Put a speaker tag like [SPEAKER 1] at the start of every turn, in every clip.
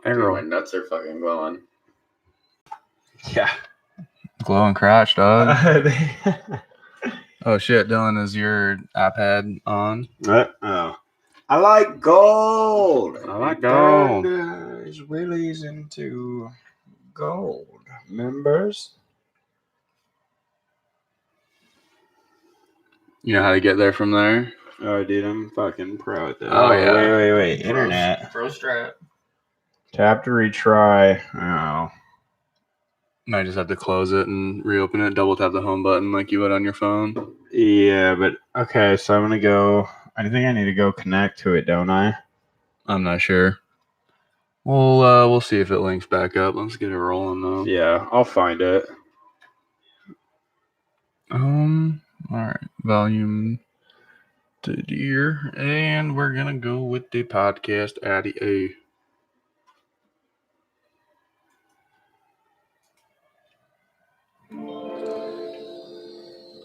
[SPEAKER 1] Dude, my nuts are fucking glowing.
[SPEAKER 2] Yeah.
[SPEAKER 3] Glowing crotch, dog. Oh shit, Dylan, is your iPad on?
[SPEAKER 2] Oh. I like gold.
[SPEAKER 1] I like gold.
[SPEAKER 2] Is Willie's into gold. Members?
[SPEAKER 3] You know how to get there from there?
[SPEAKER 2] Oh, dude, I'm fucking pro at this.
[SPEAKER 3] Oh, yeah.
[SPEAKER 2] Wait. Internet.
[SPEAKER 1] Pro strap.
[SPEAKER 2] Tap to retry. Oh.
[SPEAKER 3] Might just have to close it and reopen it. Double tap the home button like you would on your phone.
[SPEAKER 2] Yeah, but okay, so I'm gonna go. I think I need to go connect to it, don't I?
[SPEAKER 3] I'm not sure. We'll see if it links back up. Let's get it rolling though.
[SPEAKER 2] Yeah, I'll find it.
[SPEAKER 3] All right, volume to dear, and we're gonna go with the podcast Addy A.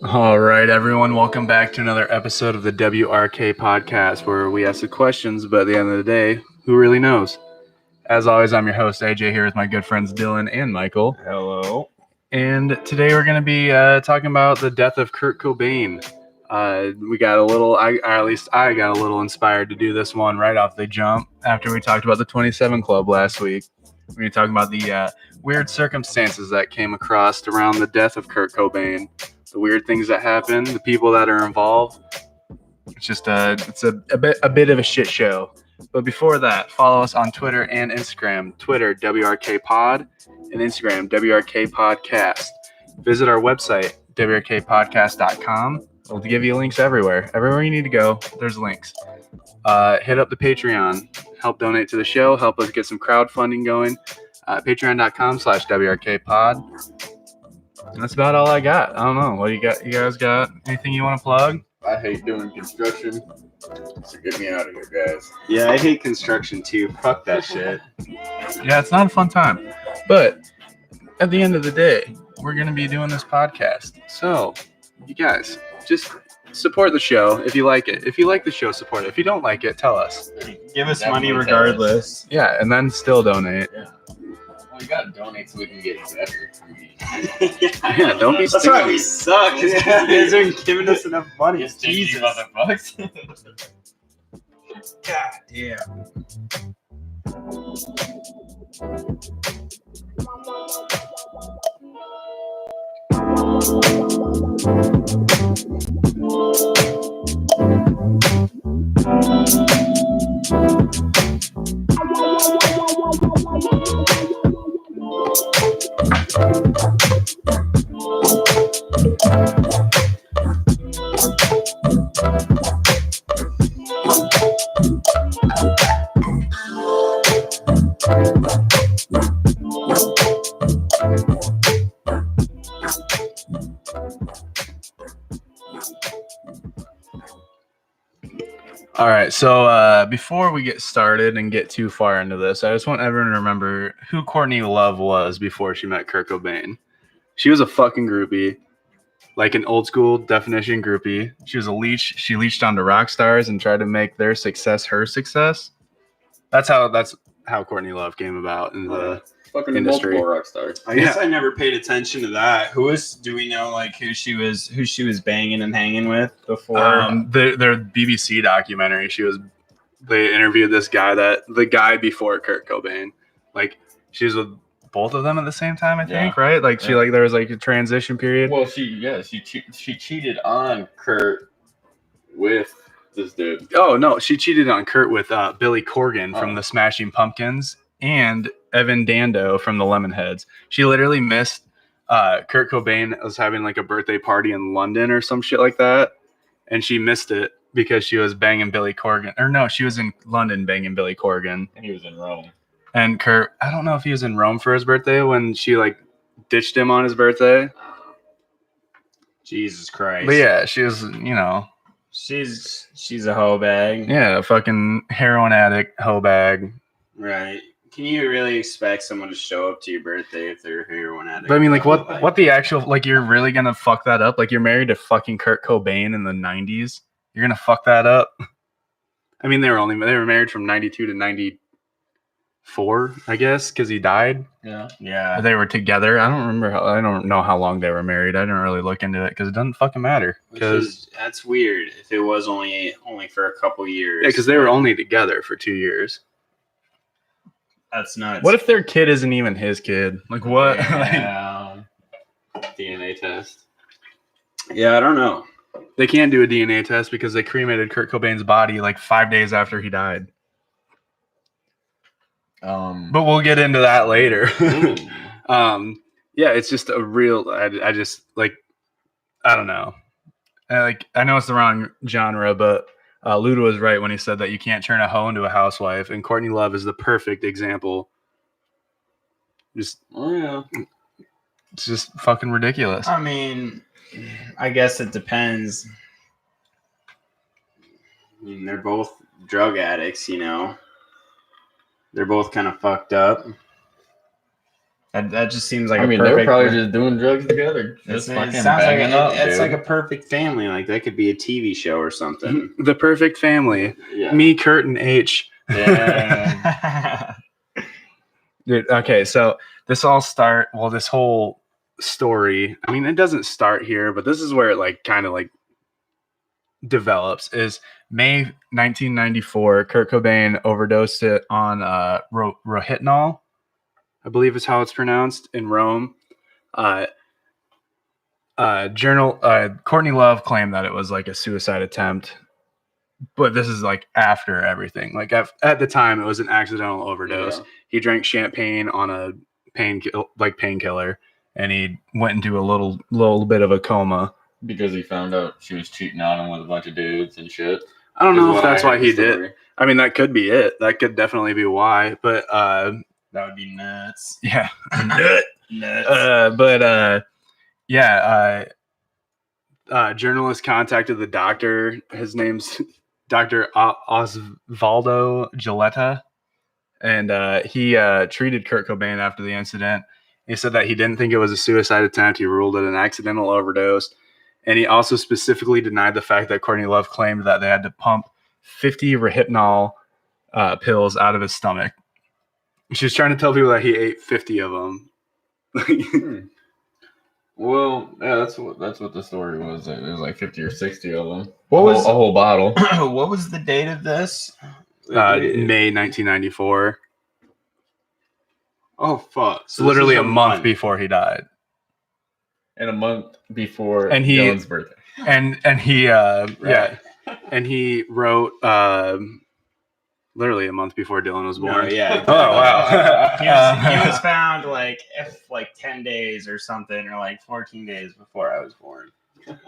[SPEAKER 3] All right, everyone, welcome back to another episode of the WRK podcast, where we ask the questions, but at the end of the day, who really knows? As always, I'm your host, AJ, here with my good friends Dylan and Michael.
[SPEAKER 2] Hello.
[SPEAKER 3] And today we're going to be talking about the death of Kurt Cobain. We got a little, at least I got a little inspired to do this one right off the jump after we talked about the 27 Club last week. We're going to talk about the weird circumstances that came across around the death of Kurt Cobain, the weird things that happened, the people that are involved. It's just a bit of a shit show. But before that, follow us on Twitter and Instagram. Twitter, WRK Pod, and Instagram, WRK Podcast. Visit our website, WRKpodcast.com. We'll give you links everywhere. Everywhere you need to go, there's links. Hit up the Patreon. Help donate to the show. Help us get some crowdfunding going. Patreon.com/WRK Pod. And that's about all I got. I don't know. What do you got? You guys got anything you want to plug?
[SPEAKER 1] I hate doing construction, so get me out of here, guys.
[SPEAKER 2] Yeah, I hate construction too. Fuck that shit.
[SPEAKER 3] Yeah, it's not a fun time. But at the end of the day, we're going to be doing this podcast. So, you guys, just support the show if you like it. If you like the show, support it. If you don't like it, tell us.
[SPEAKER 2] Give us
[SPEAKER 1] Definitely
[SPEAKER 2] money
[SPEAKER 1] tell
[SPEAKER 2] regardless.
[SPEAKER 3] Yeah, and then still donate.
[SPEAKER 1] Yeah. Well, you gotta donate so we can get better.
[SPEAKER 3] Yeah, don't be
[SPEAKER 2] That's why
[SPEAKER 3] stingy.
[SPEAKER 2] we suck. You guys aren't giving us enough money. Jesus.
[SPEAKER 1] motherfuckers.
[SPEAKER 2] God damn.
[SPEAKER 3] All right, so before we get started and get too far into this, I just want everyone to remember who Courtney Love was before she met Kurt Cobain. She was a fucking groupie, like an old school definition groupie. She was a leech. She leeched onto rock stars and tried to make their success her success. That's how Courtney Love came about in the
[SPEAKER 1] Fucking
[SPEAKER 3] industry.
[SPEAKER 1] multiple rock stars.
[SPEAKER 2] I guess I never paid attention to that. Do we know like who she was banging and hanging with before?
[SPEAKER 3] their BBC documentary. They interviewed the guy before Kurt Cobain. Like she was with both of them at the same time, I think, right? Like there was like a transition period.
[SPEAKER 1] Well, she cheated on Kurt with this dude.
[SPEAKER 3] Oh no, she cheated on Kurt with Billy Corgan from the Smashing Pumpkins and Evan Dando from the Lemonheads. She literally missed Kurt Cobain was having like a birthday party in London or some shit like that, and she missed it because she was banging Billy Corgan. Or no, she was in London banging Billy Corgan.
[SPEAKER 1] And he was in Rome.
[SPEAKER 3] And Kurt, I don't know if he was in Rome for his birthday when she like ditched him on his birthday.
[SPEAKER 2] Jesus Christ.
[SPEAKER 3] But yeah, she was, you know.
[SPEAKER 2] She's a hoe bag.
[SPEAKER 3] Yeah, a fucking heroin addict, hoe bag.
[SPEAKER 2] Right. Can you really expect someone to show up to your birthday if they're a heroin addict?
[SPEAKER 3] But I mean, like, what the actual, like, you're really gonna fuck that up? Like, you're married to fucking Kurt Cobain in the 90s? You're gonna fuck that up? I mean, they were married from 92 to 90. 4, I guess, because he died.
[SPEAKER 1] Yeah.
[SPEAKER 2] Yeah.
[SPEAKER 3] They were together. I don't remember. I don't know how long they were married. I didn't really look into it because it doesn't fucking matter. Because
[SPEAKER 2] That's weird. If it was only for a couple years.
[SPEAKER 3] yeah, because they were only together for 2 years.
[SPEAKER 2] That's nuts.
[SPEAKER 3] What if their kid isn't even his kid? Like what?
[SPEAKER 1] Yeah. DNA test.
[SPEAKER 2] Yeah, I don't know.
[SPEAKER 3] They can't do a DNA test because they cremated Kurt Cobain's body like 5 days after he died. But we'll get into that later. Yeah, it's just a real. I just like. I don't know. I know it's the wrong genre, but Luda was right when he said that you can't turn a hoe into a housewife, and Courtney Love is the perfect example. It's just fucking ridiculous.
[SPEAKER 2] I mean, I guess it depends. I mean, they're both drug addicts, you know. They're both kind of fucked up. That just seems like
[SPEAKER 1] I mean,
[SPEAKER 2] perfect,
[SPEAKER 1] they were probably just doing drugs together.
[SPEAKER 2] It
[SPEAKER 1] Just
[SPEAKER 2] sounds
[SPEAKER 1] fucking
[SPEAKER 2] like
[SPEAKER 1] banging up,
[SPEAKER 2] it's
[SPEAKER 1] dude.
[SPEAKER 2] like a perfect family. Like that could be a TV show or something.
[SPEAKER 3] The perfect family.
[SPEAKER 1] Yeah.
[SPEAKER 3] Me, Kurt, and H.
[SPEAKER 1] Yeah.
[SPEAKER 3] Dude, okay, so this whole story, I mean, it doesn't start here, but this is where it like kind of like develops. Is May 1994, Kurt Cobain overdosed it on rohypnol, I believe is how it's pronounced, in Rome. Courtney Love claimed that it was like a suicide attempt, but this is like after everything. Like at the time, it was an accidental overdose.
[SPEAKER 1] Yeah.
[SPEAKER 3] He drank champagne on a painkiller, and he went into a little bit of a coma
[SPEAKER 1] Because he found out she was cheating on him with a bunch of dudes and shit.
[SPEAKER 3] I don't know
[SPEAKER 1] Is
[SPEAKER 3] if
[SPEAKER 1] what
[SPEAKER 3] that's
[SPEAKER 1] I
[SPEAKER 3] why
[SPEAKER 1] heard
[SPEAKER 3] he
[SPEAKER 1] the
[SPEAKER 3] did.
[SPEAKER 1] story.
[SPEAKER 3] I mean, that could be it. That could definitely be why. But
[SPEAKER 2] That would be nuts.
[SPEAKER 3] yeah.
[SPEAKER 2] Nuts.
[SPEAKER 3] Journalist contacted the doctor. His name's Dr. Osvaldo Gilletta, and he treated Kurt Cobain after the incident. He said that he didn't think it was a suicide attempt. He ruled it an accidental overdose. And he also specifically denied the fact that Courtney Love claimed that they had to pump 50 rohypnol pills out of his stomach. She was trying to tell people that he ate 50 of them.
[SPEAKER 1] Well, yeah, that's what the story was. It was like 50 or 60 of them.
[SPEAKER 2] What was
[SPEAKER 1] a whole bottle?
[SPEAKER 2] what was the date of this?
[SPEAKER 3] May 1994.
[SPEAKER 2] Oh fuck!
[SPEAKER 3] So literally a month before he died.
[SPEAKER 1] And a month before
[SPEAKER 3] And he-
[SPEAKER 1] Dylan's birthday.
[SPEAKER 3] And he
[SPEAKER 2] Right.
[SPEAKER 3] and he wrote literally a month before Dylan was born.
[SPEAKER 2] No, yeah.
[SPEAKER 3] Oh wow.
[SPEAKER 2] he was found like 10 days or something, or like 14 days before I was born.
[SPEAKER 3] But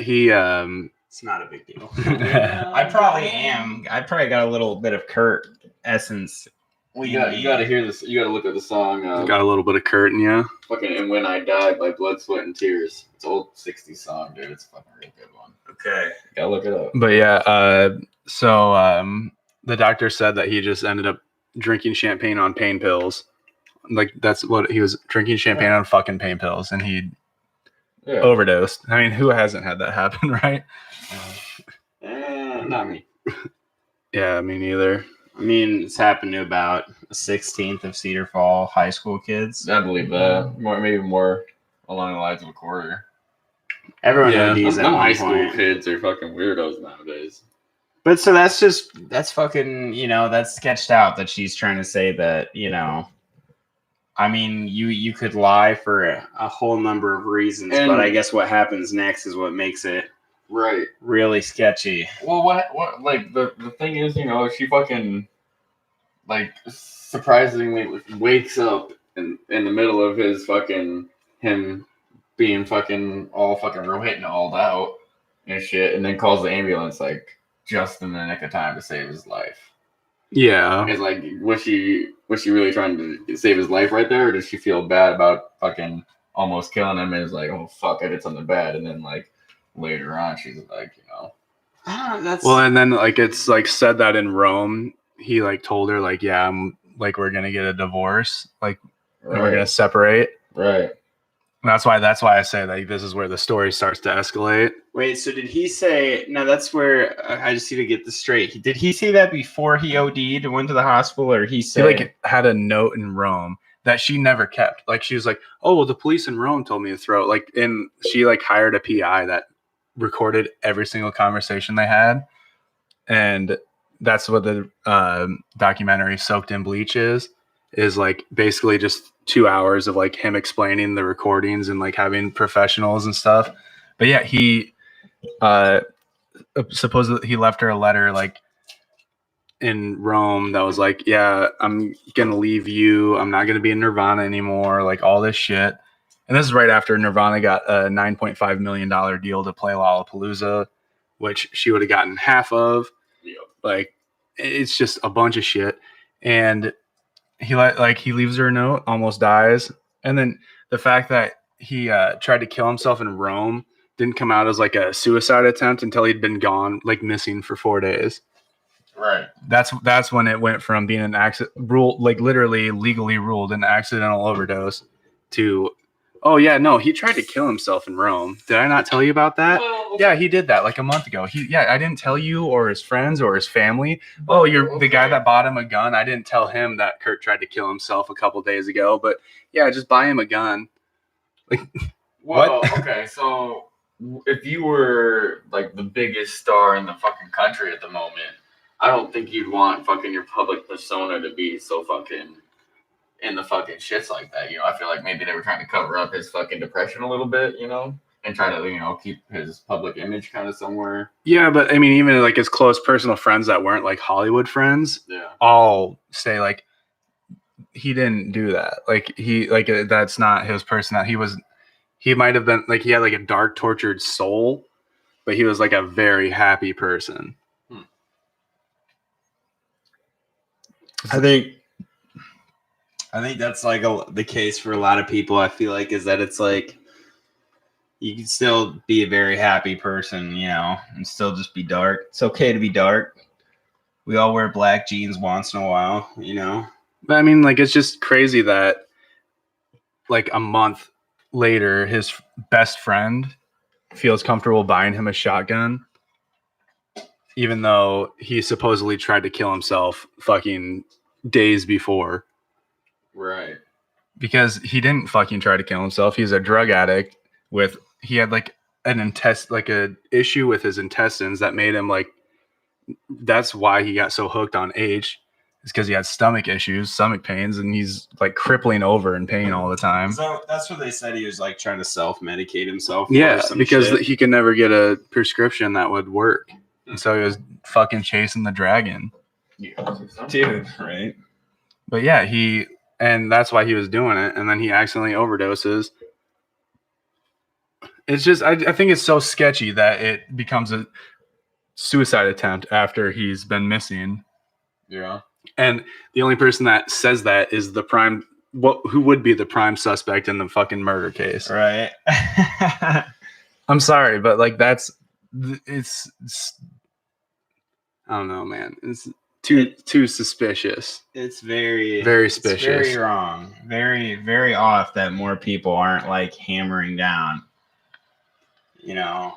[SPEAKER 3] he
[SPEAKER 2] It's not a big deal. I probably am. I probably got a little bit of Kurt essence.
[SPEAKER 1] You gotta hear this. You gotta look at the song.
[SPEAKER 3] got a little bit of Kurt in you.
[SPEAKER 1] Fucking "And When I Die" by Blood, Sweat, and Tears. It's an old '60s song, dude. It's a fucking real good one.
[SPEAKER 2] Okay.
[SPEAKER 1] You gotta look it up.
[SPEAKER 3] But yeah, so the doctor said that he just ended up drinking champagne on pain pills. Like that's what he was drinking champagne on fucking pain pills, and he
[SPEAKER 1] Yeah.
[SPEAKER 3] overdosed. I mean, who hasn't had that happen, right?
[SPEAKER 1] Not me.
[SPEAKER 3] Yeah, me neither.
[SPEAKER 2] I mean, it's happened to about a 16th of Cedar Fall high school kids.
[SPEAKER 1] I believe that. Maybe more along the lines of a quarter.
[SPEAKER 2] Everyone
[SPEAKER 3] Yeah.
[SPEAKER 2] ODs at
[SPEAKER 1] Some
[SPEAKER 2] one
[SPEAKER 1] high school
[SPEAKER 2] point.
[SPEAKER 1] kids are fucking weirdos nowadays.
[SPEAKER 2] But so that's fucking, that's sketched out that she's trying to say that, I mean, you could lie for a whole number of reasons,
[SPEAKER 1] And-
[SPEAKER 2] but I guess what happens next is what makes it
[SPEAKER 1] Right.
[SPEAKER 2] really sketchy.
[SPEAKER 1] Well, what like the thing is, she fucking like surprisingly wakes up in the middle of his fucking him being fucking all fucking rohypnol out and shit, and then calls the ambulance like just in the nick of time to save his life.
[SPEAKER 3] Yeah.
[SPEAKER 1] It's like was she really trying to save his life right there, or does she feel bad about fucking almost killing him and is like, oh fuck, I did something bad, and then like later on she's like,
[SPEAKER 2] That's
[SPEAKER 3] Well, and then like it's like said that in Rome, he like told her like, yeah, I'm like we're gonna get a divorce, like and we're gonna separate.
[SPEAKER 1] Right.
[SPEAKER 3] That's why I say that this is where the story starts to escalate.
[SPEAKER 2] Wait, so did he say? No, that's where I just need to get this straight. Did he say that before he OD'd and went to the hospital, or he said
[SPEAKER 3] He had a note in Rome that she never kept. Like she was like, "Oh well, the police in Rome told me to throw it." Like, and she like hired a PI that recorded every single conversation they had, and that's what the documentary "Soaked in Bleach" is like basically just 2 hours of like him explaining the recordings and like having professionals and stuff. But yeah, he supposedly he left her a letter like in Rome that was like, yeah, I'm gonna leave you. I'm not gonna be in Nirvana anymore. Like all this shit. And this is right after Nirvana got a $9.5 million deal to play Lollapalooza, which she would have gotten half of.
[SPEAKER 1] Yep.
[SPEAKER 3] Like it's just a bunch of shit. And he leaves her a note, almost dies, and then the fact that he tried to kill himself in Rome didn't come out as like a suicide attempt until he'd been gone, like missing for 4 days.
[SPEAKER 1] Right.
[SPEAKER 3] That's when it went from being an accident ruled, like literally legally ruled an accidental overdose, to oh yeah, no, he tried to kill himself in Rome. Did I not tell you about that?
[SPEAKER 1] Well,
[SPEAKER 3] Yeah, he did that like a month ago. I didn't tell you or his friends or his family. Oh, you're the guy that bought him a gun. I didn't tell him that Kurt tried to kill himself a couple days ago. But yeah, just buy him a gun. Like
[SPEAKER 1] well, okay, so if you were like the biggest star in the fucking country at the moment, I don't think you'd want fucking your public persona to be so fucking in the fucking shits like that. You know, I feel like maybe they were trying to cover up his fucking depression a little bit, you know, and try to, you know, keep his public image kind of somewhere.
[SPEAKER 3] yeah, but I mean, even like his close personal friends that weren't like Hollywood friends,
[SPEAKER 1] Yeah.
[SPEAKER 3] all say like he didn't do that. Like that's not his personality. He might have been like he had like a dark, tortured soul, but he was like a very happy person.
[SPEAKER 2] I think that's like the case for a lot of people. I feel like is that it's like you can still be a very happy person, you know, and still just be dark. It's okay to be dark. We all wear black jeans once in a while, you know.
[SPEAKER 3] But I mean, like it's just crazy that like a month later, his best friend feels comfortable buying him a shotgun, even though he supposedly tried to kill himself fucking days before.
[SPEAKER 1] Right.
[SPEAKER 3] Because he didn't fucking try to kill himself. He's a drug addict he had like a issue with his intestines that made him like, that's why he got so hooked on H, is because he had stomach issues, stomach pains, and he's like crippling over in pain all the time.
[SPEAKER 2] So that's what they said. He was like trying to self-medicate himself.
[SPEAKER 3] Yeah, because he could never get a prescription that would work. And so he was fucking chasing the dragon.
[SPEAKER 1] Yeah.
[SPEAKER 2] Dude, right?
[SPEAKER 3] But yeah, and that's why he was doing it. And then he accidentally overdoses. It's just, I think it's so sketchy that it becomes a suicide attempt after he's been missing.
[SPEAKER 1] Yeah.
[SPEAKER 3] And the only person that says that is who would be the prime suspect in the fucking murder case.
[SPEAKER 2] Right.
[SPEAKER 3] I'm sorry, but like it's I don't know, man. It's too suspicious.
[SPEAKER 2] It's very
[SPEAKER 3] suspicious.
[SPEAKER 2] It's very wrong. Very, very off that more people aren't like hammering down. You know.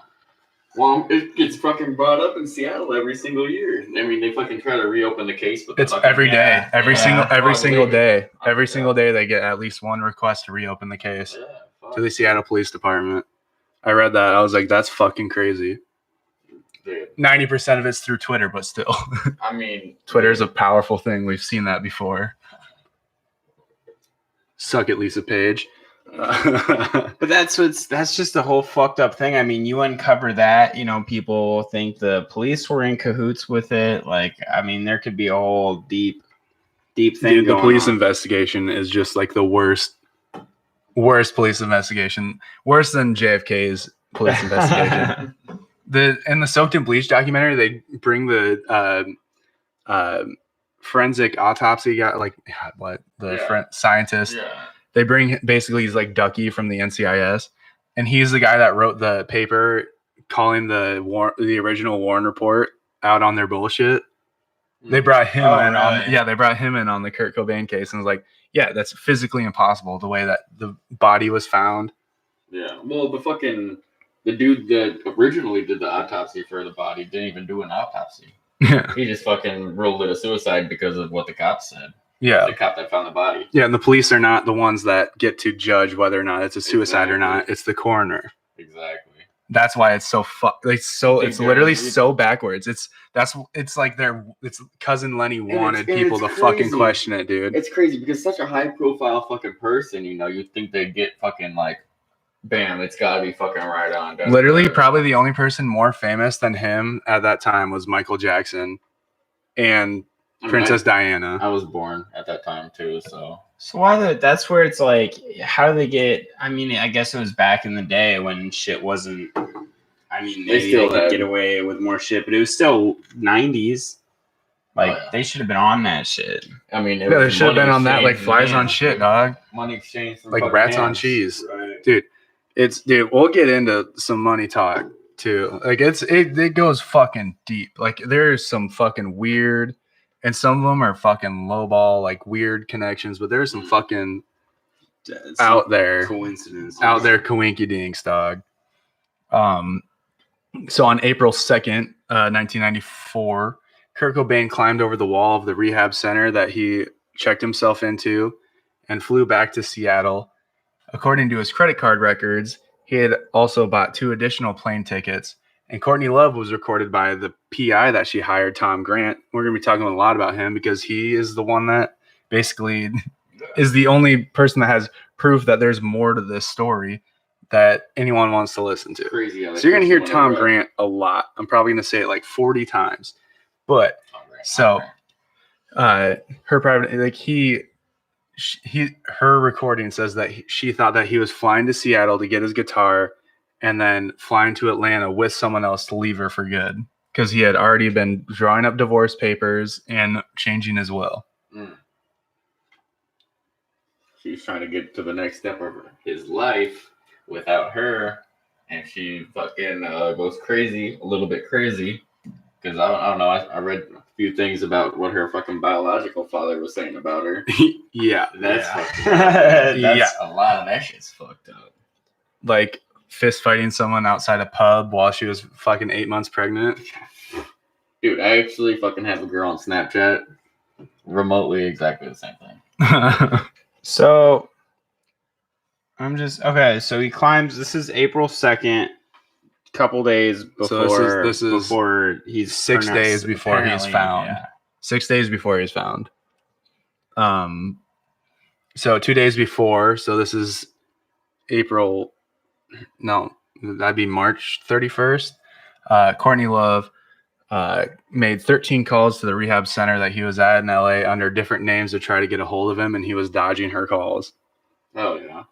[SPEAKER 1] Well, it gets fucking brought up in Seattle every single year. I mean, they fucking try to reopen the case, but
[SPEAKER 3] it's every day, every single day, every single day they get at least one request to reopen the case to the Seattle Police Department. I read that. I was like, that's fucking crazy. 90% of it's through Twitter, but still.
[SPEAKER 1] I mean,
[SPEAKER 3] Twitter is a powerful thing. We've seen that before. Suck it, Lisa Page.
[SPEAKER 2] But that's just the whole fucked up thing. I mean, you uncover that, you know, people think the police were in cahoots with it. Like, I mean, there could be a whole deep thing.
[SPEAKER 3] Dude, the police
[SPEAKER 2] on.
[SPEAKER 3] Investigation is just like the worst police investigation, worse than JFK's police investigation. In the Soaked in Bleach documentary, they bring the forensic autopsy guy, like scientist.
[SPEAKER 1] Yeah.
[SPEAKER 3] They bring basically he's like Ducky from the NCIS, and he's the guy that wrote the paper calling the original Warren report out on their bullshit. They brought him they brought him in on the Kurt Cobain case, and was like, yeah, that's physically impossible the way that the body was found.
[SPEAKER 1] Yeah. Well, the dude that originally did the autopsy for the body didn't even do an autopsy.
[SPEAKER 3] Yeah.
[SPEAKER 1] He just fucking ruled it a suicide because of what the cops said.
[SPEAKER 3] Yeah.
[SPEAKER 1] The cop that found the body.
[SPEAKER 3] Yeah, and the police are not the ones that get to judge whether or not it's a suicide or not. It's the coroner.
[SPEAKER 1] Exactly.
[SPEAKER 3] That's why it's so it's literally so backwards. It's like it's cousin Lenny wanted people to fucking question it, dude.
[SPEAKER 1] It's crazy because such a high profile fucking person, you'd think they'd get fucking like, bam, it's gotta be fucking right on.
[SPEAKER 3] Literally, probably the only person more famous than him at that time was Michael Jackson and Princess Diana.
[SPEAKER 1] I was born at that time too, so
[SPEAKER 2] that's where it's like, how do they get? I mean, I guess it was back in the day when shit wasn't. I mean, maybe they could get away with more shit, but it was still 90s. Like they should have been on that shit.
[SPEAKER 1] I mean,
[SPEAKER 3] they should have been on that like flies on shit, dog.
[SPEAKER 1] Money exchange,
[SPEAKER 3] like rats on cheese, right. Dude. We'll get into some money talk too. Like it goes fucking deep. Like there's some fucking weird. And some of them are fucking lowball, like weird connections, but there's some fucking out there coinky dinks, dog. So on April 2nd, 1994, Kurt Cobain climbed over the wall of the rehab center that he checked himself into and flew back to Seattle. According to his credit card records, he had also bought 2 additional plane tickets. And Courtney Love was recorded by the PI that she hired, Tom Grant. We're going to be talking a lot about him because he is the one that basically is the only person that has proof that there's more to this story that anyone wants to listen to.
[SPEAKER 1] Crazy.
[SPEAKER 3] So you're going to hear Tom Grant a lot. I'm probably going to say it like 40 times. But her private, like her recording says that she thought that he was flying to Seattle to get his guitar and then flying to Atlanta with someone else to leave her for good because he had already been drawing up divorce papers and changing his will.
[SPEAKER 1] She's trying to get to the next step of his life without her, and she fucking goes crazy, a little bit crazy, because I don't know. I read a few things about what her fucking biological father was saying about her. That's fucked up. A lot of that shit's fucked up.
[SPEAKER 3] Like fist fighting someone outside a pub while she was fucking 8 months pregnant.
[SPEAKER 1] Dude, I actually fucking have a girl on Snapchat. Remotely exactly the same thing.
[SPEAKER 2] So I'm just okay. So he climbs. This is April 2nd. Couple days before. So this is before he's
[SPEAKER 3] 6 days before he's found. Yeah. 6 days before he's found. So 2 days before. So this is April. No, that'd be March 31st. Courtney Love made 13 calls to the rehab center that he was at in LA under different names to try to get a hold of him, and he was dodging her calls.
[SPEAKER 1] Oh, yeah.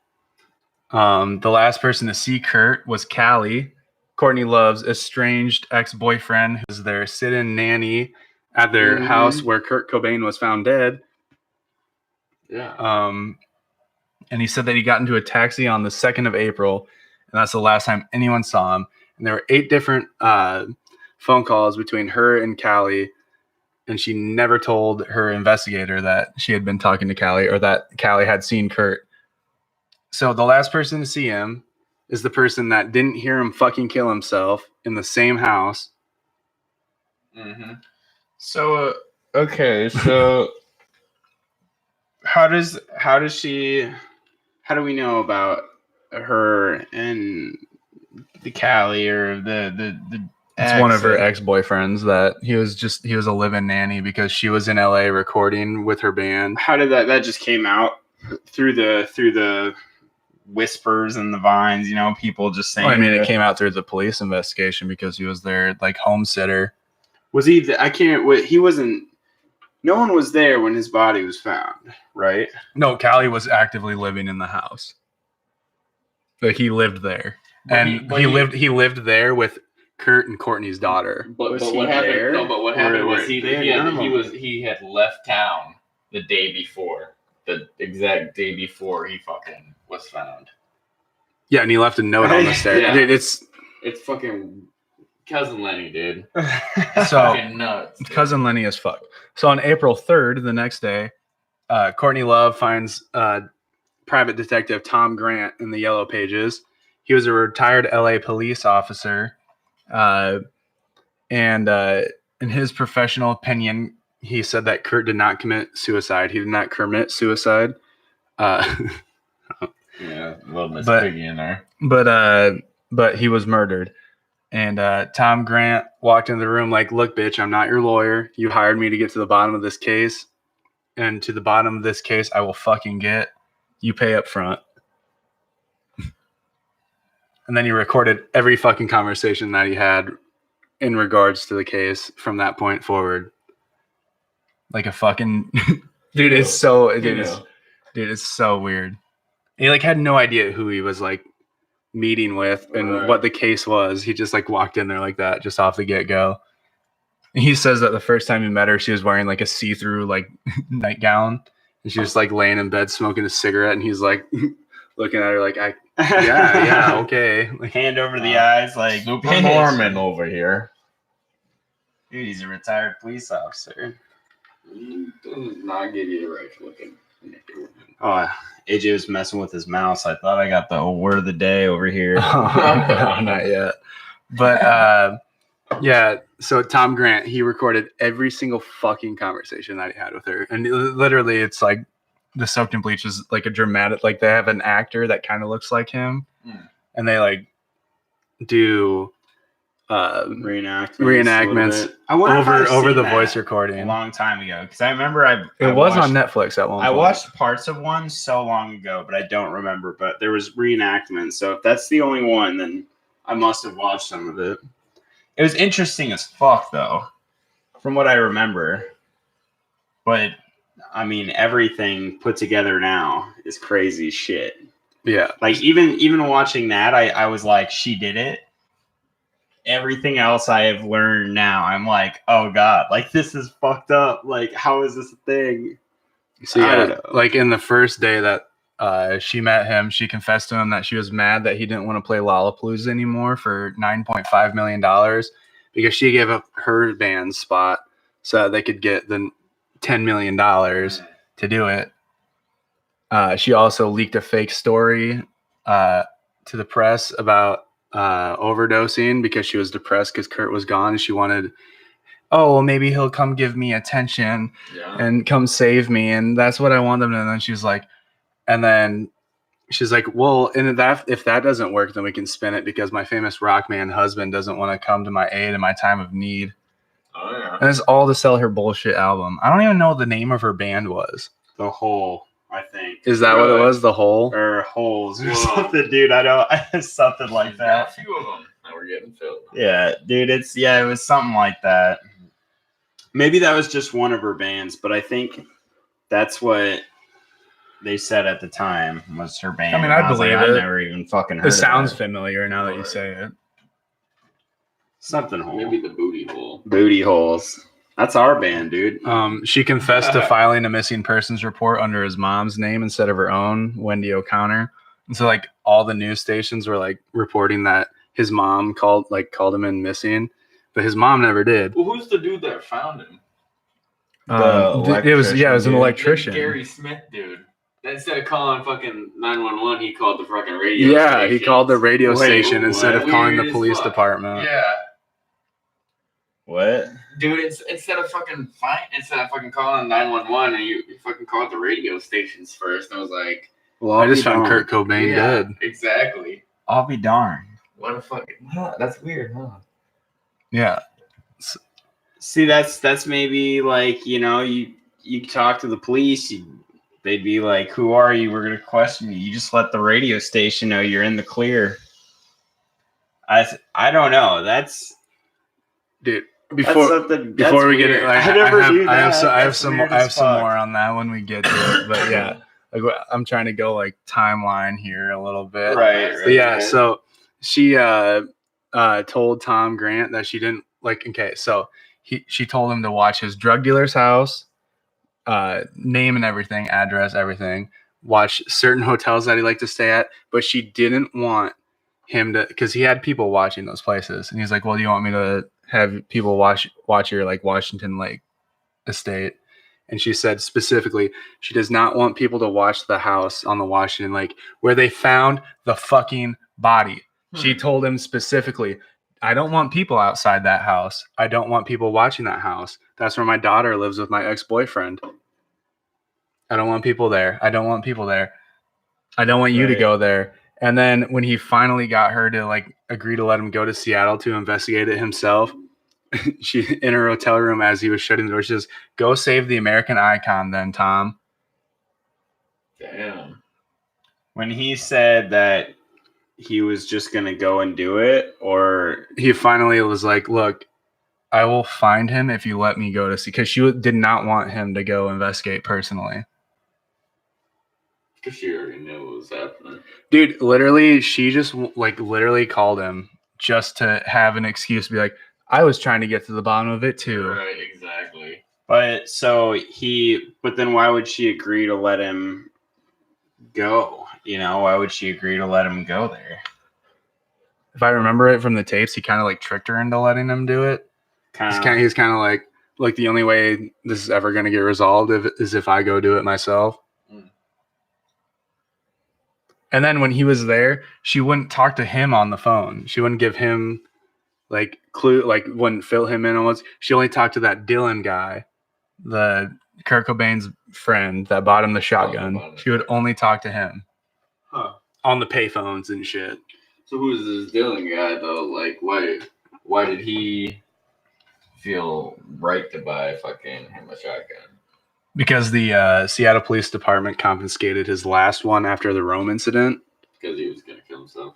[SPEAKER 3] The last person to see Kurt was Callie, Courtney Love's estranged ex-boyfriend, who's their sit-in nanny at their house where Kurt Cobain was found dead.
[SPEAKER 1] Yeah.
[SPEAKER 3] And he said that he got into a taxi on the 2nd of April, and that's the last time anyone saw him. And there were 8 different phone calls between her and Callie, and she never told her investigator that she had been talking to Callie or that Callie had seen Kurt. So the last person to see him is the person that didn't hear him fucking kill himself in the same house.
[SPEAKER 1] Mm-hmm.
[SPEAKER 2] So, okay, so how do we know about her and the Callie or the
[SPEAKER 3] it's one of her ex-boyfriends that he was a live-in nanny because she was in LA recording with her band.
[SPEAKER 2] How did that just came out through the whispers and the vines, people just saying.
[SPEAKER 3] Well, I mean, it came out through the police investigation because he was their like home sitter.
[SPEAKER 2] Was he? He wasn't. No one was there when his body was found, right?
[SPEAKER 3] No, Callie was actively living in the house. Like he lived there, he lived there with Kurt and Courtney's daughter.
[SPEAKER 1] But what happened? No, but what happened was he had left town the day before, the exact day before he fucking was found.
[SPEAKER 3] Yeah, and he left a note on the stairs.
[SPEAKER 1] Yeah.
[SPEAKER 3] Dude, it's
[SPEAKER 1] fucking cousin Lenny, dude.
[SPEAKER 3] So
[SPEAKER 1] fucking nuts. Dude.
[SPEAKER 3] Cousin Lenny as fuck. So on April 3rd, the next day, Courtney Love finds private detective Tom Grant in the Yellow Pages, he was a retired LA police officer, and in his professional opinion, he said that Kurt did not commit suicide. He did not commit suicide.
[SPEAKER 1] Yeah, a little Miss Piggy in there.
[SPEAKER 3] But he was murdered. And Tom Grant walked into the room like, look, bitch, I'm not your lawyer. You hired me to get to the bottom of this case. And to the bottom of this case, I will fucking get. You pay up front. And then he recorded every fucking conversation that he had in regards to the case from that point forward. Like a fucking... Dude, it's so... Dude, it's so weird. He like had no idea who he was like meeting with and what the case was. He just like walked in there like that, just off the get-go. And he says that the first time he met her, she was wearing like a see-through like nightgown, and she was like laying in bed smoking a cigarette, and he's like looking at her like, yeah, okay. Like,
[SPEAKER 2] hand over the eyes, like
[SPEAKER 1] Super Mormon over here.
[SPEAKER 2] Dude, he's a retired police officer.
[SPEAKER 1] Does not give you the right to look at.
[SPEAKER 2] Oh, AJ was messing with his mouse. I thought I got the word of the day over here.
[SPEAKER 3] No, not yet. But yeah, so Tom Grant, he recorded every single fucking conversation that he had with her. And literally it's like the Soaked in Bleach is like a dramatic, like they have an actor that kind of looks like him. And they like do reenactments over the voice recording
[SPEAKER 2] a long time ago, because I remember I
[SPEAKER 3] was on Netflix at one point.
[SPEAKER 2] I watched parts of one so long ago, but I don't remember. But there was reenactments, so if that's the only one, then I must have watched some of it. It was interesting as fuck, though, from what I remember. But I mean, everything put together now is crazy shit.
[SPEAKER 3] Yeah,
[SPEAKER 2] like even watching that, I was like, she did it. Everything else I have learned now, I'm like, oh god, like this is fucked up. Like, how is this a thing?
[SPEAKER 3] So yeah, like in the first day that she met him, she confessed to him that she was mad that he didn't want to play Lollapalooza anymore for $9.5 million because she gave up her band's spot so that they could get the $10 million to do it. She also leaked a fake story to the press about overdosing because she was depressed because Kurt was gone, and she wanted, oh, well, maybe he'll come give me attention and come save me, and that's what I want them to. And then she's like, well, and if that doesn't work, then we can spin it because my famous rock man husband doesn't want to come to my aid in my time of need.
[SPEAKER 1] Oh yeah,
[SPEAKER 3] and it's all to sell her bullshit album. I don't even know what the name of her band was.
[SPEAKER 2] The Hole, I think.
[SPEAKER 3] Is that what it was? The Hole
[SPEAKER 2] or Holes or something, dude? I don't. Something like that.
[SPEAKER 1] A few of them that were getting filled.
[SPEAKER 2] Yeah, dude. It was something like that. Maybe that was just one of her bands, but I think that's what they said at the time was her band.
[SPEAKER 3] I mean, I believe it.
[SPEAKER 2] I've never even fucking heard.
[SPEAKER 3] It sounds familiar now that you say it.
[SPEAKER 2] Something hole.
[SPEAKER 1] Maybe the Booty Hole.
[SPEAKER 2] Booty Holes. That's our band, dude.
[SPEAKER 3] She confessed to filing a missing persons report under his mom's name instead of her own, Wendy O'Connor. And so, like, all the news stations were like reporting that his mom called him in missing, but his mom never did.
[SPEAKER 1] Well, who's the dude that found him?
[SPEAKER 3] It was an electrician.
[SPEAKER 1] Gary Smith, dude. Instead of calling fucking 911, he called the fucking radio.
[SPEAKER 3] Yeah,
[SPEAKER 1] station.
[SPEAKER 3] he called the radio station instead of calling the police department.
[SPEAKER 1] Yeah.
[SPEAKER 2] What?
[SPEAKER 1] Dude, instead of fucking calling 911, and you fucking called the radio stations first. And I was like,
[SPEAKER 3] well, I just found Kurt Cobain dead.
[SPEAKER 1] Exactly.
[SPEAKER 2] I'll be darned.
[SPEAKER 1] What a fucking... That's weird, huh?
[SPEAKER 3] Yeah.
[SPEAKER 2] See, that's maybe like, you talk to the police, they'd be like, who are you? We're going to question you. You just let the radio station know you're in the clear. I don't know. That's...
[SPEAKER 3] Dude. Before we get it, like, I have some more on that when we get to it. But yeah, like I'm trying to go like timeline here a little bit.
[SPEAKER 2] Right.
[SPEAKER 3] But yeah. So she told Tom Grant that she didn't like. Okay, so she told him to watch his drug dealer's house, name and everything, address, everything. Watch certain hotels that he liked to stay at, but she didn't want him to, because he had people watching those places, and he's like, well, do you want me to have people watch your like Washington Lake estate? And she said specifically she does not want people to watch the house on the Washington Lake where they found the fucking body. She told him specifically, I don't want people outside that house. I don't want people watching that house. That's where my daughter lives with my ex-boyfriend. I don't want people there. I don't want people there. I don't want you to go there. And then when he finally got her to like agree to let him go to Seattle to investigate it himself, she in her hotel room as he was shutting the door, she says, "Go save the American icon then, Tom."
[SPEAKER 1] Damn.
[SPEAKER 2] When he said that he was just gonna go and do it, or
[SPEAKER 3] He finally was like, "Look, I will find him if you let me go to see," because she did not want him to go investigate personally.
[SPEAKER 1] Because she already knew what was happening.
[SPEAKER 3] Dude, literally, she just literally called him just to have an excuse to be like, I was trying to get to the bottom of it too.
[SPEAKER 1] Right, exactly.
[SPEAKER 2] but then why would she agree to let him go? Why would she agree to let him go there?
[SPEAKER 3] If I remember it from the tapes, he kind of like tricked her into letting him do it. He's kind of like the only way this is ever going to get resolved is if I go do it myself. And then when he was there, she wouldn't talk to him on the phone. She wouldn't give him wouldn't fill him in on what's. She only talked to that Dylan guy, the Kurt Cobain's friend that bought him the shotgun. She would only talk to him on the payphones and shit.
[SPEAKER 1] So who's this Dylan guy though? Like, why did he feel right to buy fucking him a shotgun?
[SPEAKER 3] Because the Seattle Police Department confiscated his last one after the Rome incident.
[SPEAKER 1] Because he was gonna kill himself.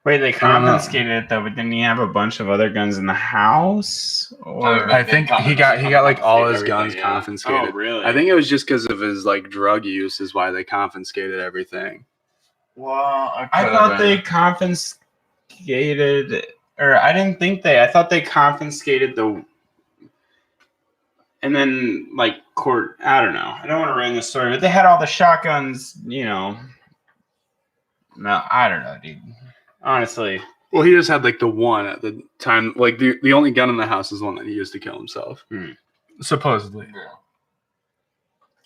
[SPEAKER 2] Wait, they confiscated it though, but didn't he have a bunch of other guns in the house? Or
[SPEAKER 3] I think he got like all his guns
[SPEAKER 1] yeah.
[SPEAKER 3] confiscated.
[SPEAKER 2] Oh, really?
[SPEAKER 3] I think it was just because of his like drug use is why they confiscated everything.
[SPEAKER 1] Well,
[SPEAKER 2] I thought they confiscated, or I didn't think they. I thought they confiscated and then like court. I don't know. I don't want to ruin the story, but they had all the shotguns. No, I don't know, dude. Honestly.
[SPEAKER 3] Well, he just had like the one at the time. Like the only gun in the house is the one that he used to kill himself. Supposedly.
[SPEAKER 1] Yeah.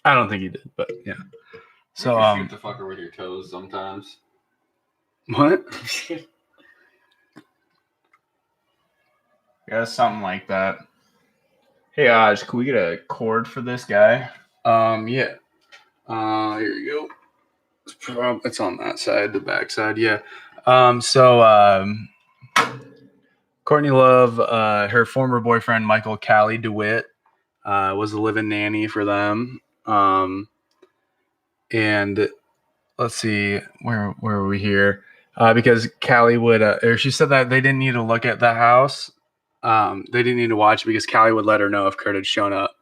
[SPEAKER 3] I don't think he did, but yeah. So
[SPEAKER 1] you shoot the fucker with your toes sometimes.
[SPEAKER 3] What?
[SPEAKER 2] Yeah, something like that. Hey, Aj, can we get a cord for this guy?
[SPEAKER 3] Yeah. Here you go. It's on that side, the back side. Yeah. Courtney Love, her former boyfriend Michael Callie DeWitt, was a live-in nanny for them. And let's see, where were we here? Because Callie would, or she said that they didn't need to look at the house. They didn't need to watch because Callie would let her know if Kurt had shown up.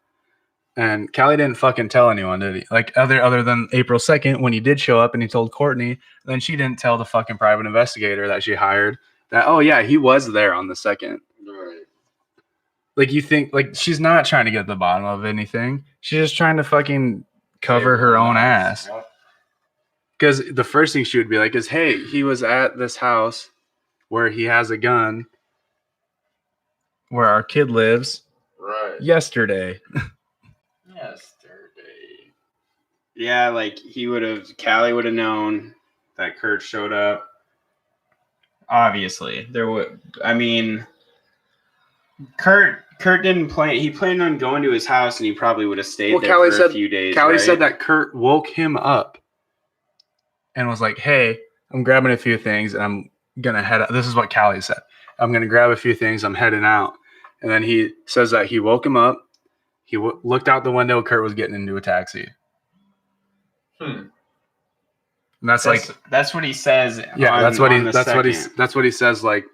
[SPEAKER 3] And Callie didn't fucking tell anyone, did he? Like other than April 2nd when he did show up and he told Courtney, then she didn't tell the fucking private investigator that she hired that, oh yeah, he was there on the 2nd.
[SPEAKER 1] Right.
[SPEAKER 3] Like you think, like she's not trying to get to the bottom of anything. She's just trying to fucking cover her own ass. Because the first thing she would be like is, hey, he was at this house where he has a gun where our kid lives yesterday.
[SPEAKER 2] Yeah, like Callie would have known that Kurt showed up. Obviously, Kurt didn't plan. He planned on going to his house, and he probably would have stayed there for a few days.
[SPEAKER 3] Callie said that Kurt woke him up and was like, "Hey, I'm grabbing a few things, and I'm gonna head out." This is what Callie said. I'm gonna grab a few things. I'm heading out, and then he says that he woke him up. He looked out the window. Kurt was getting into a taxi. And that's
[SPEAKER 2] what he says.
[SPEAKER 3] Yeah, that's what he says. Like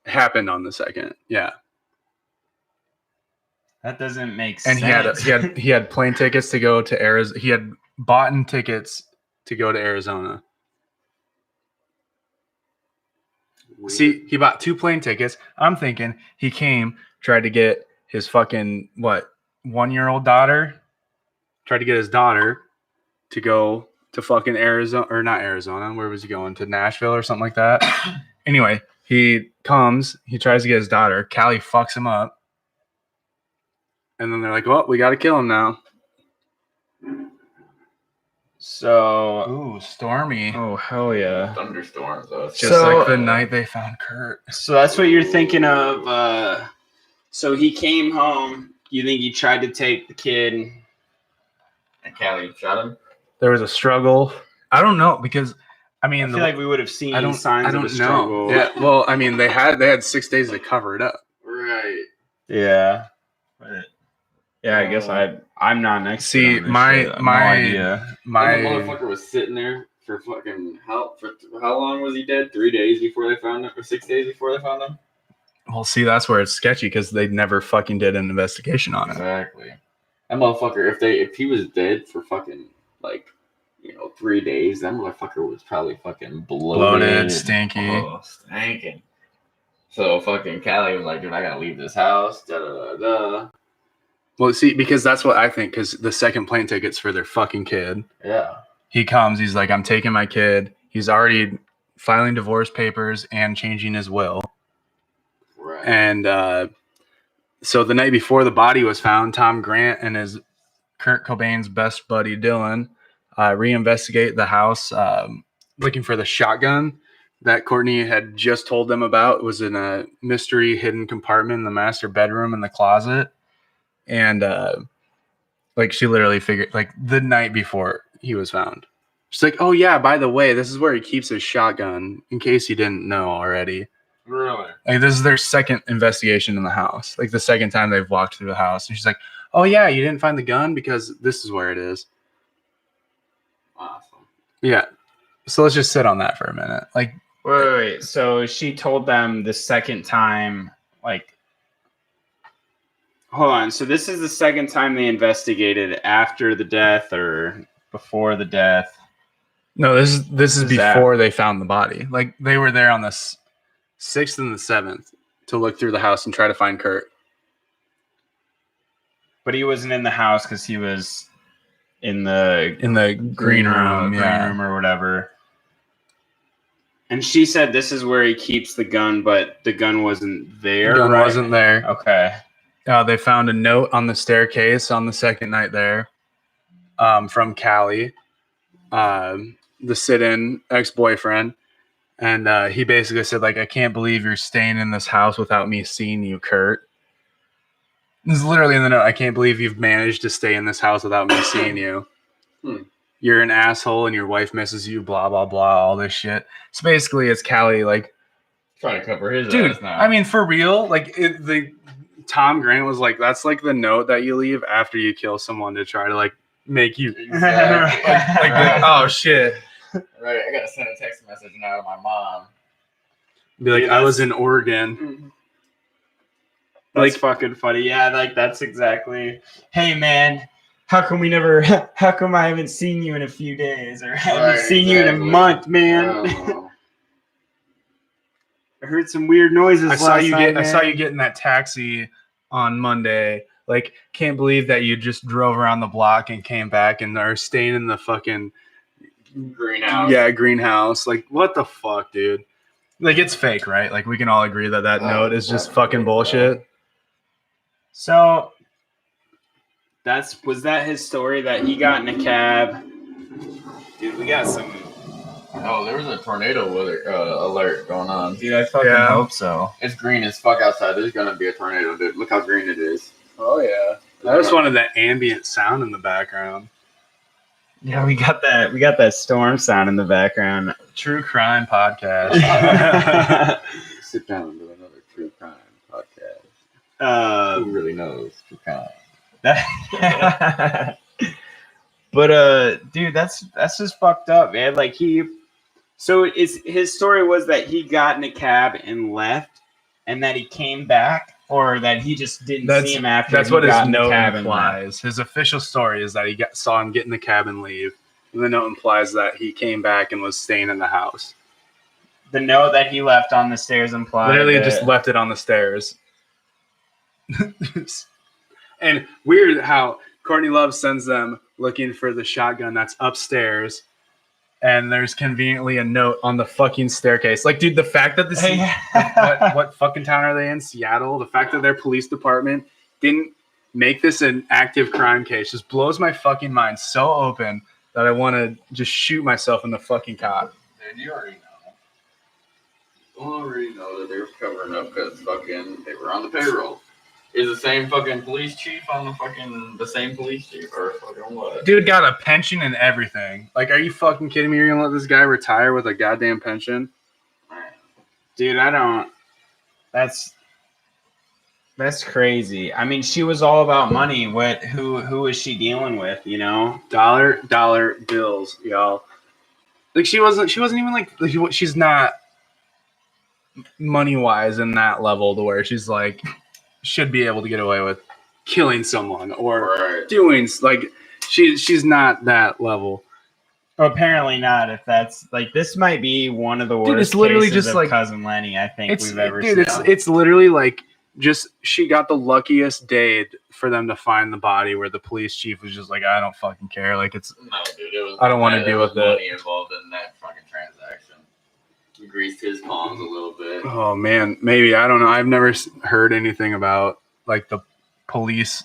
[SPEAKER 3] happened on the 2nd. Yeah.
[SPEAKER 2] That doesn't make sense.
[SPEAKER 3] And he had plane tickets to go to Arizona. He had bought tickets to go to Arizona. Weird. See, he bought 2 plane tickets. I'm thinking he tried to get his fucking 1-year-old daughter, tried to get his daughter to go to fucking Arizona, or not Arizona. Where was he going? To Nashville or something like that. Anyway, he tries to get his daughter. Callie fucks him up. And then they're like, well, we got to kill him now.
[SPEAKER 2] So,
[SPEAKER 3] Ooh, stormy.
[SPEAKER 2] oh hell yeah!
[SPEAKER 1] Thunderstorms, though.
[SPEAKER 3] Just like the night they found Kurt.
[SPEAKER 2] So that's what you're thinking of. So he came home. You think he tried to take the kid?
[SPEAKER 1] And Callie shot him?
[SPEAKER 3] There was a struggle. I don't know because, I mean,
[SPEAKER 2] I feel like we would have seen signs
[SPEAKER 3] I don't
[SPEAKER 2] of a struggle.
[SPEAKER 3] know. Yeah, well, I mean, they had 6 days to cover it up.
[SPEAKER 1] Right.
[SPEAKER 2] Yeah. But, yeah, I guess I'm not an expert.
[SPEAKER 3] See,
[SPEAKER 2] on this
[SPEAKER 3] my
[SPEAKER 2] shit. I have
[SPEAKER 3] my
[SPEAKER 2] no idea.
[SPEAKER 3] my
[SPEAKER 1] And the motherfucker was sitting there for fucking how long was he dead? 3 days before they found him, or 6 days before they found him?
[SPEAKER 3] well, see, that's where it's sketchy because they never fucking did an investigation on it.
[SPEAKER 1] Exactly. That motherfucker, if he was dead for fucking 3 days, that motherfucker was probably fucking bloated,
[SPEAKER 3] stinky.
[SPEAKER 1] Stinking. So fucking Callie was like, dude, I gotta leave this house. Da da da da.
[SPEAKER 3] Well, see, because that's what I think. Because the second plane ticket's for their fucking kid.
[SPEAKER 1] Yeah.
[SPEAKER 3] He comes. He's like, I'm taking my kid. He's already filing divorce papers and changing his will.
[SPEAKER 1] Right.
[SPEAKER 3] And so the night before the body was found, Tom Grant and his Kurt Cobain's best buddy Dylan reinvestigate the house, looking for the shotgun that Courtney had just told them about. It was in a mystery hidden compartment in the master bedroom in the closet. And she literally figured, the night before he was found, she's like, oh yeah, by the way, this is where he keeps his shotgun, in case you didn't know already.
[SPEAKER 1] Really?
[SPEAKER 3] This is their second investigation in the house, the second time they've walked through the house. And she's like, oh yeah, you didn't find the gun because this is where it is.
[SPEAKER 1] Awesome.
[SPEAKER 3] Yeah. So let's just sit on that for a minute.
[SPEAKER 2] Wait. So she told them the second time, hold on. So this is the second time they investigated after the death or before the death?
[SPEAKER 3] No, this is before they found the body. They were there on the 6th and the 7th to look through the house and try to find Kurt.
[SPEAKER 2] But he wasn't in the house because he was in the
[SPEAKER 3] green room,
[SPEAKER 2] green room or whatever. And she said this is where he keeps the gun, but the gun wasn't there.
[SPEAKER 3] The gun wasn't there.
[SPEAKER 2] Okay.
[SPEAKER 3] They found a note on the staircase on the second night there, from Callie, the sit-in ex-boyfriend, and he basically said, I can't believe you're staying in this house without me seeing you, Kurt. This is literally in the note. I can't believe you've managed to stay in this house without me seeing you. You're an asshole and your wife misses you, blah, blah, blah, all this shit. So basically it's Callie,
[SPEAKER 1] trying to cover his
[SPEAKER 3] dude,
[SPEAKER 1] ass now.
[SPEAKER 3] I mean, for real, the Tom Grant was that's the note that you leave after you kill someone to try to make you
[SPEAKER 1] Exactly.
[SPEAKER 3] oh shit.
[SPEAKER 1] Right, I gotta send a text message now to my mom.
[SPEAKER 3] Be like, I was in Oregon.
[SPEAKER 2] That's fucking funny. Yeah, that's exactly. Hey man, how come I haven't seen you in a few days, or haven't seen you in a month, man?
[SPEAKER 1] Oh.
[SPEAKER 2] I heard some weird noises.
[SPEAKER 3] I saw you get in that taxi on Monday. Can't believe that you just drove around the block and came back and are staying in the fucking
[SPEAKER 1] greenhouse.
[SPEAKER 3] Yeah, greenhouse. What the fuck, dude? It's fake, right? We can all agree that note is just fucking bullshit.
[SPEAKER 2] So was that his story that he got in a cab? Dude, we got some.
[SPEAKER 1] Oh, there was a tornado alert going on.
[SPEAKER 2] Dude, I fucking hope so.
[SPEAKER 1] It's green as fuck outside. There's gonna be a tornado, dude. Look how green it is.
[SPEAKER 3] Oh yeah. I just wanted that ambient sound in the background.
[SPEAKER 2] Yeah, we got that storm sound in the background.
[SPEAKER 3] True crime podcast.
[SPEAKER 1] Sit down and do another true crime podcast. Who really knows true crime?
[SPEAKER 2] But dude, that's just fucked up, man. So his story was that he got in a cab and left, and that he came back, or that he just didn't see him after.
[SPEAKER 3] That's
[SPEAKER 2] he
[SPEAKER 3] what
[SPEAKER 2] got
[SPEAKER 3] his
[SPEAKER 2] in the
[SPEAKER 3] note
[SPEAKER 2] cab
[SPEAKER 3] implies. His official story is that he saw him get in the cab and leave, and the note implies that he came back and was staying in the house.
[SPEAKER 2] The note that he left on the stairs implied
[SPEAKER 3] literally just left it on the stairs. And weird how Courtney Love sends them looking for the shotgun that's upstairs, and there's conveniently a note on the fucking staircase. Dude, the fact that what fucking town are they in? Seattle? The fact that their police department didn't make this an active crime case just blows my fucking mind so open that I want to just shoot myself in the fucking cock.
[SPEAKER 1] Dude, you already know. You already know that they were covering up because fucking they were on the payroll. Is the same fucking police chief on the same police chief or fucking what?
[SPEAKER 3] Dude got a pension and everything. Like, are you fucking kidding me? You're gonna let this guy retire with a goddamn pension?
[SPEAKER 2] Dude, I don't. That's crazy. I mean, she was all about money. Who is she dealing with? You know,
[SPEAKER 3] Dollar bills, y'all. Like she wasn't even like she's not money wise in that level to where she's like should be able to get away with killing someone or doing like she's not that level.
[SPEAKER 2] Apparently not. If that's like this might be one of the worst.
[SPEAKER 3] Dude, it's literally
[SPEAKER 2] cases
[SPEAKER 3] just
[SPEAKER 2] of
[SPEAKER 3] like
[SPEAKER 2] Cousin Lenny. I think we've ever seen.
[SPEAKER 3] Dude, it's literally like just she got the luckiest day for them to find the body where the police chief was just like, I don't fucking care. Like it's
[SPEAKER 1] no, dude, it was.
[SPEAKER 3] I don't want to deal with
[SPEAKER 1] money
[SPEAKER 3] it.
[SPEAKER 1] Involved in that fucking transaction. He greased his palms a little bit.
[SPEAKER 3] Oh man, maybe I don't know. I've never heard anything about like the police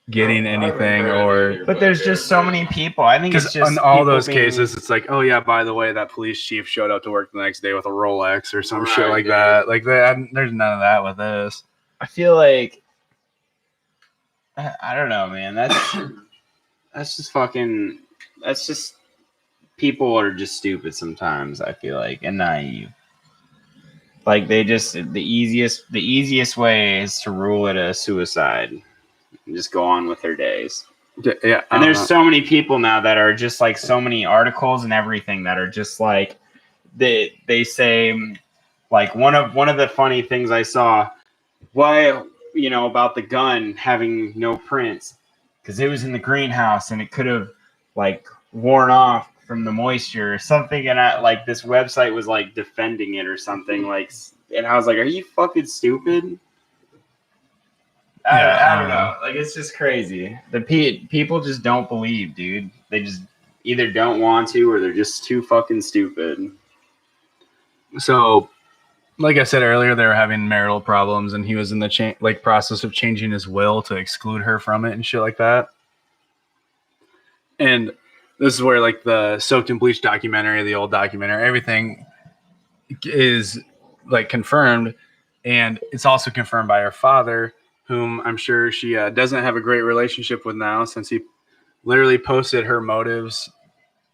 [SPEAKER 3] getting anything or.
[SPEAKER 2] But there's just so many people. I think it's just
[SPEAKER 3] in all those cases, it's like, oh yeah, by the way, that police chief showed up to work the next day with a Rolex or some shit like that. Like that, there's none of that with this.
[SPEAKER 2] I feel like I don't know, man. That's just fucking. That's just people are just stupid sometimes. I feel like and naive. Like they just the easiest way is to rule it a suicide and just go on with their days.
[SPEAKER 3] Yeah,
[SPEAKER 2] and there's so many people now that are just like so many articles and everything that are just like they say like one of the funny things I saw. Why, about the gun having no prints, because it was in the greenhouse and it could have like worn off from the moisture or something. And like this website was like defending it or something like, and I was like, are you fucking stupid? I don't know. Like, it's just crazy. The people just don't believe, dude. They just either don't want to or they're just too fucking stupid.
[SPEAKER 3] So, like I said earlier, they were having marital problems, and he was in the process of changing his will to exclude her from it and shit like that. And this is where like the Soaked in Bleach documentary, the old documentary, everything is like confirmed, and it's also confirmed by her father, whom I'm sure she doesn't have a great relationship with now, since he literally posted her motives.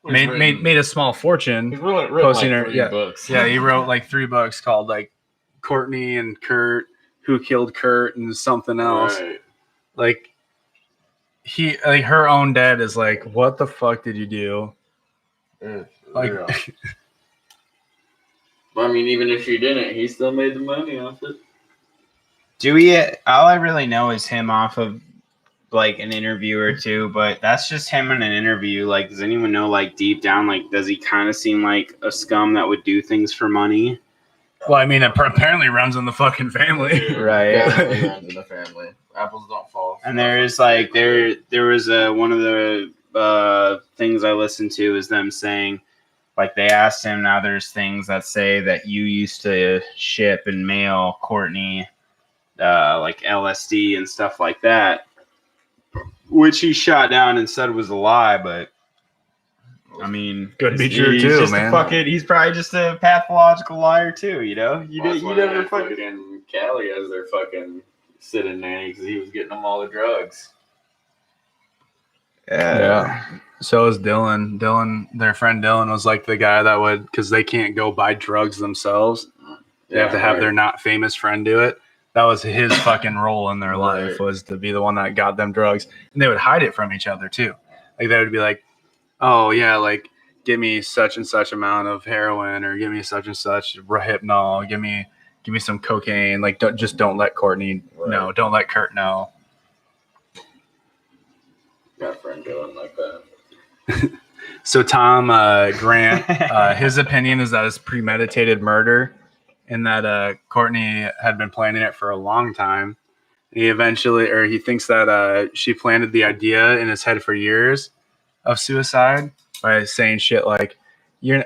[SPEAKER 3] Made a small fortune posting
[SPEAKER 1] like
[SPEAKER 3] her
[SPEAKER 1] books.
[SPEAKER 3] Yeah, he wrote like 3 books called like Courtney and Kurt, Who Killed Kurt, and something else.
[SPEAKER 1] Right.
[SPEAKER 3] Like her own dad is like, what the fuck did you do? Like,
[SPEAKER 1] but I mean, even if she didn't, he still made the money off it.
[SPEAKER 2] All I really know is him off of like an interview or two, but that's just him in an interview. Like, does anyone know, like, deep down, like, does he kind of seem like a scum that would do things for money?
[SPEAKER 3] Well, I mean, it apparently runs in the fucking family.
[SPEAKER 2] Right.
[SPEAKER 1] Yeah, it runs in the family. Apples don't fall.
[SPEAKER 2] And there is like there was one of the things I listened to is them saying, like, they asked him, now there's things that say that you used to ship and mail Courtney like LSD and stuff like that, which he shot down and said was a lie. But I mean,
[SPEAKER 3] could be true too, man.
[SPEAKER 2] He's probably just a pathological liar too. You
[SPEAKER 1] never fucking Callie as their fucking sitting nanny because he was getting them all the drugs.
[SPEAKER 3] Yeah. So is Dylan. Their friend Dylan was like the guy that would, because they can't go buy drugs themselves. They have to have their not famous friend do it. That was his fucking role in their life, was to be the one that got them drugs. And they would hide it from each other too. Like, they would be like, oh yeah, like, give me such and such amount of heroin, or give me such and such Rohypnol, give me some cocaine. Like, don't let Courtney know. Don't let Kurt know.
[SPEAKER 1] Got a friend going like that.
[SPEAKER 3] So Tom Grant, his opinion is that it's premeditated murder, and that Courtney had been planning it for a long time. He thinks that she planted the idea in his head for years of suicide by saying shit like,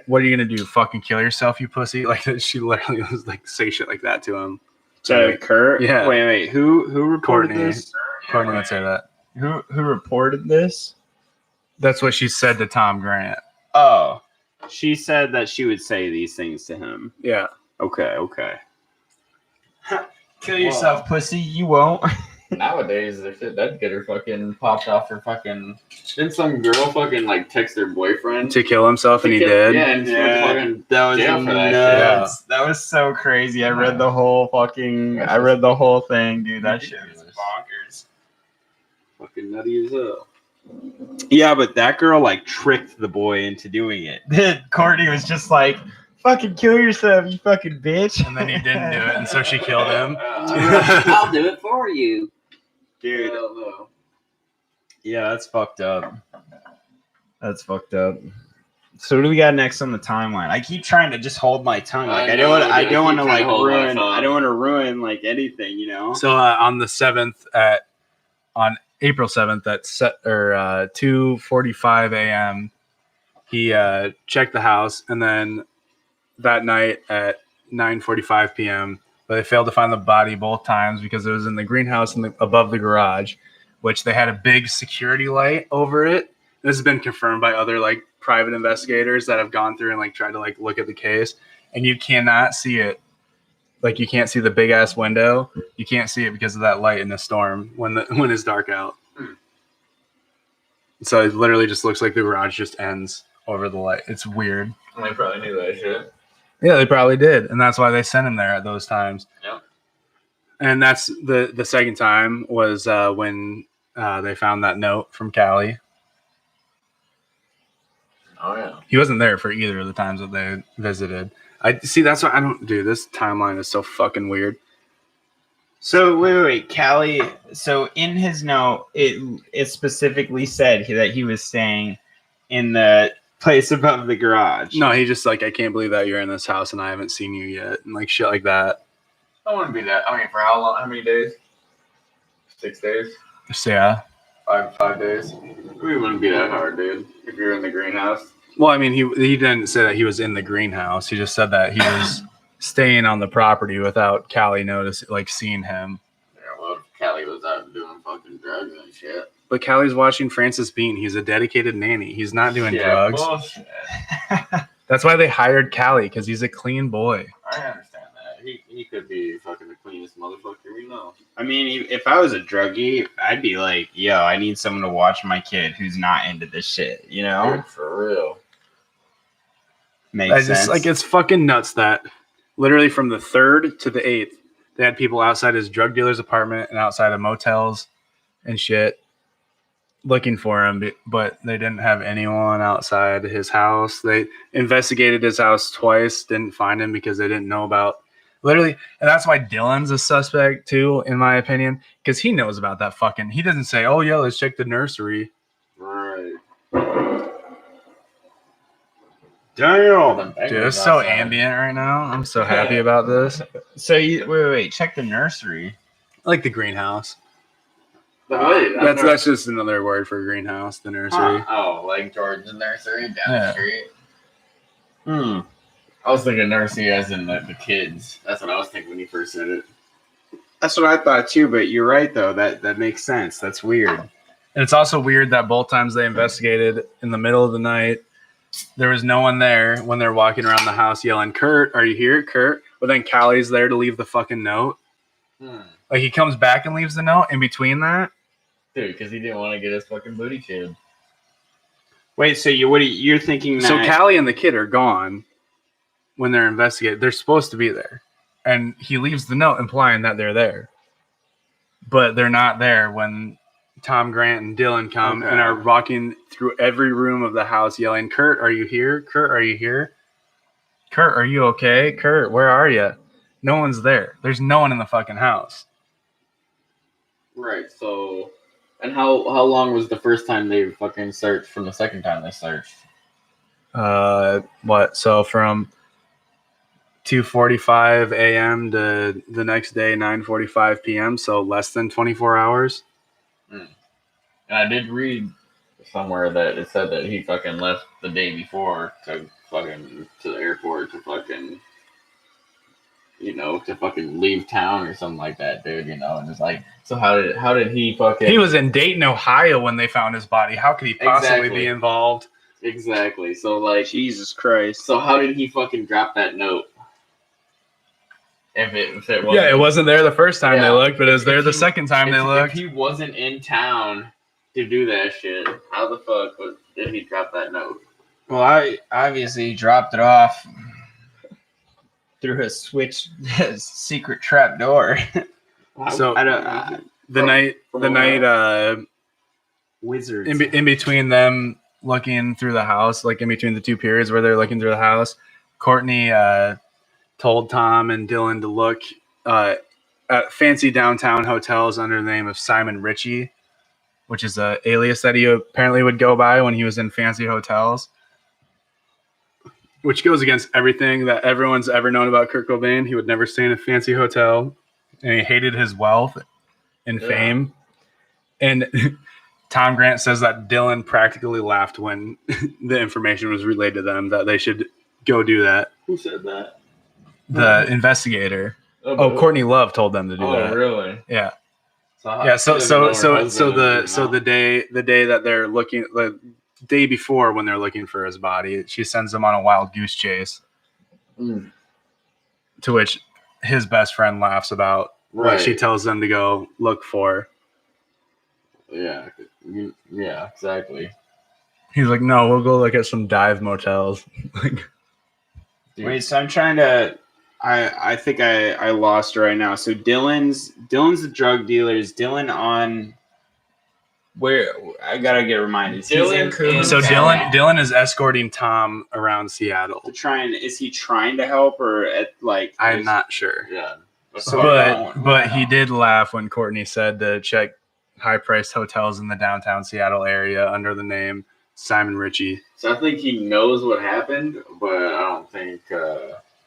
[SPEAKER 3] what are you gonna do? Fucking kill yourself, you pussy? Like, she literally was like, say shit like that to him.
[SPEAKER 2] To Kurt?
[SPEAKER 3] Yeah.
[SPEAKER 2] Wait. Who reported
[SPEAKER 3] Courtney.
[SPEAKER 2] this?
[SPEAKER 3] Courtney would say that.
[SPEAKER 2] Who reported this?
[SPEAKER 3] That's what she said to Tom Grant.
[SPEAKER 2] Oh, she said that she would say these things to him.
[SPEAKER 3] Yeah.
[SPEAKER 2] Okay. Kill yourself, pussy. You won't.
[SPEAKER 1] Nowadays, if it, that'd get her fucking popped off her fucking. Didn't some girl fucking like text her boyfriend
[SPEAKER 3] To kill himself, and he did.
[SPEAKER 1] Yeah, and she went to fucking
[SPEAKER 2] that was
[SPEAKER 1] jail for that
[SPEAKER 2] nuts. That was so crazy. I read the whole fucking. I read the whole thing, dude. That shit was bonkers.
[SPEAKER 1] Fucking nutty as hell.
[SPEAKER 2] Yeah, but that girl like tricked the boy into doing it. Courtney was just like, "Fucking kill yourself, you fucking bitch."
[SPEAKER 3] And then he didn't do it, and so she killed him.
[SPEAKER 1] I'll do it for you,
[SPEAKER 2] Dude.
[SPEAKER 1] Hell no.
[SPEAKER 2] Yeah, that's fucked up. So what do we got next on the timeline? I keep trying to just hold my tongue. Like I don't want to like ruin. I don't want to ruin like anything, you know.
[SPEAKER 3] So on the 7th on April 7th at 2:45 a.m. he checked the house, and then that night at 9:45 p.m. but they failed to find the body both times because it was in the greenhouse and above the garage, which they had a big security light over it. This has been confirmed by other like private investigators that have gone through and like tried to like look at the case, and you cannot see it. Like you can't see the big ass window. You can't see it because of that light in the storm when it's dark out. So it literally just looks like the garage just ends over the light. It's weird.
[SPEAKER 1] They probably knew that shit.
[SPEAKER 3] Yeah, they probably did, and that's why they sent him there at those times.
[SPEAKER 1] Yeah.
[SPEAKER 3] And that's the second time was when they found that note from Callie.
[SPEAKER 1] Oh yeah.
[SPEAKER 3] He wasn't there for either of the times that they visited. I see. That's why I don't do this. Timeline is so fucking weird.
[SPEAKER 2] So wait, Callie. So in his note, it specifically said that he was staying in the place above the garage.
[SPEAKER 3] No, he just like, I can't believe that you're in this house and I haven't seen you yet, and like shit like that.
[SPEAKER 1] I wouldn't be that. I mean, for how long? How many days? 6 days?
[SPEAKER 3] So, yeah.
[SPEAKER 1] 5 days? It wouldn't be that hard, dude. If you're in the greenhouse.
[SPEAKER 3] Well, I mean, he didn't say that he was in the greenhouse. He just said that he was staying on the property without Callie seeing him.
[SPEAKER 1] Yeah, well, if Callie was out doing fucking drugs and shit.
[SPEAKER 3] But Callie's watching Francis Bean. He's a dedicated nanny. He's not doing drugs.
[SPEAKER 1] Bullshit.
[SPEAKER 3] That's why they hired Callie, because he's a clean boy.
[SPEAKER 1] I understand that. He could be fucking the cleanest motherfucker we know.
[SPEAKER 2] I mean, if I was a druggie, I'd be like, yo, I need someone to watch my kid who's not into this shit, you know?
[SPEAKER 1] Dude, for real.
[SPEAKER 2] Makes sense.
[SPEAKER 3] Like, it's fucking nuts that literally from the 3rd to the 8th, they had people outside his drug dealer's apartment and outside of motels and shit looking for him, but they didn't have anyone outside his house. They investigated his house twice, didn't find him because they didn't know about literally, and that's why Dylan's a suspect too, in my opinion, because he knows about that fucking. He doesn't say, "Oh yeah, let's check the nursery."
[SPEAKER 1] Right.
[SPEAKER 2] Damn.
[SPEAKER 3] Dude, it's so ambient right now. I'm so happy about this.
[SPEAKER 2] So wait, check the nursery.
[SPEAKER 3] I like the greenhouse.
[SPEAKER 1] Wait,
[SPEAKER 3] That's just another word for greenhouse. The nursery.
[SPEAKER 1] Huh. Oh, like George's nursery down the street. I was thinking nursery as in the kids. That's what I was thinking when you first said it.
[SPEAKER 2] That's what I thought too, but you're right though. That makes sense. That's weird.
[SPEAKER 3] And it's also weird that both times they investigated in the middle of the night, there was no one there when they're walking around the house yelling, "Kurt, are you here, Kurt?" But then Callie's there to leave the fucking note. Like he comes back and leaves the note in between that.
[SPEAKER 1] Dude, because he didn't want to get his fucking booty chewed.
[SPEAKER 2] Wait, so you're thinking that...
[SPEAKER 3] So Callie and the kid are gone when they're investigating. They're supposed to be there. And he leaves the note implying that they're there. But they're not there when Tom Grant and Dylan come and are walking through every room of the house yelling, "Kurt, are you here? Kurt, are you here? Kurt, are you okay? Kurt, where are you?" No one's there. There's no one in the fucking house.
[SPEAKER 1] Right, so... And how long was the first time they fucking searched from the second time they searched?
[SPEAKER 3] What? So from 2:45 a.m. to the next day, 9:45 p.m. So less than 24 hours.
[SPEAKER 1] And I did read somewhere that it said that he fucking left the day before to the airport to fucking to fucking leave town or something like that, dude. And it's like, so how did he fucking?
[SPEAKER 3] He was in Dayton, Ohio when they found his body. How could he possibly be involved?
[SPEAKER 1] Exactly. So like,
[SPEAKER 2] Jesus Christ.
[SPEAKER 1] So how did he fucking drop that note? If it wasn't,
[SPEAKER 3] it wasn't there the first time they looked, but it was there the second time they looked.
[SPEAKER 1] If he wasn't in town to do that shit, how the fuck did he drop that note?
[SPEAKER 2] Well, I obviously dropped it off through a secret trap door.
[SPEAKER 3] So the night
[SPEAKER 2] wizards
[SPEAKER 3] in between them looking through the house, like in between the two periods where they're looking through the house, Courtney told Tom and Dylan to look at fancy downtown hotels under the name of Simon Ritchie, which is an alias that he apparently would go by when he was in fancy hotels, which goes against everything that everyone's ever known about Kurt Cobain. He would never stay in a fancy hotel, and he hated his wealth and fame. And Tom Grant says that Dylan practically laughed when the information was relayed to them that they should go do that.
[SPEAKER 1] Who said that?
[SPEAKER 3] The investigator. Courtney Love told them to do that.
[SPEAKER 1] Oh, really?
[SPEAKER 3] Yeah.
[SPEAKER 1] So
[SPEAKER 3] the day that they're looking, the day before when they're looking for his body, she sends them on a wild goose chase. To which his best friend laughs about what she tells them to go look for.
[SPEAKER 1] Yeah, exactly.
[SPEAKER 3] He's like, no, we'll go look at some dive motels.
[SPEAKER 2] Wait, so I'm trying to. I think I lost right now. So Dylan's the drug dealer. Is Dylan on? Where I gotta get reminded.
[SPEAKER 3] Dylan is escorting Tom around Seattle.
[SPEAKER 2] Is he trying to help or
[SPEAKER 3] I'm not sure.
[SPEAKER 1] Yeah.
[SPEAKER 3] But he did laugh when Courtney said to check high-priced hotels in the downtown Seattle area under the name Simon Ritchie.
[SPEAKER 1] So I think he knows what happened, but I don't think.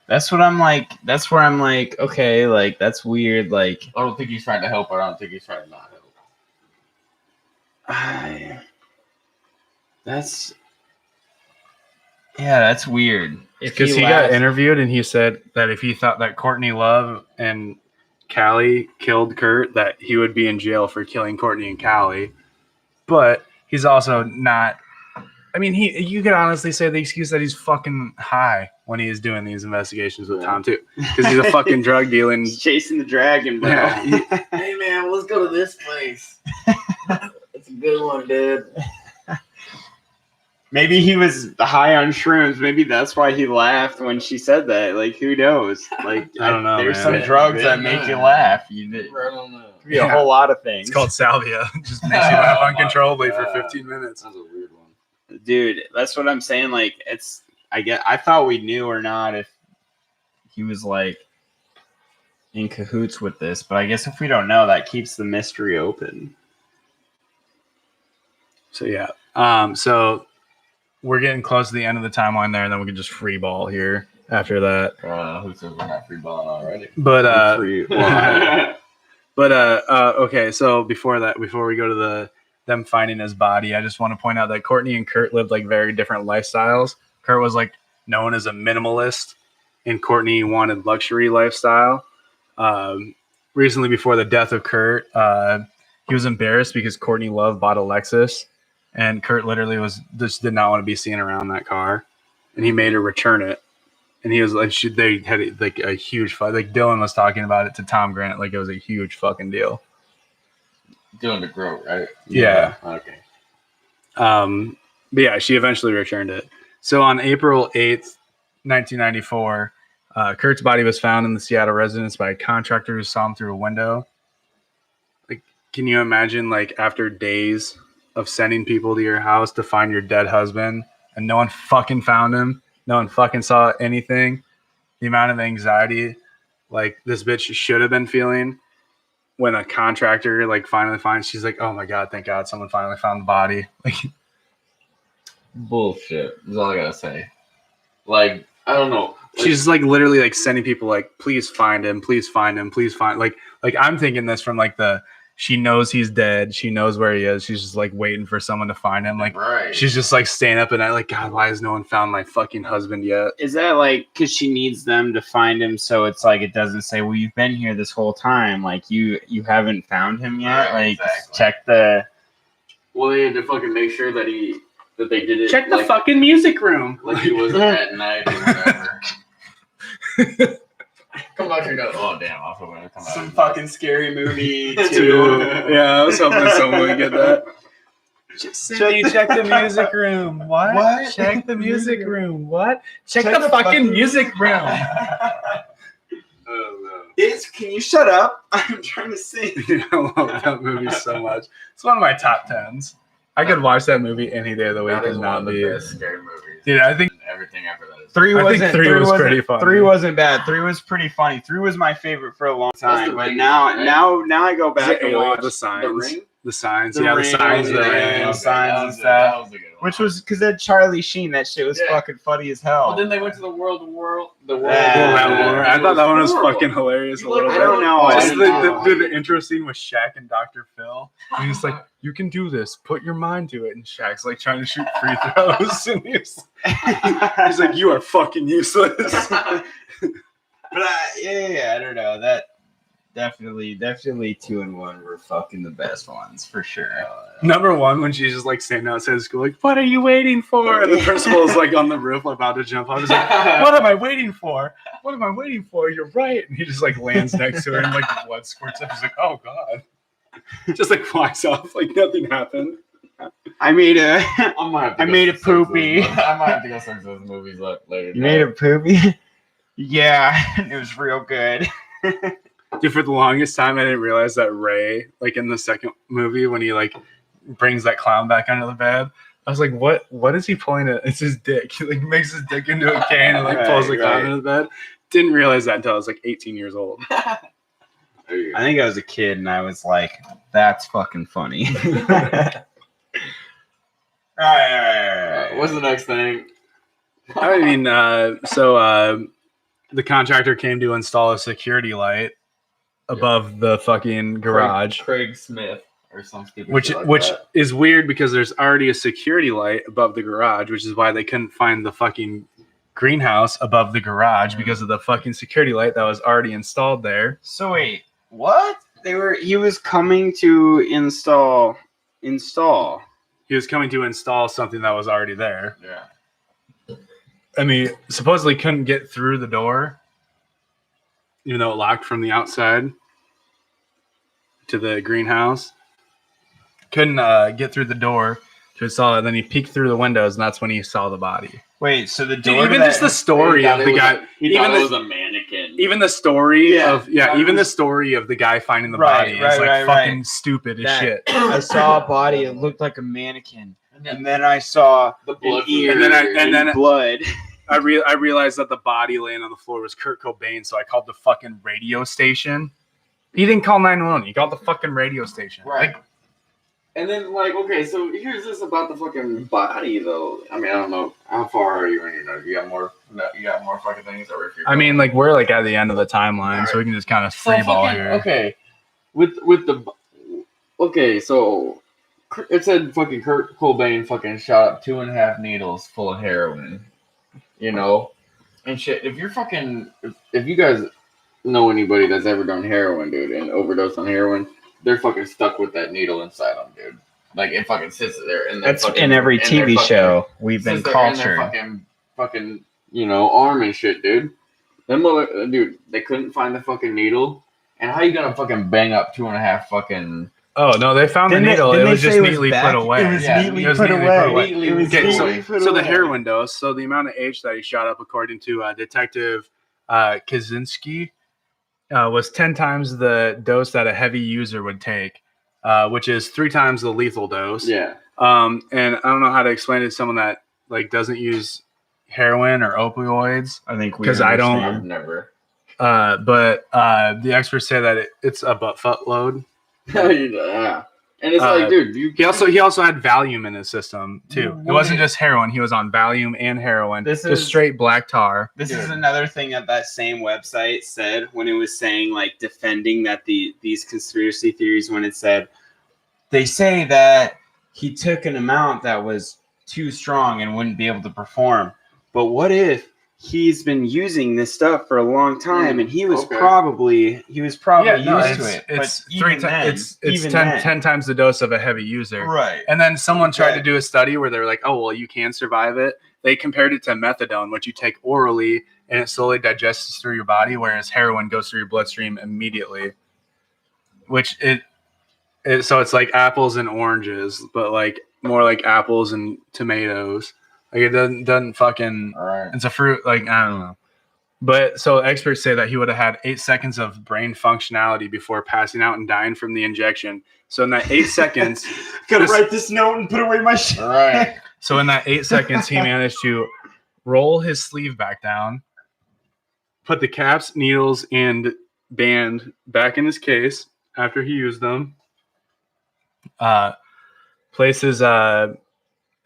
[SPEAKER 2] That's what I'm like. That's where I'm like, okay, like that's weird. Like
[SPEAKER 1] I don't think he's trying to help, or I don't think he's trying to not help.
[SPEAKER 2] That's weird.
[SPEAKER 3] Because he got interviewed and he said that if he thought that Courtney Love and Callie killed Kurt, that he would be in jail for killing Courtney and Callie. But he's also not. I mean, you could honestly say the excuse that he's fucking high when he is doing these investigations with Tom too, because he's a fucking drug dealing.
[SPEAKER 2] He's chasing the dragon, bro.
[SPEAKER 1] Yeah. Hey man, let's go to this place. It's a good one, dude.
[SPEAKER 2] Maybe he was high on shrooms. Maybe that's why he laughed when she said that. Like, who knows? Like,
[SPEAKER 3] I don't know.
[SPEAKER 2] There's some drugs that make you laugh.
[SPEAKER 1] I don't know.
[SPEAKER 2] Could be a whole lot of things.
[SPEAKER 3] It's called salvia. It just makes you laugh uncontrollably for 15 minutes.
[SPEAKER 1] That's a weird one.
[SPEAKER 2] Dude, that's what I'm saying. Like, I thought we knew or not if he was like in cahoots with this, but I guess if we don't know, that keeps the mystery open.
[SPEAKER 3] So yeah. So we're getting close to the end of the timeline there, and then we can just free ball here after that.
[SPEAKER 1] Who says we're not free balling already?
[SPEAKER 3] But okay. So before we go to them finding his body, I just want to point out that Courtney and Kurt lived like very different lifestyles. Kurt was like known as a minimalist, and Courtney wanted luxury lifestyle. Recently, before the death of Kurt, he was embarrassed because Courtney Love bought a Lexus, and Kurt literally did not want to be seen around that car, and he made her return it. And he was like, they had like a huge fight. Like Dylan was talking about it to Tom Grant, like it was a huge fucking deal.
[SPEAKER 1] Dylan DeGroat, right?
[SPEAKER 3] Yeah.
[SPEAKER 1] Okay.
[SPEAKER 3] But yeah, she eventually returned it. So on April 8th, 1994, Kurt's body was found in the Seattle residence by a contractor who saw him through a window. Like, can you imagine, like, after days of sending people to your house to find your dead husband and no one fucking found him? No one fucking saw anything? The amount of anxiety, like, this bitch should have been feeling when a contractor, like, finally finds, she's like, oh my God, thank God someone finally found the body. Like,
[SPEAKER 1] bullshit. That's all I gotta say. Like, I don't know. Like,
[SPEAKER 3] she's like literally like sending people like, please find him, please find him, please find. Like I'm thinking this from like the She knows he's dead. She knows where he is. She's just like waiting for someone to find him. Like she's just like staying up at night, like, God, why has no one found my fucking husband yet?
[SPEAKER 2] Is that like because she needs them to find him? So it's like it doesn't say, well, you've been here this whole time. Like you haven't found him yet.
[SPEAKER 1] Right,
[SPEAKER 2] like
[SPEAKER 1] exactly.
[SPEAKER 2] check the.
[SPEAKER 1] Well, they had to fucking make sure that they did it.
[SPEAKER 3] Check the fucking music room.
[SPEAKER 1] Like he wasn't at night or whatever. Come out here, oh damn! I was hoping to come out.
[SPEAKER 2] Some fucking scary movie
[SPEAKER 3] Dude,
[SPEAKER 2] too.
[SPEAKER 3] yeah, I was hoping someone would get that.
[SPEAKER 2] Cindy,
[SPEAKER 3] Check the music room. What? Check the music room. What? Check the fucking music room.
[SPEAKER 1] Oh
[SPEAKER 2] Can you shut up? I'm trying to sing.
[SPEAKER 3] I love that movie so much. It's one of my top 10s. I could watch that movie any day of the
[SPEAKER 1] no!
[SPEAKER 3] week
[SPEAKER 1] That is
[SPEAKER 3] and
[SPEAKER 1] one
[SPEAKER 3] not
[SPEAKER 1] of the
[SPEAKER 3] be.
[SPEAKER 1] best scary movies.
[SPEAKER 3] Dude, I think
[SPEAKER 1] Everything after that is.
[SPEAKER 2] 3
[SPEAKER 3] I
[SPEAKER 2] wasn't.
[SPEAKER 3] think 3 was pretty funny.
[SPEAKER 2] 3 wasn't bad. 3 was pretty funny. 3 was my favorite for a long time. But
[SPEAKER 1] ring,
[SPEAKER 2] now
[SPEAKER 1] right?
[SPEAKER 2] now I go back and
[SPEAKER 3] Alien,
[SPEAKER 2] watch
[SPEAKER 3] the signs.
[SPEAKER 1] The Ring?
[SPEAKER 3] The signs.
[SPEAKER 2] The
[SPEAKER 3] Yeah, the
[SPEAKER 2] Ring,
[SPEAKER 3] signs. The
[SPEAKER 2] yeah,
[SPEAKER 3] ring.
[SPEAKER 2] yeah. Signs and stuff.
[SPEAKER 1] That was a good one.
[SPEAKER 2] which was because that Charlie Sheen. That shit was
[SPEAKER 1] Yeah.
[SPEAKER 2] fucking funny as hell.
[SPEAKER 1] Well, then they went to the world.
[SPEAKER 3] I thought that one was
[SPEAKER 1] horrible.
[SPEAKER 3] fucking hilarious.
[SPEAKER 1] You
[SPEAKER 3] A little
[SPEAKER 1] look-
[SPEAKER 2] I don't know.
[SPEAKER 3] Just
[SPEAKER 1] I didn't know.
[SPEAKER 3] the intro scene with Shaq and Dr. Phil. And he's like, you can do this. Put your mind to it. And Shaq's like trying to shoot free throws. And he's like, you are fucking useless.
[SPEAKER 2] But I don't know. That definitely 2 and 1 were fucking the best ones for sure.
[SPEAKER 3] Number 1, when she's just like standing outside of school, like, what are you waiting for? And the principal is like on the roof about to jump off. He's like, what am I waiting for? What am I waiting for? You're right. And he just like lands next to her and like blood squirts up. He's like, oh God. Just like flies off like nothing happened.
[SPEAKER 2] I made a
[SPEAKER 1] I
[SPEAKER 2] made a poopy.
[SPEAKER 1] I might have to go search those movies later.
[SPEAKER 2] You made a poopy? Yeah, it was real good.
[SPEAKER 3] Dude, for the longest time, I didn't realize that Ray, like in the second movie, when he like brings that clown back under the bed, I was like, what is he pulling it? It's his dick. He like makes his dick into a cane and like pulls the clown under the bed. Didn't realize that until I was like 18 years old.
[SPEAKER 1] There you go.
[SPEAKER 2] I think I was a kid and I was like, that's fucking funny. All right.
[SPEAKER 1] What's the next thing?
[SPEAKER 3] I mean, the contractor came to install a security light above the fucking garage.
[SPEAKER 1] Craig Smith or some stupid
[SPEAKER 3] Which
[SPEAKER 1] shit like that.
[SPEAKER 3] is weird because there's already a security light above the garage, which is why they couldn't find the fucking greenhouse above the garage because of the fucking security light that was already installed there.
[SPEAKER 2] So wait, what? He was coming to install.
[SPEAKER 3] He was coming to install something that was already there.
[SPEAKER 1] Yeah.
[SPEAKER 3] And he supposedly couldn't get through the door, even though it locked from the outside to the greenhouse. Couldn't get through the door to install it. And then he peeked through the windows, and that's when he saw the body.
[SPEAKER 2] Wait, so the
[SPEAKER 3] Dude,
[SPEAKER 2] door.
[SPEAKER 3] even just the story of the guy,
[SPEAKER 1] He
[SPEAKER 3] even
[SPEAKER 1] thought it was
[SPEAKER 3] the,
[SPEAKER 1] a mannequin.
[SPEAKER 3] even the story
[SPEAKER 2] Yeah.
[SPEAKER 3] of even the story of the guy finding the
[SPEAKER 2] Right,
[SPEAKER 3] body
[SPEAKER 2] right,
[SPEAKER 3] is like
[SPEAKER 2] right,
[SPEAKER 3] fucking
[SPEAKER 2] right.
[SPEAKER 3] stupid as
[SPEAKER 2] That-
[SPEAKER 3] shit.
[SPEAKER 2] I saw a body. It looked like a mannequin, and then I saw
[SPEAKER 1] the blood.
[SPEAKER 2] an ear
[SPEAKER 3] And then
[SPEAKER 2] blood.
[SPEAKER 3] I realized that the body laying on the floor was Kurt Cobain, so I called the fucking radio station. He didn't call 911. He called the fucking radio station.
[SPEAKER 1] Right.
[SPEAKER 3] Like,
[SPEAKER 1] And then, like, okay, so here's this about the fucking body, though. I mean, I don't know how far are you in your notes. You got more fucking things, or if you're.
[SPEAKER 3] I mean, like we're like at the end of the timeline, so we can just kind of free ball here.
[SPEAKER 1] Okay, with the okay, so it said fucking Kurt Cobain fucking shot up 2.5 needles full of heroin, you know, and shit. If you're fucking, if you guys know anybody that's ever done heroin, dude, and overdosed on heroin, they're fucking stuck with that needle inside them, dude. Like it fucking sits there, and
[SPEAKER 2] That's in every TV show we've been cultured.
[SPEAKER 1] Fucking, you know, arm and shit, dude. Dude, they couldn't find the fucking needle. And how you gonna fucking bang up 2.5 fucking?
[SPEAKER 3] Oh no, they found the needle. It was just neatly put away.
[SPEAKER 2] It was
[SPEAKER 1] Yeah,
[SPEAKER 2] neatly
[SPEAKER 3] it was
[SPEAKER 2] put
[SPEAKER 3] neatly
[SPEAKER 2] away.
[SPEAKER 3] put away.
[SPEAKER 2] It was
[SPEAKER 3] Okay,
[SPEAKER 2] neatly put
[SPEAKER 3] so the
[SPEAKER 2] away.
[SPEAKER 3] heroin dose. So the amount of H that he shot up, according to Detective Kaczynski, was 10 times the dose that a heavy user would take, which is 3 times the lethal dose.
[SPEAKER 1] Yeah.
[SPEAKER 3] And I don't know how to explain it to someone that like doesn't use heroin or opioids.
[SPEAKER 2] I think we
[SPEAKER 3] 'Cause I don't-
[SPEAKER 1] I've never.
[SPEAKER 3] But the experts say that it's a butt load.
[SPEAKER 1] Yeah. And it's like, dude,
[SPEAKER 3] he also had Valium in his system too. It wasn't just heroin. He was on Valium and heroin. Just straight black tar.
[SPEAKER 2] This is another thing that same website said when it was saying, like, defending that these conspiracy theories, when it said they say that he took an amount that was too strong and wouldn't be able to perform. But what if he's been using this stuff for a long time and he was probably used to it?
[SPEAKER 3] It's 10 times the dose of a heavy user.
[SPEAKER 2] Right.
[SPEAKER 3] And then someone tried to do a study where they're like, oh, well, you can survive it. They compared it to methadone, which you take orally and it slowly digests through your body, whereas heroin goes through your bloodstream immediately. Which so it's like apples and oranges, but like more like apples and tomatoes. Like it doesn't fucking.
[SPEAKER 1] Right.
[SPEAKER 3] It's a fruit. Like I don't know. But so experts say that he would have had 8 seconds of brain functionality before passing out and dying from the injection. So in that 8 seconds,
[SPEAKER 2] gotta write this note and put away my shit.
[SPEAKER 1] All right.
[SPEAKER 3] So in that 8 seconds, he managed to roll his sleeve back down, put the caps, needles, and band back in his case after he used them. Place his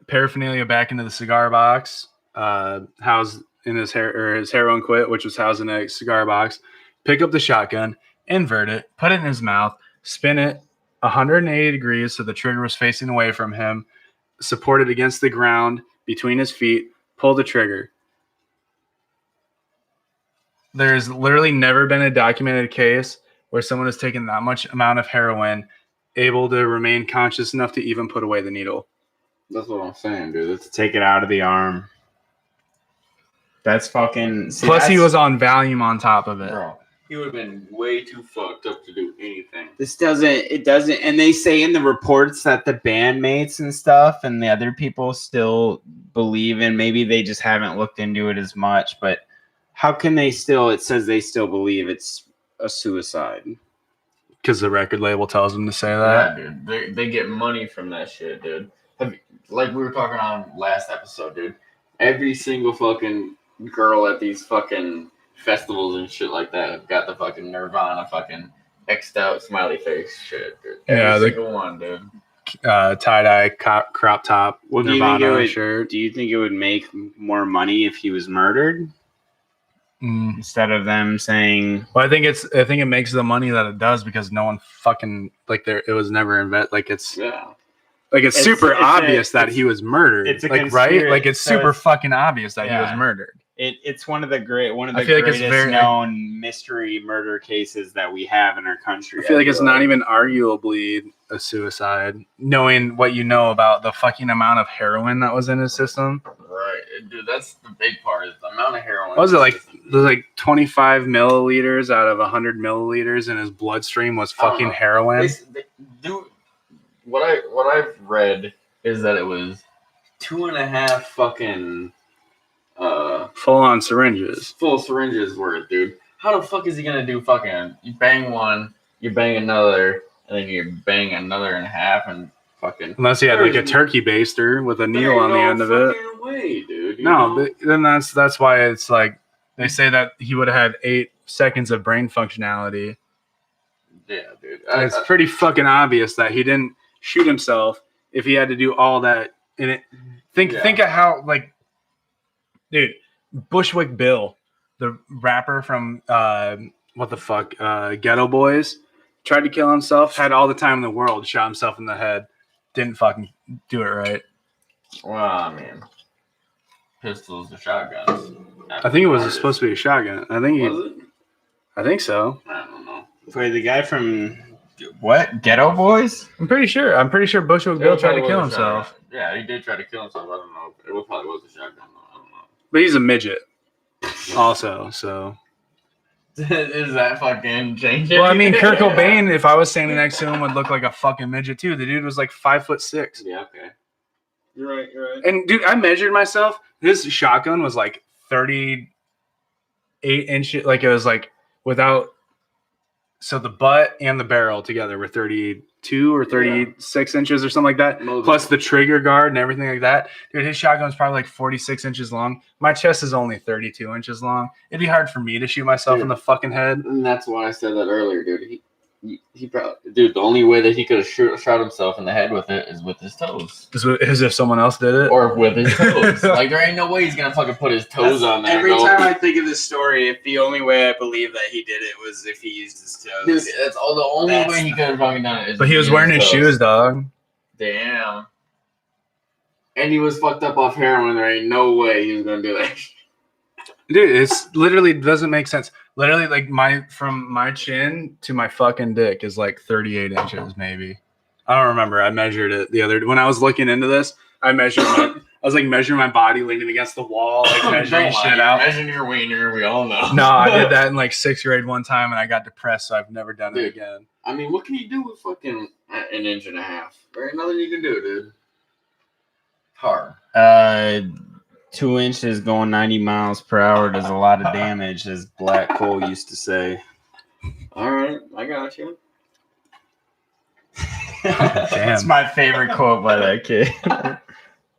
[SPEAKER 3] paraphernalia back into the cigar box, housed in his heroin quit, which was housed in a cigar box. Pick up the shotgun, invert it, put it in his mouth, spin it 180 degrees so the trigger was facing away from him, support it against the ground between his feet, pull the trigger. There's literally never been a documented case where someone has taken that much amount of heroin able to remain conscious enough to even put away the needle.
[SPEAKER 1] That's what I'm saying, dude. It's
[SPEAKER 2] Take it out of the arm. That's fucking.
[SPEAKER 3] Plus, he was on Valium on top of it.
[SPEAKER 1] bro. He would have been way too fucked up to do anything.
[SPEAKER 2] It doesn't. And they say in the reports that the bandmates and stuff and the other people still believe in. Maybe they just haven't looked into it as much. But how can they still? It says they still believe it's a suicide.
[SPEAKER 3] Because the record label tells them to say that.
[SPEAKER 1] Yeah, dude. They get money from that shit, dude. Like we were talking on last episode, dude. Every single fucking girl at these fucking festivals and shit like that have got the fucking Nirvana fucking X'd out smiley face shit, dude. Every single one, dude.
[SPEAKER 3] Tie-dye crop top, Nirvana shirt.
[SPEAKER 2] Do you think it would make more money if he was murdered? Instead of them saying,
[SPEAKER 3] well, I think it makes the money that it does because no one fucking it was never it's super obvious that he was murdered. It's right? Like it's super fucking obvious that he was murdered.
[SPEAKER 2] It's one of the greatest known mystery murder cases that we have in our country.
[SPEAKER 3] I feel like it's not even arguably a suicide, knowing what you know about the fucking amount of heroin that was in his system.
[SPEAKER 1] Right, dude. That's the big part is the amount of heroin.
[SPEAKER 3] What was it like? There's like 25 milliliters out of 100 milliliters in his bloodstream was fucking heroin.
[SPEAKER 1] What I've read is that it was 2.5 fucking
[SPEAKER 3] full-on syringes.
[SPEAKER 1] Full syringes worth, dude. How the fuck is he gonna do fucking? You bang one, you bang another, and then you bang another in half, and fucking.
[SPEAKER 3] Unless he had like a turkey baster with a needle on the end of it.
[SPEAKER 1] Way, dude.
[SPEAKER 3] But then that's why it's like they say that he would have had 8 seconds of brain functionality.
[SPEAKER 1] Yeah, dude.
[SPEAKER 3] It's pretty fucking obvious that he didn't shoot himself if he had to do all that in it. Think of how, like, dude, Bushwick Bill, the rapper from Ghetto Boys, tried to kill himself, had all the time in the world, shot himself in the head, didn't fucking do it right.
[SPEAKER 1] Well, I mean, pistols or shotguns.
[SPEAKER 3] I think it was supposed to be a shotgun. I think so.
[SPEAKER 1] I don't know.
[SPEAKER 2] Wait, the guy from what? Ghetto Boys?
[SPEAKER 3] I'm pretty sure Bushwick Bill tried to kill himself.
[SPEAKER 1] Yeah, he did try to kill himself. I don't know. It probably was a shotgun. I don't know.
[SPEAKER 3] But he's a midget also, so.
[SPEAKER 1] Is that fucking changing?
[SPEAKER 3] Well, I mean, Kurt Cobain, if I was standing next to him, would look like a fucking midget too. The dude was like 5'6".
[SPEAKER 1] Yeah, okay.
[SPEAKER 2] You're right.
[SPEAKER 3] And dude, I measured myself. His shotgun was like 38 inches. Like it was like without. So the butt and the barrel together were 32 or 36 inches or something like that. Plus the trigger guard and everything like that. Dude, his shotgun was probably like 46 inches long. My chest is only 32 inches long. It'd be hard for me to shoot myself in the fucking head.
[SPEAKER 1] And that's why I said that earlier, dude. He probably, dude. The only way that he could have shot himself in the head with it is with his toes,
[SPEAKER 3] As if someone else did it,
[SPEAKER 1] or with his toes. Like there ain't no way he's gonna fucking put his toes on there.
[SPEAKER 2] Every time I think of this story, if the only way I believe that he did it was if he used his toes.
[SPEAKER 1] Dude, that's all. The only way he could have fucking done it is.
[SPEAKER 3] But he was wearing his shoes, dog.
[SPEAKER 1] Damn. And he was fucked up off heroin. There ain't no way he was gonna do that.
[SPEAKER 3] Dude, it's literally doesn't make sense. Literally, like from my chin to my fucking dick is like 38 inches, maybe. I don't remember. I measured it the other when I was looking into this. I was like measuring my body, leaning against the wall, like measuring shit out.
[SPEAKER 1] Measuring your wiener, we all know.
[SPEAKER 3] No, I did that in like 6th grade one time, and I got depressed, so I've never done it again.
[SPEAKER 1] I mean, what can you do with fucking an inch and a half? There ain't nothing you can do, dude. Hard.
[SPEAKER 2] 2 inches going 90 miles per hour does a lot of damage, as Black Cole used to say.
[SPEAKER 1] All right, I got you.
[SPEAKER 2] That's my favorite quote by that kid.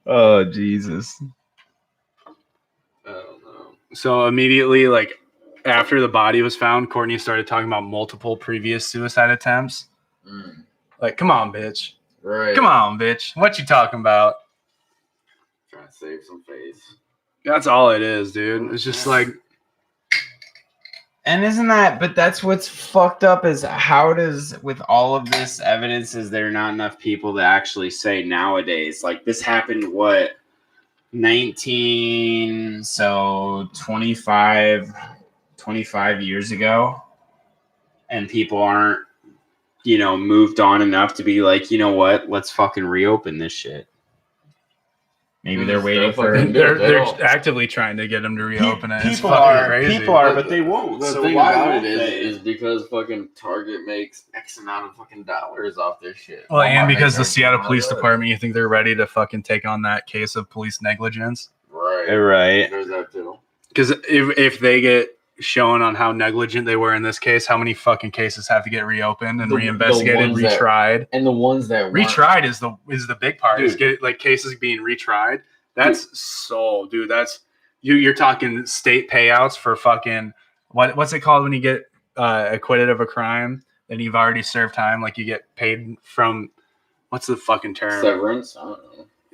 [SPEAKER 2] Oh, Jesus.
[SPEAKER 1] I don't know.
[SPEAKER 3] So immediately, like, after the body was found, Courtney started talking about multiple previous suicide attempts. Like, come on, bitch.
[SPEAKER 1] Right.
[SPEAKER 3] Come on, bitch. What you talking about?
[SPEAKER 1] Trying to save some face.
[SPEAKER 3] That's all it is, dude. It's just like...
[SPEAKER 2] And but that's what's fucked up is how does, with all of this evidence, is there not enough people to actually say nowadays? Like, this happened, 25 years ago? And people aren't, moved on enough to be like, you know what? Let's fucking reopen this shit. Maybe they're waiting for it.
[SPEAKER 3] They're actively trying to get them to reopen it.
[SPEAKER 2] People are, but they won't.
[SPEAKER 1] The
[SPEAKER 2] so
[SPEAKER 1] thing
[SPEAKER 2] why
[SPEAKER 1] about
[SPEAKER 2] won't
[SPEAKER 1] it
[SPEAKER 2] they?
[SPEAKER 1] is because fucking Target makes X amount of fucking dollars off this shit.
[SPEAKER 3] Well, and because the Seattle Police Department, you think they're ready to fucking take on that case of police negligence?
[SPEAKER 1] Right. There's that too.
[SPEAKER 3] Because if they get shown on how negligent they were in this case, how many fucking cases have to get reopened and reinvestigated, retried?
[SPEAKER 1] And the ones that
[SPEAKER 3] retried is the big part.
[SPEAKER 1] Dude.
[SPEAKER 3] Is get like cases being retried. That's dude. That's you're talking state payouts for fucking what's it called when you get acquitted of a crime and you've already served time? Like you get paid from what's the fucking term?
[SPEAKER 1] Severance. I don't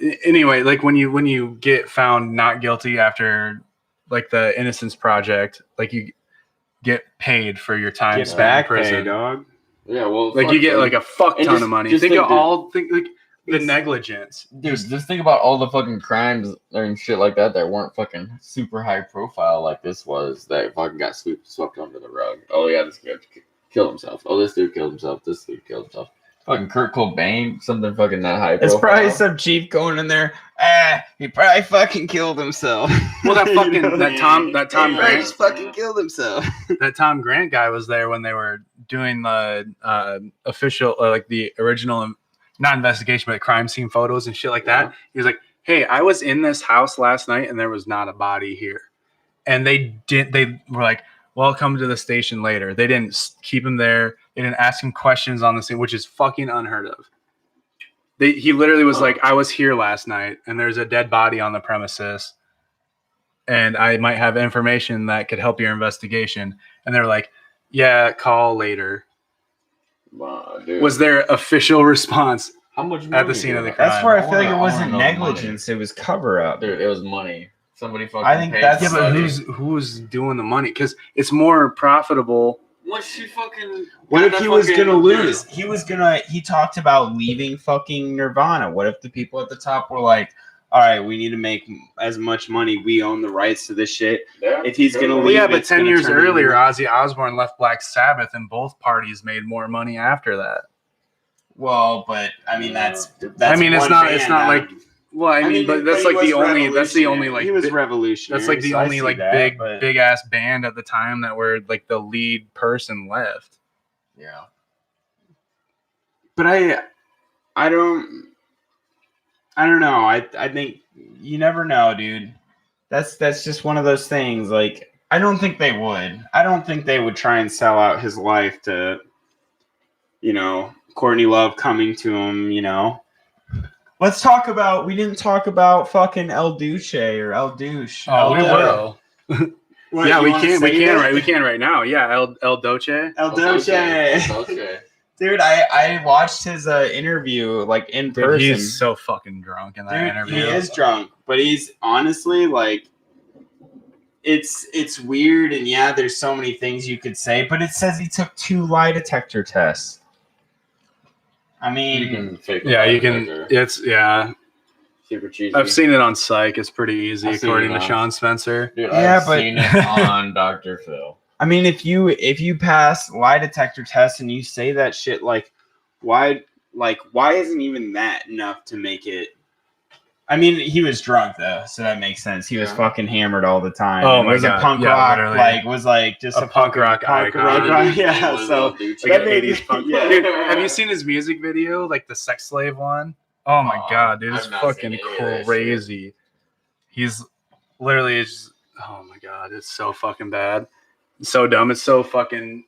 [SPEAKER 1] know.
[SPEAKER 3] Anyway, like when you get found not guilty after like the Innocence Project, like you get paid for your time spent in prison.
[SPEAKER 2] Pay, dog.
[SPEAKER 1] Yeah, well,
[SPEAKER 3] like you get like a fuck ton of money. Think like the negligence.
[SPEAKER 1] Dude, just think about all the fucking crimes and shit like that weren't fucking super high profile like this was, that fucking got swept under the rug. Oh yeah, this guy killed himself. Oh, this dude killed himself. This dude killed himself. Fucking Kurt Cobain, something fucking that high profile.
[SPEAKER 2] It's probably some chief going in there. He probably fucking killed himself.
[SPEAKER 3] Well, that fucking that Tom Grant
[SPEAKER 2] just fucking killed himself.
[SPEAKER 3] That Tom Grant guy was there when they were doing the official, like the original, not investigation, but crime scene photos and shit like that. He was like, "Hey, I was in this house last night and there was not a body here," and they were like, "Well, come to the station later." They didn't keep him there. They didn't ask him questions on the scene, which is fucking unheard of. He literally was like, "I was here last night, and there's a dead body on the premises, and I might have information that could help your investigation." And they're like, "Yeah, call later."
[SPEAKER 1] Wow, dude.
[SPEAKER 3] Was their official response
[SPEAKER 1] how much money
[SPEAKER 3] at the scene of the crime?
[SPEAKER 2] That's where I feel like it wasn't negligence; it was cover up.
[SPEAKER 1] Dude, it was money. Somebody fucking.
[SPEAKER 2] I think
[SPEAKER 1] paid
[SPEAKER 2] that's
[SPEAKER 3] but who's doing the money? Because it's more profitable.
[SPEAKER 1] What she fucking?
[SPEAKER 2] What if he was gonna lose? He talked about leaving fucking Nirvana. What if the people at the top were like, "All right, we need to make as much money. We own the rights to this shit."
[SPEAKER 1] Yeah,
[SPEAKER 2] if he's gonna leave,
[SPEAKER 3] well, yeah, but 10 years earlier, Ozzy Osbourne left Black Sabbath, and both parties made more money after that.
[SPEAKER 2] Well, but I mean that's
[SPEAKER 3] I mean it's not like. Well, I mean, but that's like the only. That's the only like.
[SPEAKER 2] He was revolutionary.
[SPEAKER 3] That's like the only like big ass band at the time that were like the lead person left.
[SPEAKER 1] Yeah.
[SPEAKER 2] But I don't know. I think you never know, dude. That's just one of those things. Like I don't think they would. I don't think they would try and sell out his life to, Courtney Love coming to him. Let's talk about. We didn't talk about fucking El Duce or El Douche.
[SPEAKER 3] Oh, we will.
[SPEAKER 2] What,
[SPEAKER 3] Yeah,
[SPEAKER 2] you
[SPEAKER 3] we
[SPEAKER 2] wanna
[SPEAKER 3] can.
[SPEAKER 2] say
[SPEAKER 3] We
[SPEAKER 2] that?
[SPEAKER 3] can right now. Yeah, El Doce.
[SPEAKER 2] El Doce.
[SPEAKER 1] Dolce.
[SPEAKER 2] Dude, I watched his interview like in
[SPEAKER 3] Dude,
[SPEAKER 2] person.
[SPEAKER 3] he's so fucking drunk in that
[SPEAKER 2] Dude,
[SPEAKER 3] interview.
[SPEAKER 2] he is drunk, but he's honestly like, it's weird, and yeah, there's so many things you could say, but it says he took 2 lie detector tests. I mean,
[SPEAKER 1] You can fake.
[SPEAKER 3] Yeah, you can.
[SPEAKER 1] Detector.
[SPEAKER 3] It's
[SPEAKER 1] Super cheesy.
[SPEAKER 3] I've seen it on Psych. It's pretty easy,
[SPEAKER 1] I've seen
[SPEAKER 3] according
[SPEAKER 1] it
[SPEAKER 3] to
[SPEAKER 1] on-
[SPEAKER 3] Sean Spencer.
[SPEAKER 1] Dude,
[SPEAKER 2] Yeah,
[SPEAKER 1] I've
[SPEAKER 2] but-
[SPEAKER 1] seen it on Dr. Phil.
[SPEAKER 2] I mean, if you pass lie detector tests and you say that shit, like, why isn't even that enough to make it? I mean, he was drunk though, so that makes sense. He was
[SPEAKER 1] Yeah.
[SPEAKER 2] fucking hammered all the time.
[SPEAKER 3] Oh
[SPEAKER 2] It
[SPEAKER 3] my
[SPEAKER 2] was
[SPEAKER 3] God.
[SPEAKER 2] a punk
[SPEAKER 3] Yeah,
[SPEAKER 2] rock,
[SPEAKER 3] literally.
[SPEAKER 2] like was like just
[SPEAKER 3] A punk rock icon.
[SPEAKER 2] rock,
[SPEAKER 1] Dude,
[SPEAKER 2] yeah.
[SPEAKER 1] it was
[SPEAKER 2] So
[SPEAKER 1] El Duce.
[SPEAKER 3] Like
[SPEAKER 2] that
[SPEAKER 3] an
[SPEAKER 2] made
[SPEAKER 3] 80s punk.
[SPEAKER 2] yeah.
[SPEAKER 3] Dude, have you seen his music video? Like the sex slave one? Oh my God, dude. It's
[SPEAKER 1] I've not seen
[SPEAKER 3] fucking
[SPEAKER 1] any of that shit.
[SPEAKER 3] crazy. He's literally just, oh my God. It's so fucking bad. It's so dumb. It's so fucking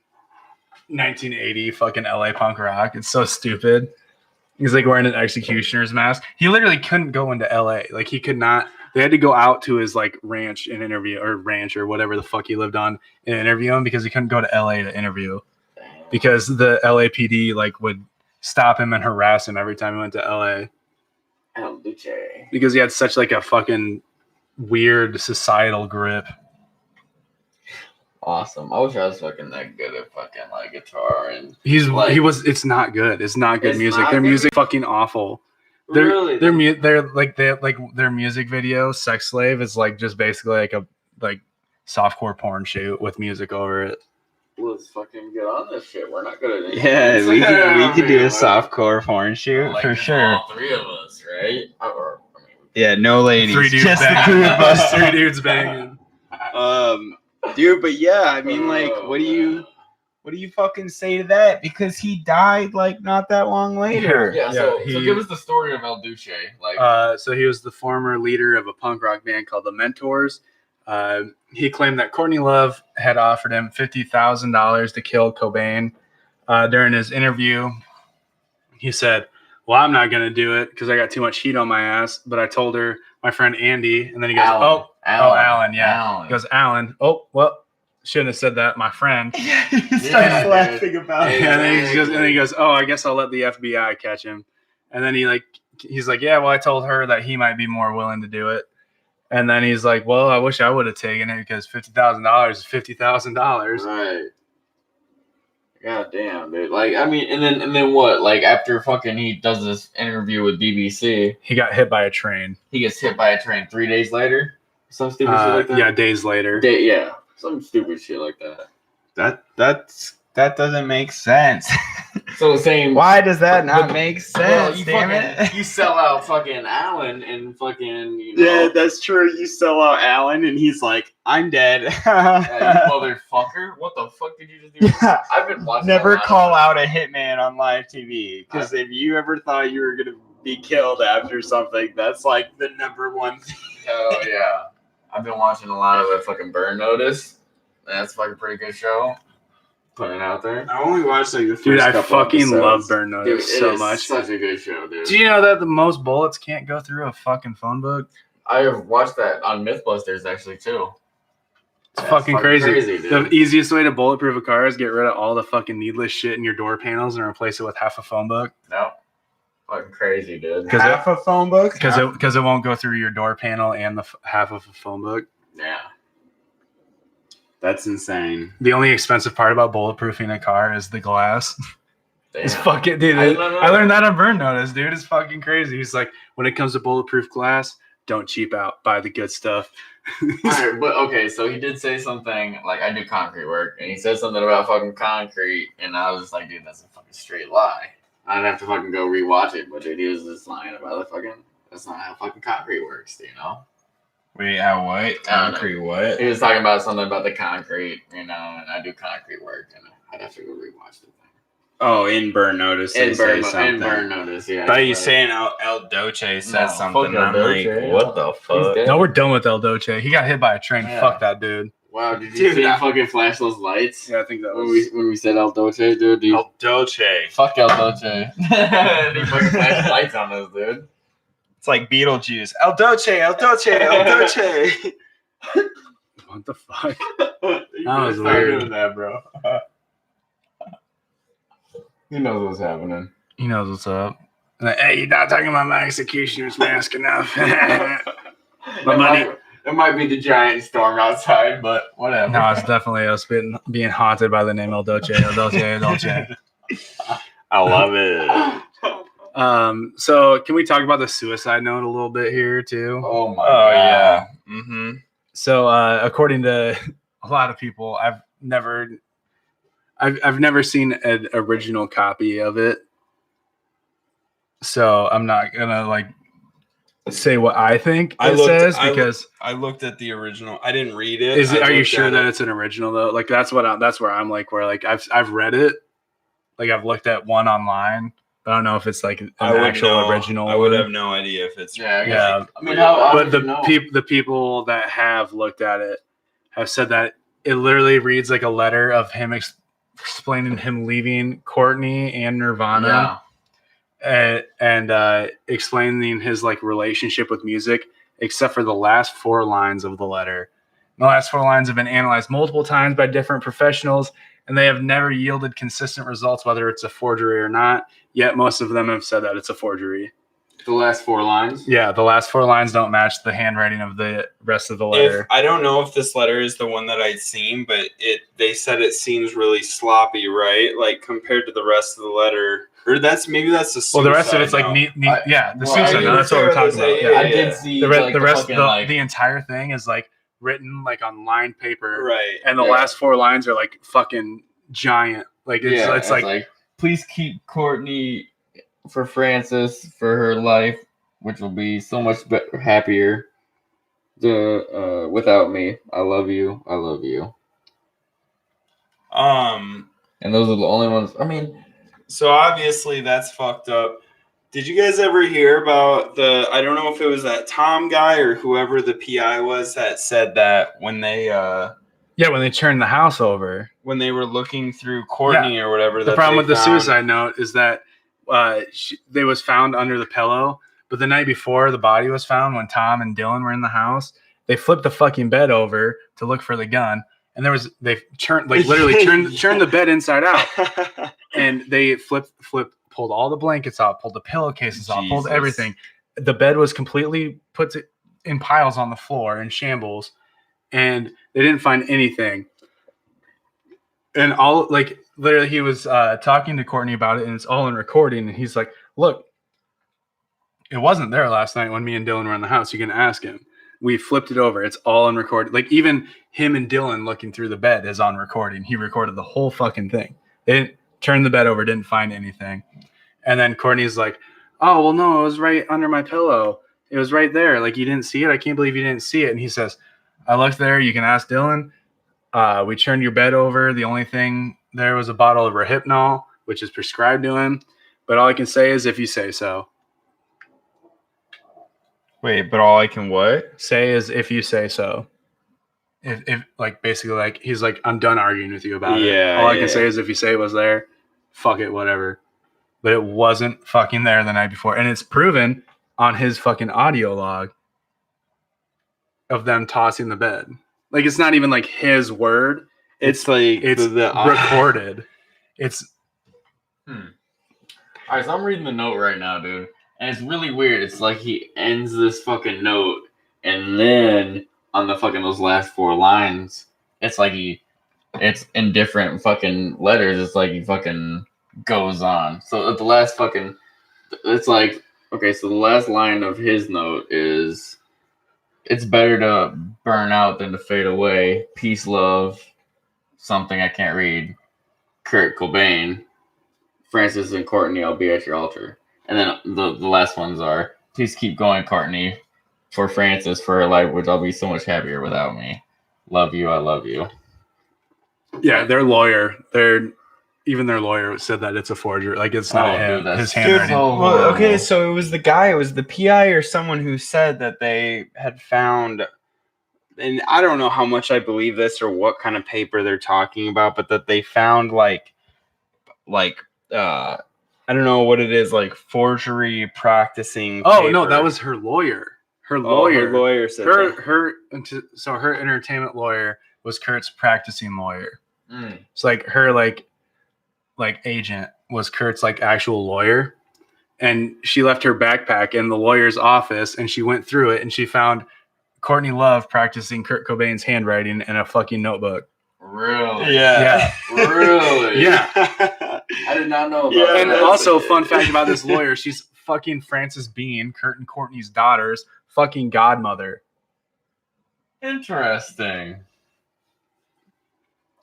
[SPEAKER 3] 1980 fucking LA punk rock. It's so stupid. He's like wearing an executioner's mask. He literally couldn't go into LA. Like he could not. They had to go out to his like ranch and interview, or ranch or whatever the fuck he lived on, and interview him because he couldn't go to LA to interview because the LAPD like would stop him and harass him every time he went to LA
[SPEAKER 1] El Duce.
[SPEAKER 3] because he had such like a fucking weird societal grip.
[SPEAKER 1] Awesome. I wish I was fucking that good at fucking like guitar and
[SPEAKER 3] He's
[SPEAKER 1] Like-
[SPEAKER 3] he was. It's not good. It's not good
[SPEAKER 1] It's
[SPEAKER 3] music.
[SPEAKER 1] not
[SPEAKER 3] Their
[SPEAKER 1] good
[SPEAKER 3] music fucking awful.
[SPEAKER 1] really.
[SPEAKER 3] Their music video, Sex Slave, is like just basically like a like softcore porn shoot with music over it.
[SPEAKER 1] Let's fucking get on this shit. We're not good at it.
[SPEAKER 2] Yeah, we could do a softcore porn shoot
[SPEAKER 1] Like,
[SPEAKER 2] for
[SPEAKER 1] just
[SPEAKER 2] sure.
[SPEAKER 1] All 3 of us, right? Or, I mean,
[SPEAKER 2] Yeah, no ladies,
[SPEAKER 3] 3 dudes
[SPEAKER 2] just the
[SPEAKER 3] banging.
[SPEAKER 2] 2 of us.
[SPEAKER 3] 3 dudes banging.
[SPEAKER 2] Dude, but yeah, I mean, like, what do you fucking say to that? Because he died like not that long later.
[SPEAKER 1] Yeah, so
[SPEAKER 3] he-
[SPEAKER 1] give us the story of El Duce. Like,
[SPEAKER 3] So he was the former leader of a punk rock band called the Mentors. He claimed that Courtney Love had offered him $50,000 to kill Cobain. During his interview, he said, "Well, I'm not going to do it because I got too much heat on my ass." But I told her, my friend Andy, and then he goes, Alan, yeah.
[SPEAKER 1] Alan.
[SPEAKER 3] He goes, Alan. Oh, well, shouldn't have said that, my friend.
[SPEAKER 2] He starts
[SPEAKER 1] Yeah,
[SPEAKER 2] laughing about it.
[SPEAKER 1] Yeah.
[SPEAKER 3] And then he goes, "Oh, I guess I'll let the FBI catch him." And then he's like, "Yeah, well, I told her that he might be more willing to do it." And then he's like, "Well, I wish I would have taken it because $50,000 is $50,000."
[SPEAKER 1] Right. God damn, dude. Like, I mean, and then what? Like, after fucking he does this interview with BBC,
[SPEAKER 3] He got hit by a train.
[SPEAKER 1] he gets hit by a train 3 days later. Some stupid shit like that.
[SPEAKER 3] Yeah, days later.
[SPEAKER 1] Yeah, some stupid shit like that.
[SPEAKER 2] That doesn't make sense.
[SPEAKER 1] So the same.
[SPEAKER 2] Why does that not
[SPEAKER 1] But-
[SPEAKER 2] make
[SPEAKER 1] Well,
[SPEAKER 2] sense?
[SPEAKER 1] you
[SPEAKER 2] Damn
[SPEAKER 1] fucking,
[SPEAKER 2] it!
[SPEAKER 1] you sell out fucking Alan and fucking, you know.
[SPEAKER 2] Yeah, that's true. You sell out Alan, and he's like, "I'm dead."
[SPEAKER 1] Yeah, you motherfucker. What the fuck did you just do? I've been watching.
[SPEAKER 2] Never
[SPEAKER 1] a lot
[SPEAKER 2] call
[SPEAKER 1] of-
[SPEAKER 2] out a hitman on live TV, because if you ever thought you were gonna be killed after something, that's like the number one thing.
[SPEAKER 1] Hell yeah. I've been watching a lot of the fucking Burn Notice. That's a fucking pretty good show. Putting it out there.
[SPEAKER 2] I only watched like the first
[SPEAKER 3] Dude, I
[SPEAKER 2] couple
[SPEAKER 3] fucking
[SPEAKER 2] episodes.
[SPEAKER 3] love Burn
[SPEAKER 1] Dude,
[SPEAKER 3] Notice
[SPEAKER 1] it
[SPEAKER 3] so
[SPEAKER 1] is
[SPEAKER 3] much.
[SPEAKER 1] such a good show, dude.
[SPEAKER 3] Do you know that the most bullets can't go through a fucking phone book?
[SPEAKER 1] I have watched that on Mythbusters actually too.
[SPEAKER 3] It's
[SPEAKER 1] Yeah,
[SPEAKER 3] fucking crazy.
[SPEAKER 1] dude.
[SPEAKER 3] The easiest way to bulletproof a car is get rid of all the fucking needless shit in your door panels and replace it with half a phone book.
[SPEAKER 1] No. Fucking crazy, dude.
[SPEAKER 2] Half a phone book.
[SPEAKER 3] Because it won't go through your door panel and the half of a phone book.
[SPEAKER 1] Yeah.
[SPEAKER 2] That's insane.
[SPEAKER 3] The only expensive part about bulletproofing a car is the glass.
[SPEAKER 1] Damn.
[SPEAKER 3] It's fucking, dude.
[SPEAKER 1] I
[SPEAKER 3] I learned that on Burn Notice, dude. It's fucking crazy. He's like, when it comes to bulletproof glass, don't cheap out. Buy the good stuff.
[SPEAKER 1] Alright, but okay, so he did say something like I do concrete work, and he said something about fucking concrete, and I was just like, dude, that's a fucking straight lie. I'd have to fucking go rewatch it, but dude, he was just lying about the fucking. That's not how fucking concrete works, you know.
[SPEAKER 2] Wait, how what? Concrete what?
[SPEAKER 1] He was talking about something about the concrete, you know, and I do concrete work, and I'd have to go rewatch the thing.
[SPEAKER 2] Oh, in Burn Notice, they say something.
[SPEAKER 1] In Burn Notice, yeah.
[SPEAKER 2] Thought you saying El Doce said
[SPEAKER 1] No,
[SPEAKER 2] something.
[SPEAKER 1] fuck El
[SPEAKER 2] I'm like,
[SPEAKER 1] Doce,
[SPEAKER 2] what
[SPEAKER 1] yeah.
[SPEAKER 2] the
[SPEAKER 1] He's
[SPEAKER 2] fuck?
[SPEAKER 1] dead.
[SPEAKER 3] No, we're done with El Doce. He got hit by a train.
[SPEAKER 1] Yeah.
[SPEAKER 3] Fuck that dude.
[SPEAKER 1] Wow, did you
[SPEAKER 2] Dude,
[SPEAKER 1] see him fucking flash those lights?
[SPEAKER 3] Yeah, I think that
[SPEAKER 1] When
[SPEAKER 3] was.
[SPEAKER 1] we said El Doce, dude, dude.
[SPEAKER 2] El Doce.
[SPEAKER 1] Fuck El Doce. He fucking flashed lights on us, dude.
[SPEAKER 2] It's like Beetlejuice. El Doce, El Doce, El Doce.
[SPEAKER 3] What the fuck?
[SPEAKER 1] You
[SPEAKER 3] was
[SPEAKER 1] stop
[SPEAKER 3] weird.
[SPEAKER 1] doing that, bro. He knows what's happening.
[SPEAKER 3] He knows what's up. Like, hey, you're not talking about my executioner's mask enough.
[SPEAKER 1] It might be the giant storm outside, but whatever.
[SPEAKER 3] No, it's definitely us being haunted by the name El Dolce. El Dolce, El Dolce.
[SPEAKER 2] I love it.
[SPEAKER 3] So can we talk about the suicide note a little bit here too?
[SPEAKER 1] Oh my god.
[SPEAKER 2] Yeah. Mm-hmm.
[SPEAKER 3] So according to a lot of people, I've never seen an original copy of it. So I'm not gonna like say what I think says because
[SPEAKER 2] I looked at the original. I didn't read it.
[SPEAKER 3] Are you sure that it's an original though? Like that's where I'm like where like I've read it. Like I've looked at one online. I don't know if it's like an actual original.
[SPEAKER 2] I would have no idea if it's
[SPEAKER 3] yeah.
[SPEAKER 1] I mean, but
[SPEAKER 3] the people that have looked at it have said that it literally reads like a letter of him explaining him leaving Courtney and Nirvana, and explaining his like relationship with music, except for the last 4 lines of the letter. The last 4 lines have been analyzed multiple times by different professionals, and they have never yielded consistent results, whether it's a forgery or not. Yet most of them have said that it's a forgery.
[SPEAKER 1] The last 4 lines?
[SPEAKER 3] Yeah, the last 4 lines don't match the handwriting of the rest of the letter.
[SPEAKER 2] I don't know if this letter is the one that I'd seen, but they said it seems really sloppy, right? Like compared to the rest of the letter. Or maybe that's the suicide.
[SPEAKER 3] Well, the rest of it's like neat. The suicide note. That's what we're talking about.
[SPEAKER 2] Yeah,
[SPEAKER 1] I did see
[SPEAKER 3] the rest. The entire thing is like written like on lined paper,
[SPEAKER 2] right?
[SPEAKER 3] And the last 4 lines are like fucking giant. Like it's like
[SPEAKER 1] please keep Courtney for Frances for her life, which will be so much happier without me. I love you. I love you. And those are the only ones. I mean,
[SPEAKER 2] so obviously that's fucked up. Did you guys ever hear about I don't know if it was that Tom guy or whoever the PI was that said that when they
[SPEAKER 3] when they turned the house over,
[SPEAKER 2] when they were looking through Courtney or whatever.
[SPEAKER 3] The problem with the suicide note is that they was found under the pillow, but the night before the body was found, when Tom and Dylan were in the house, they flipped the fucking bed over to look for the gun, and they turned the bed inside out, and they pulled all the blankets out, pulled the pillowcases off, pulled everything. The bed was completely put in piles on the floor in shambles, and they didn't find anything. And all like literally he was talking to Courtney about it, and it's all in recording, and he's like, look, it wasn't there last night when me and Dylan were in the house. You can ask him. We flipped it over. It's all in recording. Like even him and Dylan looking through the bed is on recording. He recorded the whole fucking thing. They didn't turn the bed over, didn't find anything. And then Courtney's like, oh, well, no, it was right under my pillow. It was right there. Like, you didn't see it? I can't believe you didn't see it. And he says, I looked there. You can ask Dylan. We turned your bed over. The only thing there was a bottle of Rohypnol, which is prescribed to him. But all I can say is if you say so.
[SPEAKER 2] Wait, but all I can what?
[SPEAKER 3] Say is if you say so. If like basically like he's like, I'm done arguing with you about it. All I can say is if you say it was there, fuck it, whatever. But it wasn't fucking there the night before. And it's proven on his fucking audio log of them tossing the bed. Like it's not even like his word. It's like it's recorded. It's
[SPEAKER 1] All right, so I'm reading the note right now, dude. And it's really weird. It's like he ends this fucking note, and then on the fucking those last 4 lines, it's like it's in different fucking letters. It's like he fucking goes on. So at the last fucking, it's like, okay, so the last line of his note is, it's better to burn out than to fade away. Peace, love, something I can't read. Kurt Cobain, Frances and Courtney, I'll be at your altar. And then the last ones are, please keep going, Courtney, for Frances, for her life, which I'll be so much happier without me. Love you, I love you.
[SPEAKER 3] Yeah, their lawyer, their lawyer said that it's a forgery. Like it's not him, his handwriting.
[SPEAKER 2] Well, okay, so it was the PI or someone who said that they had found, and I don't know how much I believe this or what kind of paper they're talking about, but that they found like I don't know what it is, like forgery practicing.
[SPEAKER 3] Oh, paper. No, that was her lawyer. her lawyer.
[SPEAKER 2] Her lawyer said
[SPEAKER 3] her entertainment lawyer was Kurt's practicing lawyer. It's like her like agent was Kurt's like actual lawyer, and she left her backpack in the lawyer's office, and she went through it, and she found Courtney Love practicing Kurt Cobain's handwriting in a fucking notebook.
[SPEAKER 1] Really?
[SPEAKER 3] Yeah.
[SPEAKER 1] Really?
[SPEAKER 3] Yeah.
[SPEAKER 1] I did not know about
[SPEAKER 3] Yeah,
[SPEAKER 1] that.
[SPEAKER 3] and also, fun fact about this lawyer, she's fucking Frances Bean, Kurt and Courtney's daughter's fucking godmother.
[SPEAKER 1] Interesting.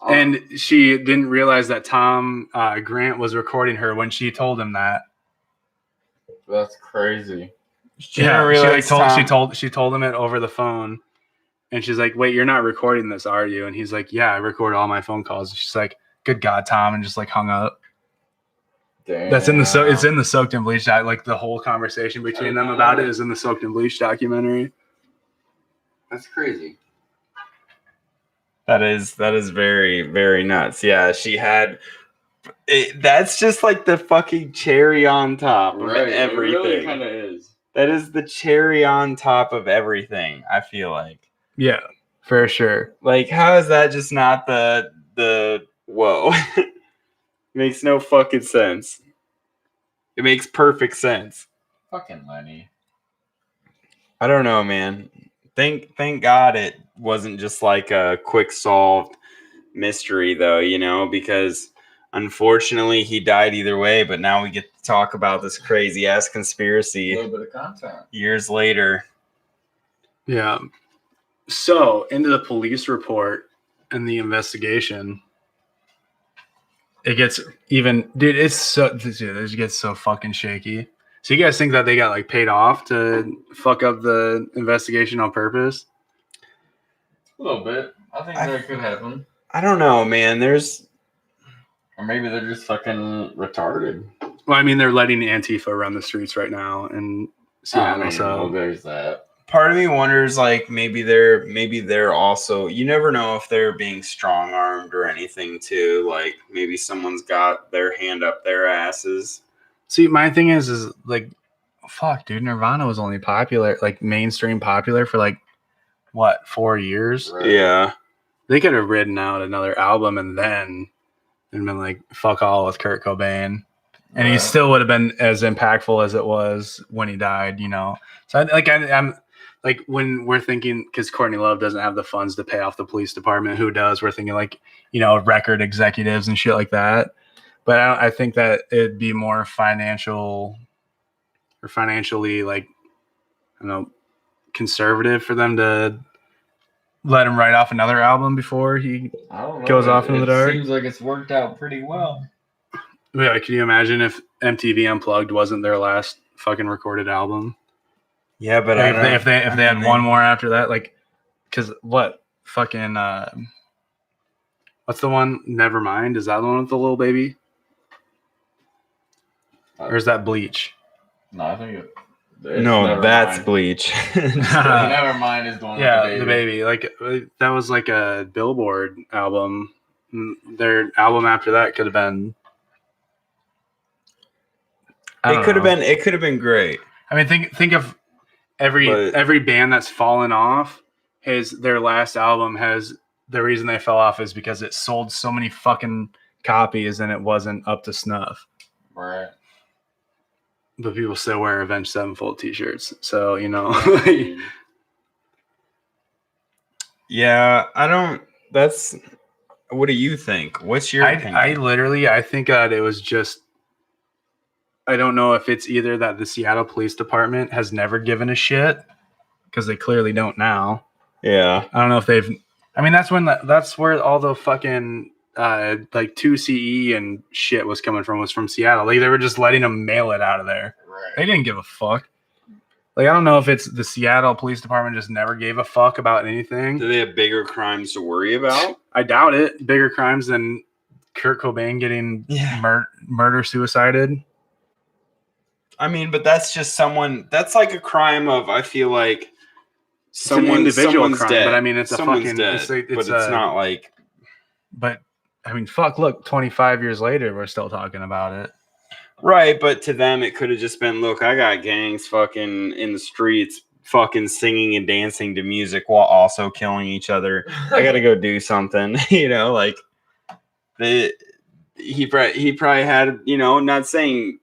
[SPEAKER 3] And she didn't realize that Tom Grant was recording her when she told him that.
[SPEAKER 1] That's crazy.
[SPEAKER 3] She told him it over the phone, and she's like, "Wait, you're not recording this, are you?" And he's like, "Yeah, I record all my phone calls." And she's like, "Good God, Tom," and just like hung up.
[SPEAKER 1] Damn.
[SPEAKER 3] That's in the it's in the Soaked in Bleach. Like the whole conversation between them about it is in the Soaked in Bleach documentary.
[SPEAKER 1] That's crazy.
[SPEAKER 2] That is very, very nuts. Yeah, she had. That's just like the fucking cherry on top of everything.
[SPEAKER 1] It really kind of is.
[SPEAKER 2] That is the cherry on top of everything. I feel like.
[SPEAKER 3] Yeah, for sure.
[SPEAKER 2] Like, how is that just not the whoa? Makes no fucking sense. It makes perfect sense.
[SPEAKER 1] Fucking Lenny.
[SPEAKER 2] I don't know, man. Thank God it wasn't just like a quick solved mystery, though, you know, because unfortunately he died either way. But now we get to talk about this crazy ass conspiracy
[SPEAKER 1] A little bit of content.
[SPEAKER 2] years later.
[SPEAKER 3] Yeah. So into the police report and the investigation, it gets even, dude. It gets so fucking shaky. So you guys think that they got like paid off to fuck up the investigation on purpose?
[SPEAKER 1] A little bit. I think that could happen.
[SPEAKER 2] I don't know, man.
[SPEAKER 1] Or maybe they're just fucking retarded.
[SPEAKER 3] Well, I mean, they're letting Antifa run the streets right now, and
[SPEAKER 1] So there's that.
[SPEAKER 2] Part of me wonders, like, maybe they're also, you never know if they're being strong armed or anything too. Like maybe someone's got their hand up their asses.
[SPEAKER 3] See, my thing is like, fuck, dude, Nirvana was only popular, like mainstream popular for like, what, 4 years?
[SPEAKER 1] Right.
[SPEAKER 2] Yeah.
[SPEAKER 3] They could have written out another album and been like, fuck all with Kurt Cobain. And he still would have been as impactful as it was when he died, you know? So I'm like, when we're thinking, because Courtney Love doesn't have the funds to pay off the police department, who does? We're thinking like, you know, record executives and shit like that. But I think that it'd be more financially, like, I don't know, conservative for them to let him write off another album before he goes off into the dark.
[SPEAKER 1] It seems like it's worked out pretty well.
[SPEAKER 3] Yeah, can you imagine if MTV Unplugged wasn't their last fucking recorded album?
[SPEAKER 2] Yeah, but
[SPEAKER 3] like if they had one more after that, like, because what fucking what's the one? Nevermind, is that the one with the little baby? Or is that Bleach?
[SPEAKER 1] No, I think
[SPEAKER 2] that's Bleach.
[SPEAKER 1] Nevermind is the one.
[SPEAKER 3] Yeah,
[SPEAKER 1] with
[SPEAKER 3] the baby. Like that was like a Billboard album. Their album after that could have been.
[SPEAKER 2] It could have been great.
[SPEAKER 3] I mean, think of every band that's fallen off. Their last album has the reason they fell off is because it sold so many fucking copies and it wasn't up to snuff.
[SPEAKER 1] Right.
[SPEAKER 3] But people still wear Avenged Sevenfold t-shirts. So, you know.
[SPEAKER 2] Yeah, what do you think? What's your opinion?
[SPEAKER 3] I think that it was just, I don't know if it's either that the Seattle Police Department has never given a shit, because they clearly don't now.
[SPEAKER 2] Yeah.
[SPEAKER 3] I don't know if that's where all the fucking like 2CE and shit was coming from, was from Seattle. Like they were just letting them mail it out of there.
[SPEAKER 1] Right.
[SPEAKER 3] They didn't give a fuck. Like I don't know if it's the Seattle Police Department just never gave a fuck about anything.
[SPEAKER 2] Do they have bigger crimes to worry about?
[SPEAKER 3] I doubt it. Bigger crimes than Kurt Cobain getting murder-suicided.
[SPEAKER 2] I mean, but that's just someone. That's like a crime of. I feel like
[SPEAKER 3] it's an individual crime,
[SPEAKER 2] dead.
[SPEAKER 3] but I mean, it's
[SPEAKER 2] someone's
[SPEAKER 3] a fucking.
[SPEAKER 2] Dead, but it's not like.
[SPEAKER 3] But I mean, fuck! Look, 25 years later, we're still talking about it.
[SPEAKER 2] Right, but to them, it could have just been, look, I got gangs fucking in the streets fucking singing and dancing to music while also killing each other. I gotta go do something, like he probably had, not saying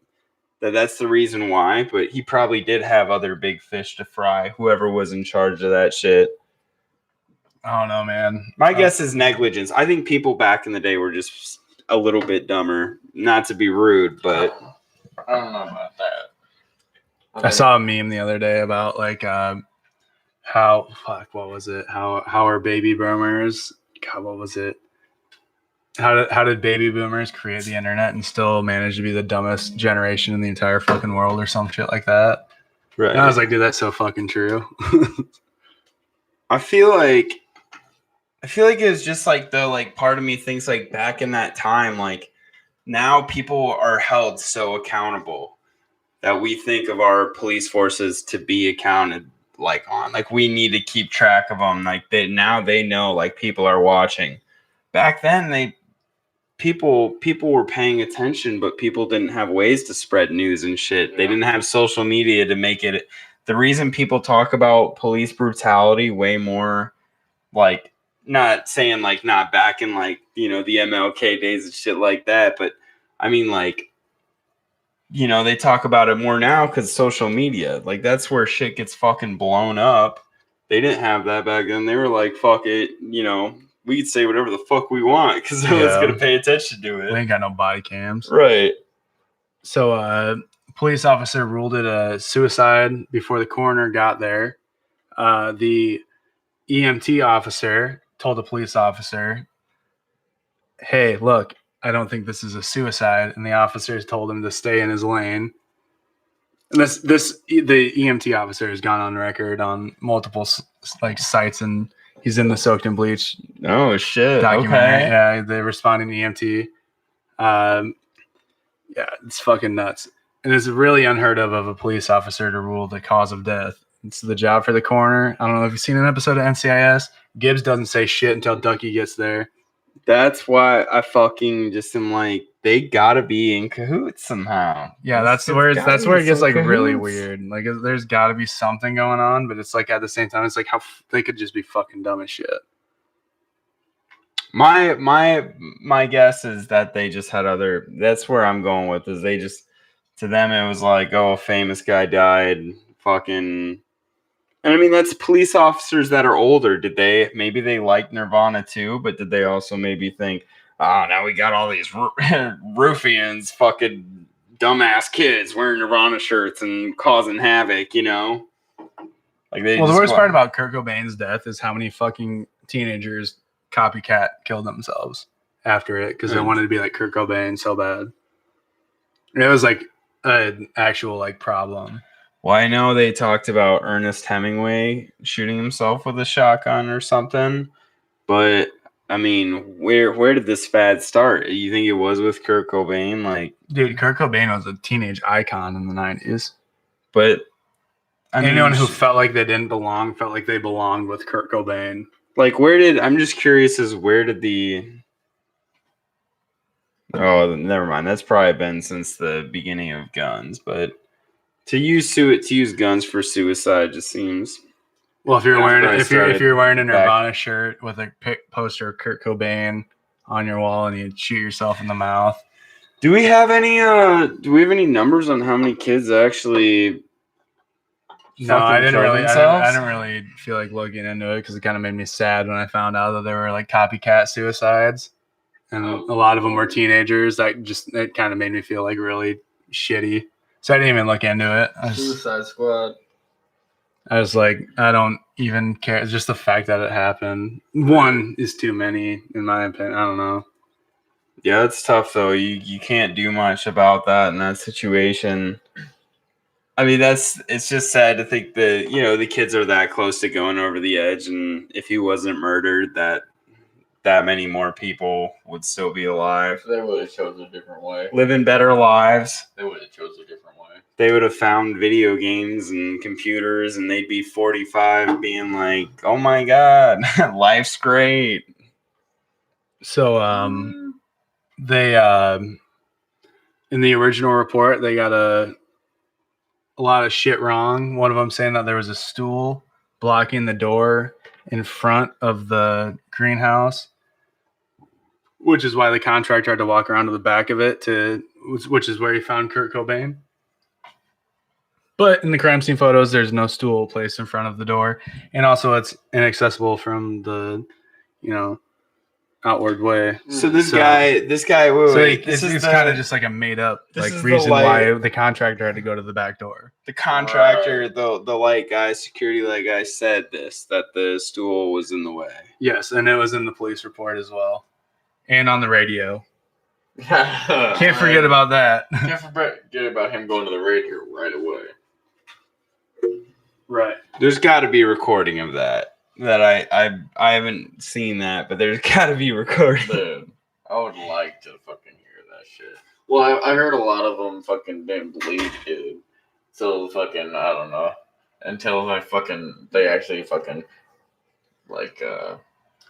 [SPEAKER 2] that that's the reason why, but he probably did have other big fish to fry, whoever was in charge of that shit.
[SPEAKER 3] I don't know, man.
[SPEAKER 2] My guess is negligence. I think people back in the day were just a little bit dumber. Not to be rude, but
[SPEAKER 1] I don't know about that.
[SPEAKER 3] I saw a meme the other day about like what was it? How are baby boomers? God, what was it? How did baby boomers create the internet and still manage to be the dumbest generation in the entire fucking world or some shit like that?
[SPEAKER 2] right.
[SPEAKER 3] And I was like, dude, that's so fucking true.
[SPEAKER 2] I feel like it's just like part of me thinks like back in that time, like now people are held so accountable that we think of our police forces to be accounted on. Like we need to keep track of them. Like they know like people are watching. Back then people were paying attention, but people didn't have ways to spread news and shit. Yeah. They didn't have social media to make it. The reason people talk about police brutality way more, like not saying like not back in like, the MLK days and shit like that, but I mean like, they talk about it more now because social media, like that's where shit gets fucking blown up. They didn't have that back then. They were like, fuck it, we could say whatever the fuck we want because no one's gonna pay attention to it.
[SPEAKER 3] We ain't got no body cams.
[SPEAKER 2] Right.
[SPEAKER 3] So police officer ruled it a suicide before the coroner got there. The EMT officer told the police officer, hey, look, I don't think this is a suicide. And the officers told him to stay in his lane. And the EMT officer has gone on record on multiple sites, and he's in the Soaked in Bleach.
[SPEAKER 2] Oh shit!
[SPEAKER 3] Documentary.
[SPEAKER 2] Okay.
[SPEAKER 3] Yeah, they're responding to EMT. Yeah, it's fucking nuts, and it's really unheard of a police officer to rule the cause of death. It's the job for the coroner. I don't know if you've seen an episode of NCIS. Gibbs doesn't say shit until Ducky gets there.
[SPEAKER 2] That's why I fucking just am like, they gotta be in cahoots somehow.
[SPEAKER 3] Yeah, that's where it gets like really weird. Like, there's gotta be something going on, but it's like at the same time, it's like how they could just be fucking dumb as shit.
[SPEAKER 2] My guess is that they just had other. That's where I'm going with. Is they just, to them it was like, oh, a famous guy died, fucking. And I mean, that's police officers that are older. Maybe they like Nirvana too, but did they also maybe think, oh, now we got all these ruffians, fucking dumbass kids wearing Nirvana shirts and causing havoc, Like the
[SPEAKER 3] worst part about Kurt Cobain's death is how many fucking teenagers copycat killed themselves after it because they wanted to be like Kurt Cobain so bad. It was like an actual like problem.
[SPEAKER 2] Well, I know they talked about Ernest Hemingway shooting himself with a shotgun or something, but I mean, where did this fad start? You think it was with Kurt Cobain? Like,
[SPEAKER 3] dude, Kurt Cobain was a teenage icon in the 90s.
[SPEAKER 2] But
[SPEAKER 3] anyone who felt like they didn't belong felt like they belonged with Kurt Cobain.
[SPEAKER 2] Like, I'm just curious where did the... Oh, never mind. That's probably been since the beginning of guns, but... To use guns for suicide just seems.
[SPEAKER 3] Well, if you're wearing a Nirvana shirt with a poster of Kurt Cobain on your wall and you shoot yourself in the mouth.
[SPEAKER 2] Do we have any numbers on how many kids actually?
[SPEAKER 3] No, I didn't really feel like looking into it because it kind of made me sad when I found out that there were like copycat suicides, and a lot of them were teenagers. It kind of made me feel like really shitty. So I didn't even look into it.
[SPEAKER 1] Suicide Squad.
[SPEAKER 3] I was like, I don't even care. It's just the fact that it happened. One is too many, in my opinion. I don't know.
[SPEAKER 2] Yeah, it's tough though. You can't do much about that in that situation. I mean, it's just sad to think that the kids are that close to going over the edge, and if he wasn't murdered, that many more people would still be alive.
[SPEAKER 1] They would have chose a different way.
[SPEAKER 2] Living better lives.
[SPEAKER 1] They would have chose a different way.
[SPEAKER 2] They would have found video games and computers, and they'd be 45 being like, oh my God, life's great.
[SPEAKER 3] So, they, in the original report, they got a lot of shit wrong. One of them saying that there was a stool blocking the door in front of the greenhouse, which is why the contractor had to walk around to the back of it which is where he found Kurt Cobain. But in the crime scene photos, there's no stool placed in front of the door, and also it's inaccessible from the, outward way.
[SPEAKER 2] So this guy, wait,
[SPEAKER 3] it's kind of just like a made up
[SPEAKER 2] this
[SPEAKER 3] reason why the contractor had to go to the back door.
[SPEAKER 2] The contractor, the light guy, security light guy, said that the stool was in the way.
[SPEAKER 3] Yes, and it was in the police report as well, and on the radio. Can't forget about that.
[SPEAKER 1] Can't forget about him going to the radio right away.
[SPEAKER 3] Right.
[SPEAKER 2] There's got to be a recording of that. That I haven't seen that, but there's got to be a recording.
[SPEAKER 1] Dude, I would like to fucking hear that shit. Well, I heard a lot of them fucking didn't believe, dude. So fucking, I don't know. Until they actually fucking,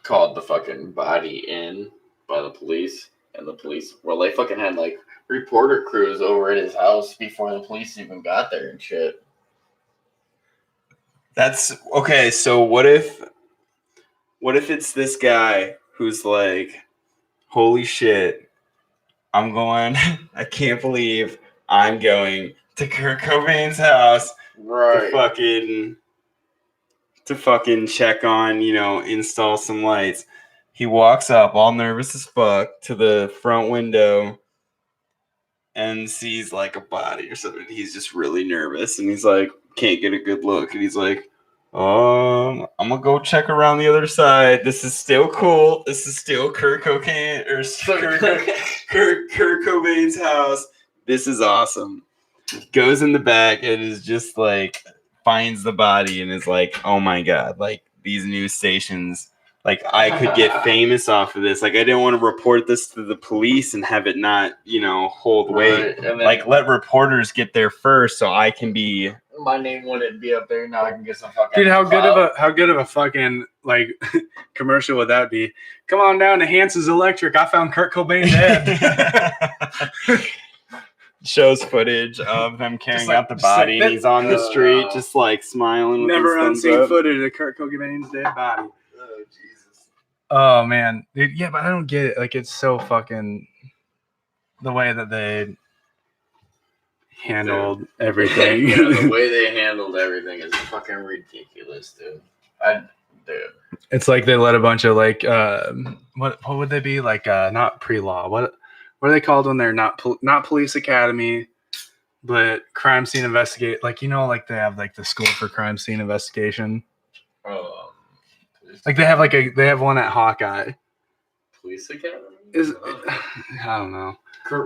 [SPEAKER 1] called the fucking body in by the police. And the police, they fucking had, reporter crews over at his house before the police even got there and shit.
[SPEAKER 2] That's okay. So what if it's this guy who's like, holy shit, I can't believe I'm going to Kurt Cobain's house to fucking check on, install some lights. He walks up all nervous as fuck to the front window and sees like a body or something. He's just really nervous and he's like, can't get a good look, and he's like, I'm gonna go check around the other side. This is still cool. This is still Kurt Cobain's house. This is awesome. Goes in the back and is just like, finds the body and is like, oh my god, like these news stations, like I could get famous off of this. Like I didn't want to report this to the police and have it not, hold weight. Right. Like let reporters get there first so I can be.
[SPEAKER 1] My name wouldn't be up there. Now I can get some fucking.
[SPEAKER 3] Dude, how good of a fucking commercial would that be? Come on down to Hanson's Electric. I found Kurt Cobain dead.
[SPEAKER 2] Shows footage of him carrying out the body, and he's on the street, just like smiling.
[SPEAKER 3] Never unseen footage of Kurt Cobain's dead body.
[SPEAKER 1] Oh Jesus.
[SPEAKER 3] Oh man, dude, yeah, but I don't get it. Like it's so fucking the way that they handled everything.
[SPEAKER 1] Yeah, the way they handled everything is fucking ridiculous, dude.
[SPEAKER 3] It's like they let a bunch of what would they be like? Not pre-law. What are they called when they're not police academy, but crime scene investigate? Like they have like the school for crime scene investigation. Like they have one at Hawkeye.
[SPEAKER 1] Police academy?
[SPEAKER 3] I don't know.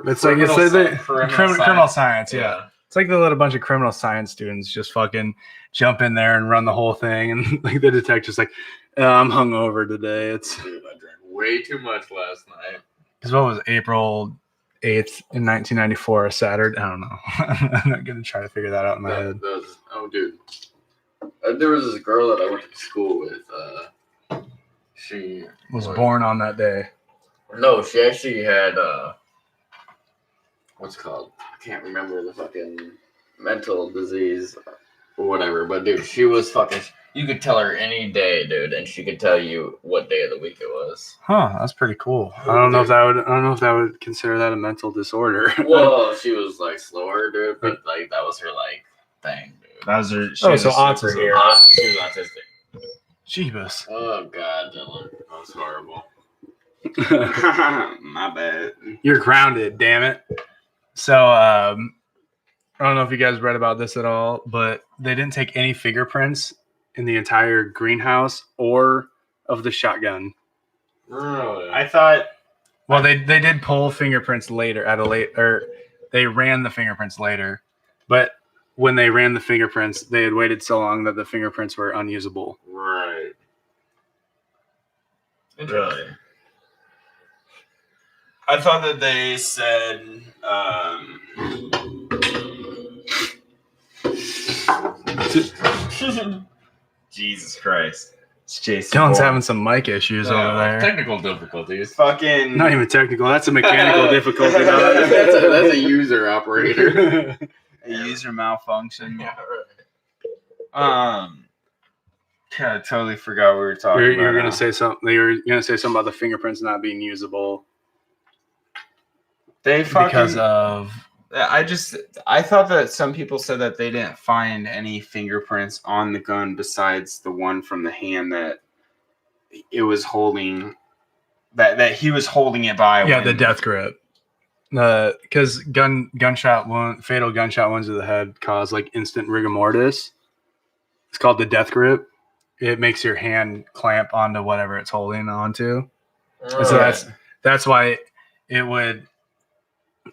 [SPEAKER 3] It's criminal science, yeah. It's like they let a bunch of criminal science students just fucking jump in there and run the whole thing, and like the detective's like, I'm hungover today.
[SPEAKER 1] Dude, I drank way too much last night.
[SPEAKER 3] Because what was April 8th in 1994, a Saturday? I don't know. I'm not gonna try to figure that out in my head.
[SPEAKER 1] Dude, there was this girl that I went to school with. She
[SPEAKER 3] was born on that day.
[SPEAKER 1] No, she actually had what's it called? I can't remember the fucking mental disease or whatever. But dude, she was fucking. You could tell her any day, dude, and she could tell you what day of the week it was.
[SPEAKER 3] Huh? That's pretty cool. I don't know if that would consider that a mental disorder.
[SPEAKER 1] Well, she was like slower, dude, but like that was her thing, dude.
[SPEAKER 2] That was her.
[SPEAKER 3] So autism.
[SPEAKER 1] She was autistic.
[SPEAKER 3] Jeebus.
[SPEAKER 1] Oh god, Dylan, that was horrible.
[SPEAKER 2] My bad.
[SPEAKER 3] You're grounded, damn it. So, I don't know if you guys read about this at all, but they didn't take any fingerprints in the entire greenhouse or of the shotgun.
[SPEAKER 1] Really?
[SPEAKER 2] I thought.
[SPEAKER 3] Well, they did pull fingerprints later they ran the fingerprints later, but when they ran the fingerprints, they had waited so long that the fingerprints were unusable.
[SPEAKER 1] Right. Really?
[SPEAKER 2] I thought that they said Jesus Christ. It's Jason.
[SPEAKER 3] Dylan's having some mic issues over there.
[SPEAKER 1] Technical difficulties.
[SPEAKER 2] Fucking
[SPEAKER 3] not even technical. That's a mechanical difficulty.
[SPEAKER 1] That's a user operator.
[SPEAKER 2] A user malfunction.
[SPEAKER 1] Yeah,
[SPEAKER 2] Yeah, I totally forgot what we were talking about.
[SPEAKER 3] You're gonna
[SPEAKER 2] now.
[SPEAKER 3] say something. You were gonna say something about the fingerprints not being usable
[SPEAKER 2] They fucking
[SPEAKER 3] because of.
[SPEAKER 2] I thought that some people said that they didn't find any fingerprints on the gun besides the one from the hand that it was holding. That he was holding it by.
[SPEAKER 3] Yeah, the death grip. Because fatal gunshot wounds to the head cause like instant rigor mortis. It's called the death grip. It makes your hand clamp onto whatever it's holding onto. And so that's why it would.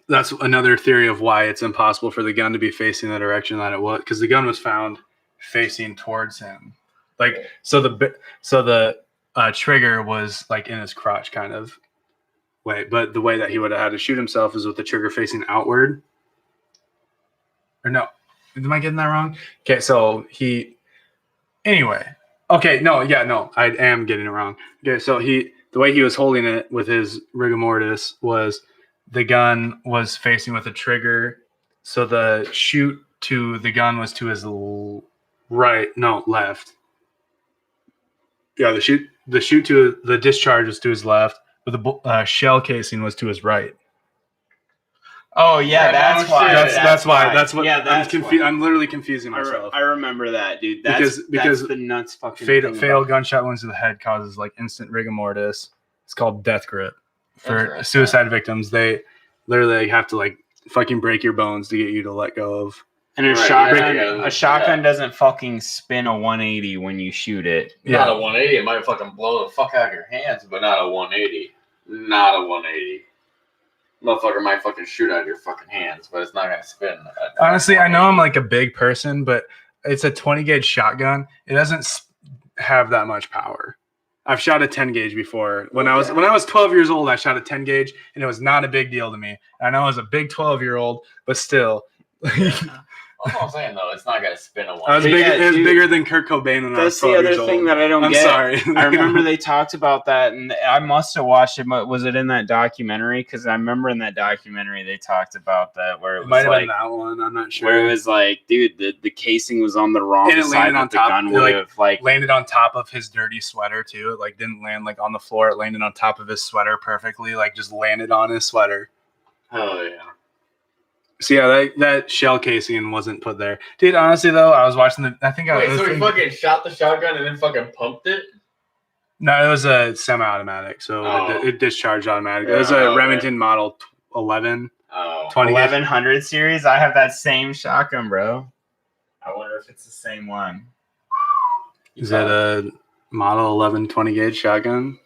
[SPEAKER 3] That's another theory of why it's impossible for the gun to be facing the direction that it was, because the gun was found facing towards him. Like so the trigger was like in his crotch kind of way, but the way that he would have had to shoot himself is with the trigger facing outward. Or no, am I getting that wrong? Okay, so anyway. Okay, no, I am getting it wrong. Okay, so the way he was holding it with his rigor mortis was the gun was facing with a trigger, so the shoot to the gun was to his left. Yeah, the shoot to the discharge was to his left, but the shell casing was to his right.
[SPEAKER 2] Oh yeah, that's why.
[SPEAKER 3] That's why. That's what.
[SPEAKER 2] Yeah, that's
[SPEAKER 3] I'm literally confusing myself.
[SPEAKER 2] I remember that, dude.
[SPEAKER 3] Because
[SPEAKER 2] that's the nuts fucking
[SPEAKER 3] fatal gunshot wounds to the head causes like instant rigor mortis. It's called death grip. For suicide victims, they literally have to like fucking break your bones to get you to let go of.
[SPEAKER 2] And a shotgun doesn't fucking spin a 180 when you shoot it.
[SPEAKER 1] Not a 180. It might fucking blow the fuck out of your hands, but not a 180. Not a 180. Motherfucker might fucking shoot out of your fucking hands, but it's not gonna spin.
[SPEAKER 3] Honestly, I know I'm like a big person, but it's a 20 gauge shotgun. It doesn't have that much power. I've shot a 10 gauge before. When I was 12 years old, I shot a 10 gauge, and it was not a big deal to me. I know I was a big 12-year-old, but still.
[SPEAKER 1] That's what I'm saying, though. It's not gonna spin a 180.
[SPEAKER 3] It was bigger than Kurt Cobain when I was 12 years old.
[SPEAKER 2] That's the other thing that I don't
[SPEAKER 3] get. I'm sorry.
[SPEAKER 2] I remember they talked about that, and I must have watched it. Was it in that documentary? Because I remember in that documentary they talked about that, where it might have been that
[SPEAKER 3] one. I'm not sure.
[SPEAKER 2] Where it was like, dude, the casing was on the wrong side,
[SPEAKER 3] on
[SPEAKER 2] the gun would have like
[SPEAKER 3] landed on top of his dirty sweater too. It like didn't land like on the floor. It landed on top of his sweater perfectly. Like just landed on his sweater.
[SPEAKER 1] Oh yeah.
[SPEAKER 3] So yeah, that shell casing wasn't put there, dude. Honestly, though, I was watching so
[SPEAKER 1] he fucking shot the shotgun and then fucking pumped it.
[SPEAKER 3] No, it was a semi-automatic, so it discharged automatically. It was a Remington Model 11.
[SPEAKER 2] 1100 series. I have that same shotgun, bro. I wonder if it's the same one.
[SPEAKER 3] Is that a Model 11 20 gauge shotgun?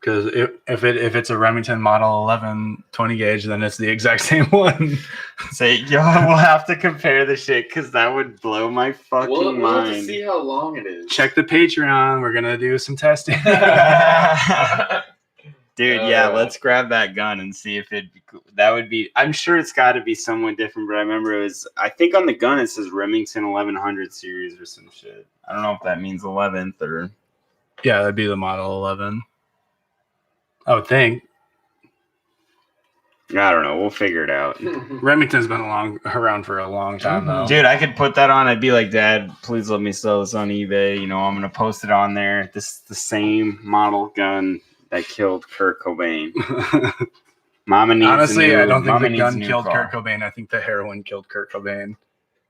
[SPEAKER 3] Because if it's a Remington Model 11 20 gauge, then it's the exact same one.
[SPEAKER 2] So y'all will have to compare the shit, because that would blow my fucking mind.
[SPEAKER 1] We'll have to see how long it is.
[SPEAKER 3] Check the Patreon. We're gonna do some testing.
[SPEAKER 2] Dude, yeah, let's grab that gun and see if that would be. I'm sure it's got to be somewhat different, but I remember I think on the gun it says Remington 1100 series or some shit. I don't know if that means 11th or.
[SPEAKER 3] Yeah, that'd be the Model 11. I would think.
[SPEAKER 2] I don't know. We'll figure it out.
[SPEAKER 3] Remington's been around for a long time, though.
[SPEAKER 2] Dude, I could put that on. I'd be like, Dad, please let me sell this on eBay. You know, I'm going to post it on there. This is the same model gun that killed Kurt Cobain. Mama needs
[SPEAKER 3] Honestly, I don't think the gun killed Kurt Cobain. I think the heroin killed Kurt Cobain.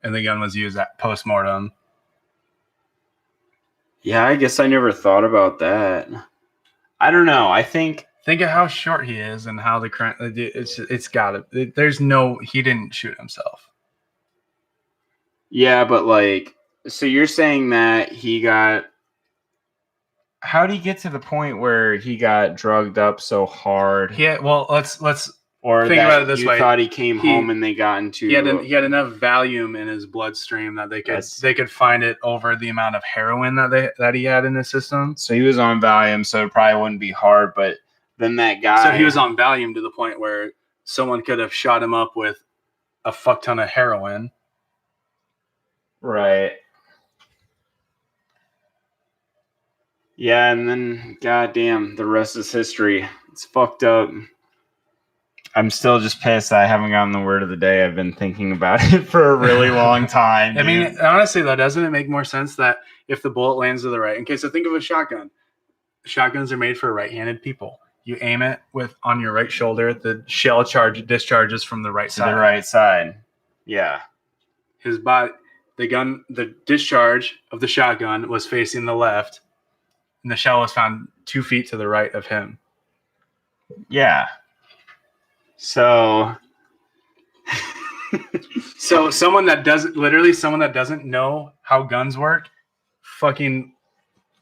[SPEAKER 3] And the gun was used at post-mortem.
[SPEAKER 2] Yeah, I guess I never thought about that. I don't know. I think
[SPEAKER 3] of how short he is and how it's got it. There's no, he didn't shoot himself.
[SPEAKER 2] Yeah, but like, so you're saying that how did he get to the point where he got drugged up so hard?
[SPEAKER 3] Yeah, well, let's
[SPEAKER 2] or
[SPEAKER 3] think about it this way.
[SPEAKER 2] You thought he came home and they got into.
[SPEAKER 3] He had enough Valium in his bloodstream that they could find it over the amount of heroin that he had in his system.
[SPEAKER 2] So he was on Valium, so it probably wouldn't be hard. But then that guy.
[SPEAKER 3] So he was on Valium to the point where someone could have shot him up with a fuck ton of heroin.
[SPEAKER 2] Right. Yeah, and then goddamn, the rest is history. It's fucked up. I'm still just pissed I haven't gotten the word of the day. I've been thinking about it for a really long time.
[SPEAKER 3] I mean, honestly, though, doesn't it make more sense that if the bullet lands to the right? Okay, so think of a shotgun. Shotguns are made for right-handed people. You aim it on your right shoulder. The shell discharges from the right
[SPEAKER 2] to
[SPEAKER 3] side.
[SPEAKER 2] the right side. Yeah.
[SPEAKER 3] His body, the discharge of the shotgun was facing the left, and the shell was found 2 feet to the right of him.
[SPEAKER 2] Yeah. So
[SPEAKER 3] someone that doesn't know how guns work, fucking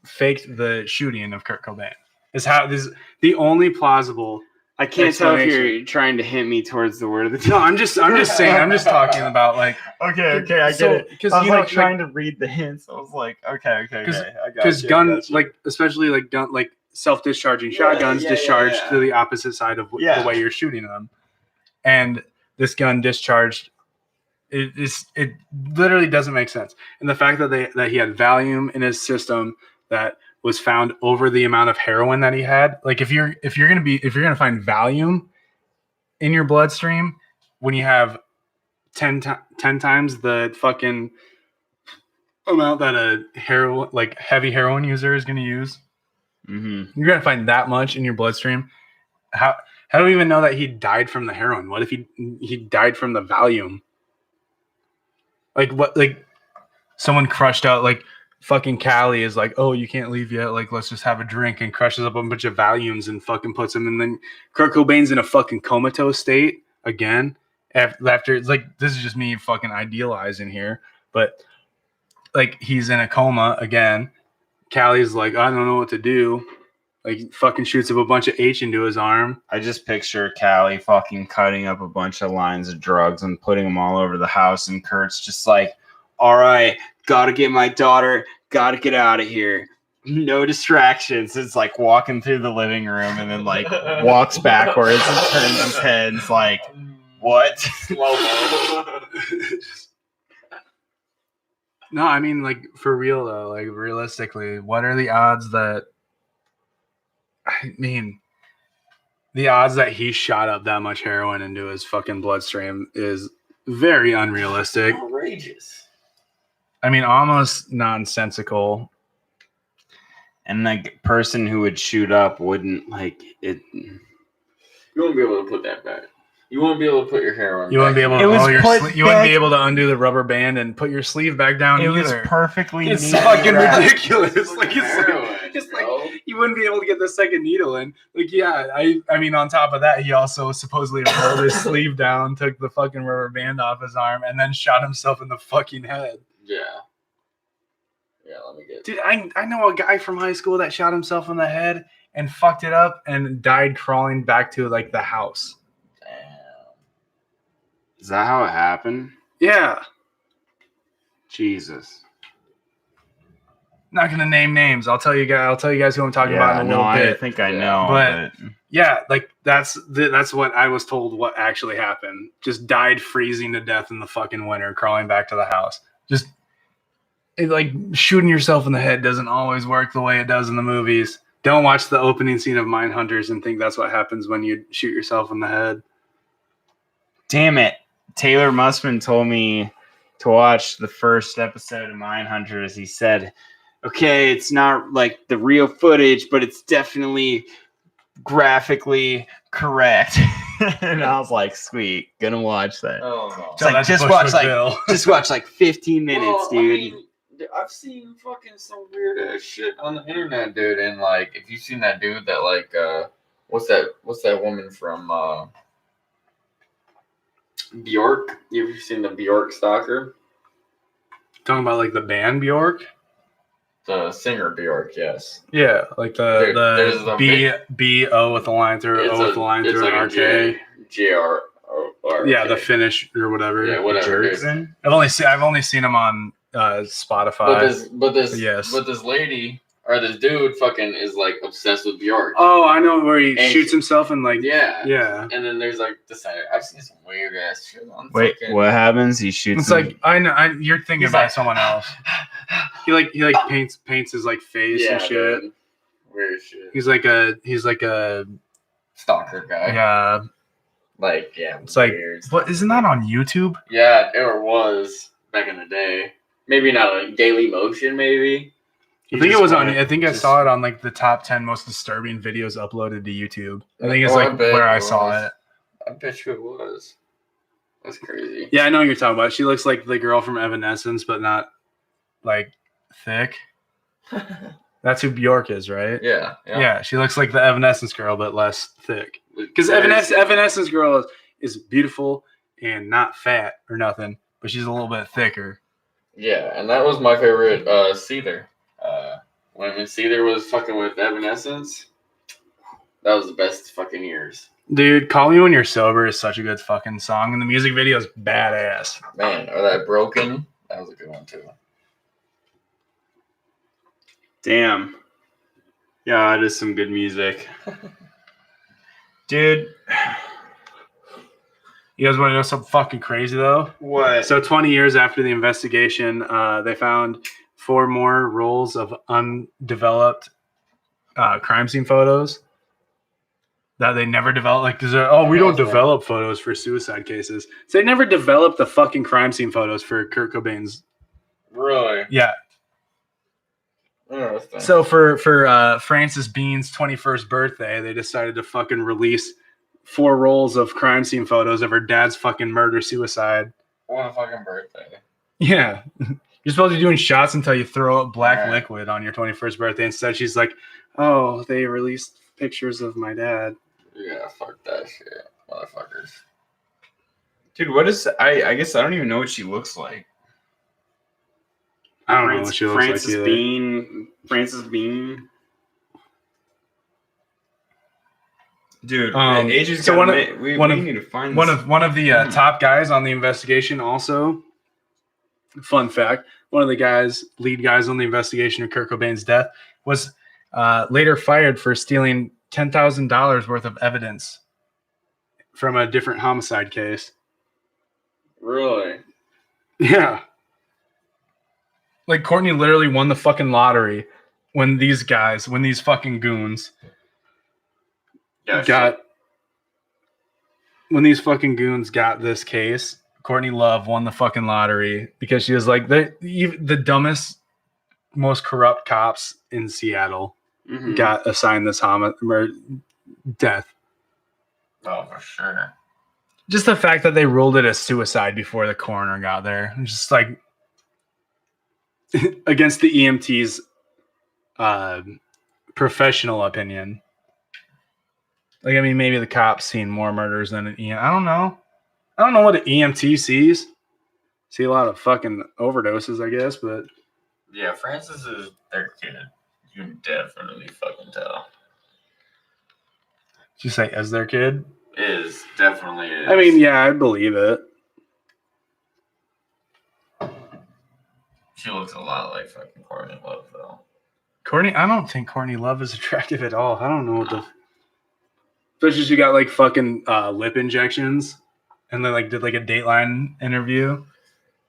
[SPEAKER 3] faked the shooting of Kurt Cobain. This is the only plausible.
[SPEAKER 2] I can't tell if you're trying to hint me towards the word of the day.
[SPEAKER 3] No, I'm just saying. I'm just talking about like.
[SPEAKER 2] Okay, I get it. Because I was trying to read the hints. I was like, okay.
[SPEAKER 3] Because especially self-discharging shotguns discharge to the opposite side of the way you're shooting them, and this gun discharged. It literally doesn't make sense, and the fact that he had Valium in his system that was found over the amount of heroin that he had. Like if you're gonna find Valium in your bloodstream when you have 10 times the fucking amount that a heavy heroin user is gonna use, you're gonna find that much in your bloodstream. How do we even know that he died from the heroin? What if he died from the Valium? Like someone crushed out fucking Callie is like, oh, you can't leave yet. Like, let's just have a drink, and crushes up a bunch of Valiums and fucking puts him. And then Kurt Cobain's in a fucking comatose state again. After it's like, this is just me fucking idealizing here, but like he's in a coma again. Callie's like, I don't know what to do. Like, fucking shoots up a bunch of H into his arm.
[SPEAKER 2] I just picture Callie fucking cutting up a bunch of lines of drugs and putting them all over the house, and Kurt's just like, all right, gotta get my daughter, gotta get out of here. No distractions. It's like walking through the living room and then like walks backwards and turns his head. It's like, what?
[SPEAKER 3] No, I mean, like, for real though, like realistically, what are the odds that he shot up that much heroin into his fucking bloodstream is very unrealistic.
[SPEAKER 1] Outrageous.
[SPEAKER 3] I mean, almost nonsensical.
[SPEAKER 2] And the person who would shoot up wouldn't like it.
[SPEAKER 1] You won't be able to put that back. You won't be able to put your hair on.
[SPEAKER 3] You wouldn't be able to. You wouldn't be able to undo the rubber band and put your sleeve back down.
[SPEAKER 2] It
[SPEAKER 3] either.
[SPEAKER 2] was perfectly.
[SPEAKER 3] It's fucking ridiculous. Like
[SPEAKER 1] Heroin,
[SPEAKER 3] you wouldn't be able to get the second needle in. Like, yeah, I mean, on top of that, he also supposedly rolled his sleeve down, took the fucking rubber band off his arm, and then shot himself in the fucking head.
[SPEAKER 1] Yeah, let me get.
[SPEAKER 3] Dude, I know a guy from high school that shot himself in the head and fucked it up and died crawling back to like the house.
[SPEAKER 1] Damn.
[SPEAKER 2] Is that how it happened?
[SPEAKER 3] Yeah.
[SPEAKER 2] Jesus.
[SPEAKER 3] Not gonna name names. I'll tell you guys who I'm talking about in a little bit.
[SPEAKER 2] I think I know.
[SPEAKER 3] But yeah, like that's what I was told. What actually happened? Just died freezing to death in the fucking winter, crawling back to the house. Just like shooting yourself in the head doesn't always work the way it does in the movies. Don't watch the opening scene of Mindhunters and think that's what happens when you shoot yourself in the head.
[SPEAKER 2] Damn it. Taylor Mussman told me to watch the first episode of Mindhunters. He said, okay, it's not like the real footage, but it's definitely graphically correct. And I was like, sweet, gonna watch that.
[SPEAKER 1] Oh no.
[SPEAKER 2] It's like, just watch like 15 minutes, dude.
[SPEAKER 1] I mean, I've seen fucking some weird ass shit on the internet, dude. And like, if you've seen that dude that like, what's that woman from Bjork? You ever seen the Bjork stalker?
[SPEAKER 3] Talking about like the band Bjork?
[SPEAKER 1] The singer Bjork, yes.
[SPEAKER 3] Yeah, like the B-O with the line through, O with the line through,
[SPEAKER 1] like
[SPEAKER 3] an R-K.
[SPEAKER 1] J-R-O-R-K.
[SPEAKER 3] Yeah, the Finnish or whatever.
[SPEAKER 1] Yeah, whatever.
[SPEAKER 3] I've only seen him on Spotify.
[SPEAKER 1] But this lady or this dude fucking is like obsessed with Bjork.
[SPEAKER 3] Oh, I know where he shoots himself and like
[SPEAKER 1] yeah. And then there's like the center. I've seen some weird ass shit on.
[SPEAKER 2] Wait, what happens? He shoots.
[SPEAKER 3] It's like I know you're thinking about someone else. He paints his like face and shit.
[SPEAKER 1] Dude. Weird shit.
[SPEAKER 3] He's like a
[SPEAKER 1] stalker guy.
[SPEAKER 3] Yeah.
[SPEAKER 1] Like, yeah,
[SPEAKER 3] It's like,
[SPEAKER 1] weird
[SPEAKER 3] but
[SPEAKER 1] stuff.
[SPEAKER 3] isn't that on YouTube?
[SPEAKER 1] Yeah, it was back in the day. Maybe not like Daily Motion, maybe.
[SPEAKER 3] I think it was on. I think I saw it on like the top 10 most disturbing videos uploaded to YouTube. I think it's like where I saw it.
[SPEAKER 1] I bet you it was. That's crazy.
[SPEAKER 3] Yeah, I know what you're talking about. She looks like the girl from Evanescence, but not like thick. That's who Bjork is, right?
[SPEAKER 1] Yeah.
[SPEAKER 3] Yeah, she looks like the Evanescence girl, but less thick. Because Evanescence girl is beautiful and not fat or nothing, but she's a little bit thicker.
[SPEAKER 1] Yeah, and that was my favorite Seether. When Seether was fucking with Evanescence, that was the best fucking years.
[SPEAKER 3] Dude, Call Me When You're Sober is such a good fucking song, and the music video is badass.
[SPEAKER 1] Man, or that Broken, that was a good one too.
[SPEAKER 2] Damn. Yeah, it is some good music. Dude.
[SPEAKER 3] You guys want to know something fucking crazy, though?
[SPEAKER 2] What?
[SPEAKER 3] So 20 years after the investigation, they found 4 more rolls of undeveloped crime scene photos that they never developed. Like, because we don't develop photos for suicide cases. So they never developed the fucking crime scene photos for Kurt Cobain's.
[SPEAKER 1] Really?
[SPEAKER 3] Yeah.
[SPEAKER 1] Interesting.
[SPEAKER 3] So for Frances Bean's 21st birthday, they decided to fucking release 4 rolls of crime scene photos of her dad's fucking murder-suicide.
[SPEAKER 1] What a fucking birthday.
[SPEAKER 3] Yeah. You're supposed to be doing shots until you throw up black liquid on your 21st birthday. Instead, she's like, oh, they released pictures of my dad.
[SPEAKER 1] Yeah, fuck that shit. Motherfuckers.
[SPEAKER 2] Dude, what is... I guess I don't even know what she looks like.
[SPEAKER 3] I don't know what she looks like either.
[SPEAKER 2] Frances Bean. Dude,
[SPEAKER 3] AJ's
[SPEAKER 2] so
[SPEAKER 3] we need to find one of the top guys on the investigation. Also, fun fact: one of the lead guys on the investigation of Kurt Cobain's death, was later fired for stealing $10,000 worth of evidence from a different homicide case.
[SPEAKER 1] Really?
[SPEAKER 3] Yeah. Like Courtney literally won the fucking lottery when these fucking goons. When these fucking goons got this case, Courtney Love won the fucking lottery because she was like the dumbest, most corrupt cops in Seattle got assigned this death.
[SPEAKER 1] Oh, for sure.
[SPEAKER 3] Just the fact that they ruled it as suicide before the coroner got there, just like against the EMT's professional opinion. Like, I mean, maybe the cops seen more murders than an EMT. I don't know. I don't know what an EMT sees. See a lot of fucking overdoses, I guess, but...
[SPEAKER 1] Yeah, Francis is their kid. You can definitely fucking tell.
[SPEAKER 3] Did you say as their kid?
[SPEAKER 1] Definitely is.
[SPEAKER 3] I mean, yeah, I believe it.
[SPEAKER 1] She looks a lot like fucking Courtney Love, though.
[SPEAKER 3] I don't think Courtney Love is attractive at all. I don't know what the... Especially she got like fucking lip injections, and then like did like a Dateline interview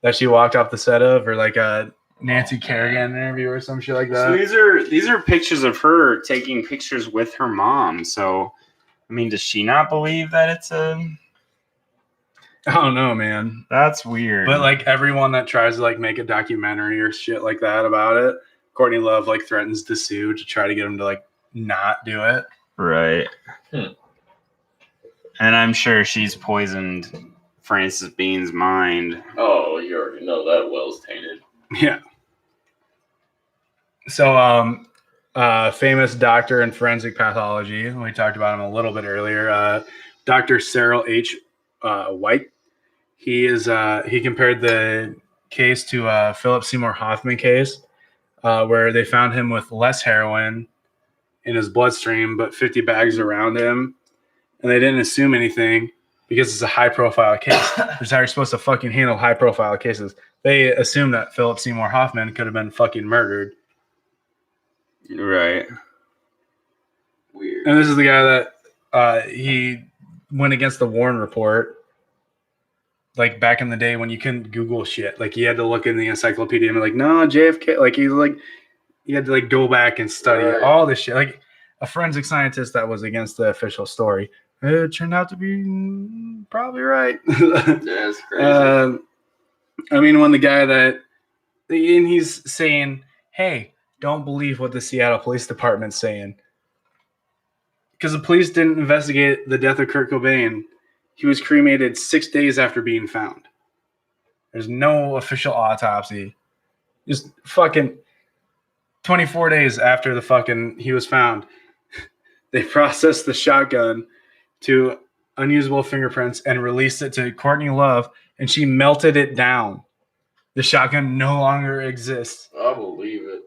[SPEAKER 3] that she walked off the set of, or like a Nancy Kerrigan interview or some shit like that.
[SPEAKER 2] So these are pictures of her taking pictures with her mom. So, I mean, does she not believe that it's a?
[SPEAKER 3] I don't know, man.
[SPEAKER 2] That's weird.
[SPEAKER 3] But like everyone that tries to like make a documentary or shit like that about it, Courtney Love like threatens to sue to try to get them to like not do it.
[SPEAKER 2] Right. And I'm sure she's poisoned Frances Bean's mind.
[SPEAKER 1] Oh, you already know that well's tainted.
[SPEAKER 3] Yeah. So, famous doctor in forensic pathology. We talked about him a little bit earlier. Dr. Cyril H. White. He compared the case to Philip Seymour Hoffman case, where they found him with less heroin in his bloodstream, but 50 bags around him. And they didn't assume anything because it's a high-profile case. That's how you're supposed to fucking handle high-profile cases. They assumed that Philip Seymour Hoffman could have been fucking murdered.
[SPEAKER 2] Right.
[SPEAKER 3] Weird. And this is the guy that he went against the Warren Report. Like back in the day when you couldn't Google shit. Like you had to look in the encyclopedia and be like, no, JFK. Like he's like, you had to like go back and study all this shit. Like a forensic scientist that was against the official story. It turned out to be probably right.
[SPEAKER 1] That's crazy.
[SPEAKER 3] I mean, when the guy and he's saying, hey, don't believe what the Seattle Police Department's saying. Because the police didn't investigate the death of Kurt Cobain. He was cremated 6 days after being found. There's no official autopsy. Just fucking 24 days after he was found, they processed the shotgun to unusable fingerprints and released it to Courtney Love, and she melted it down. The shotgun no longer exists.
[SPEAKER 1] I believe it.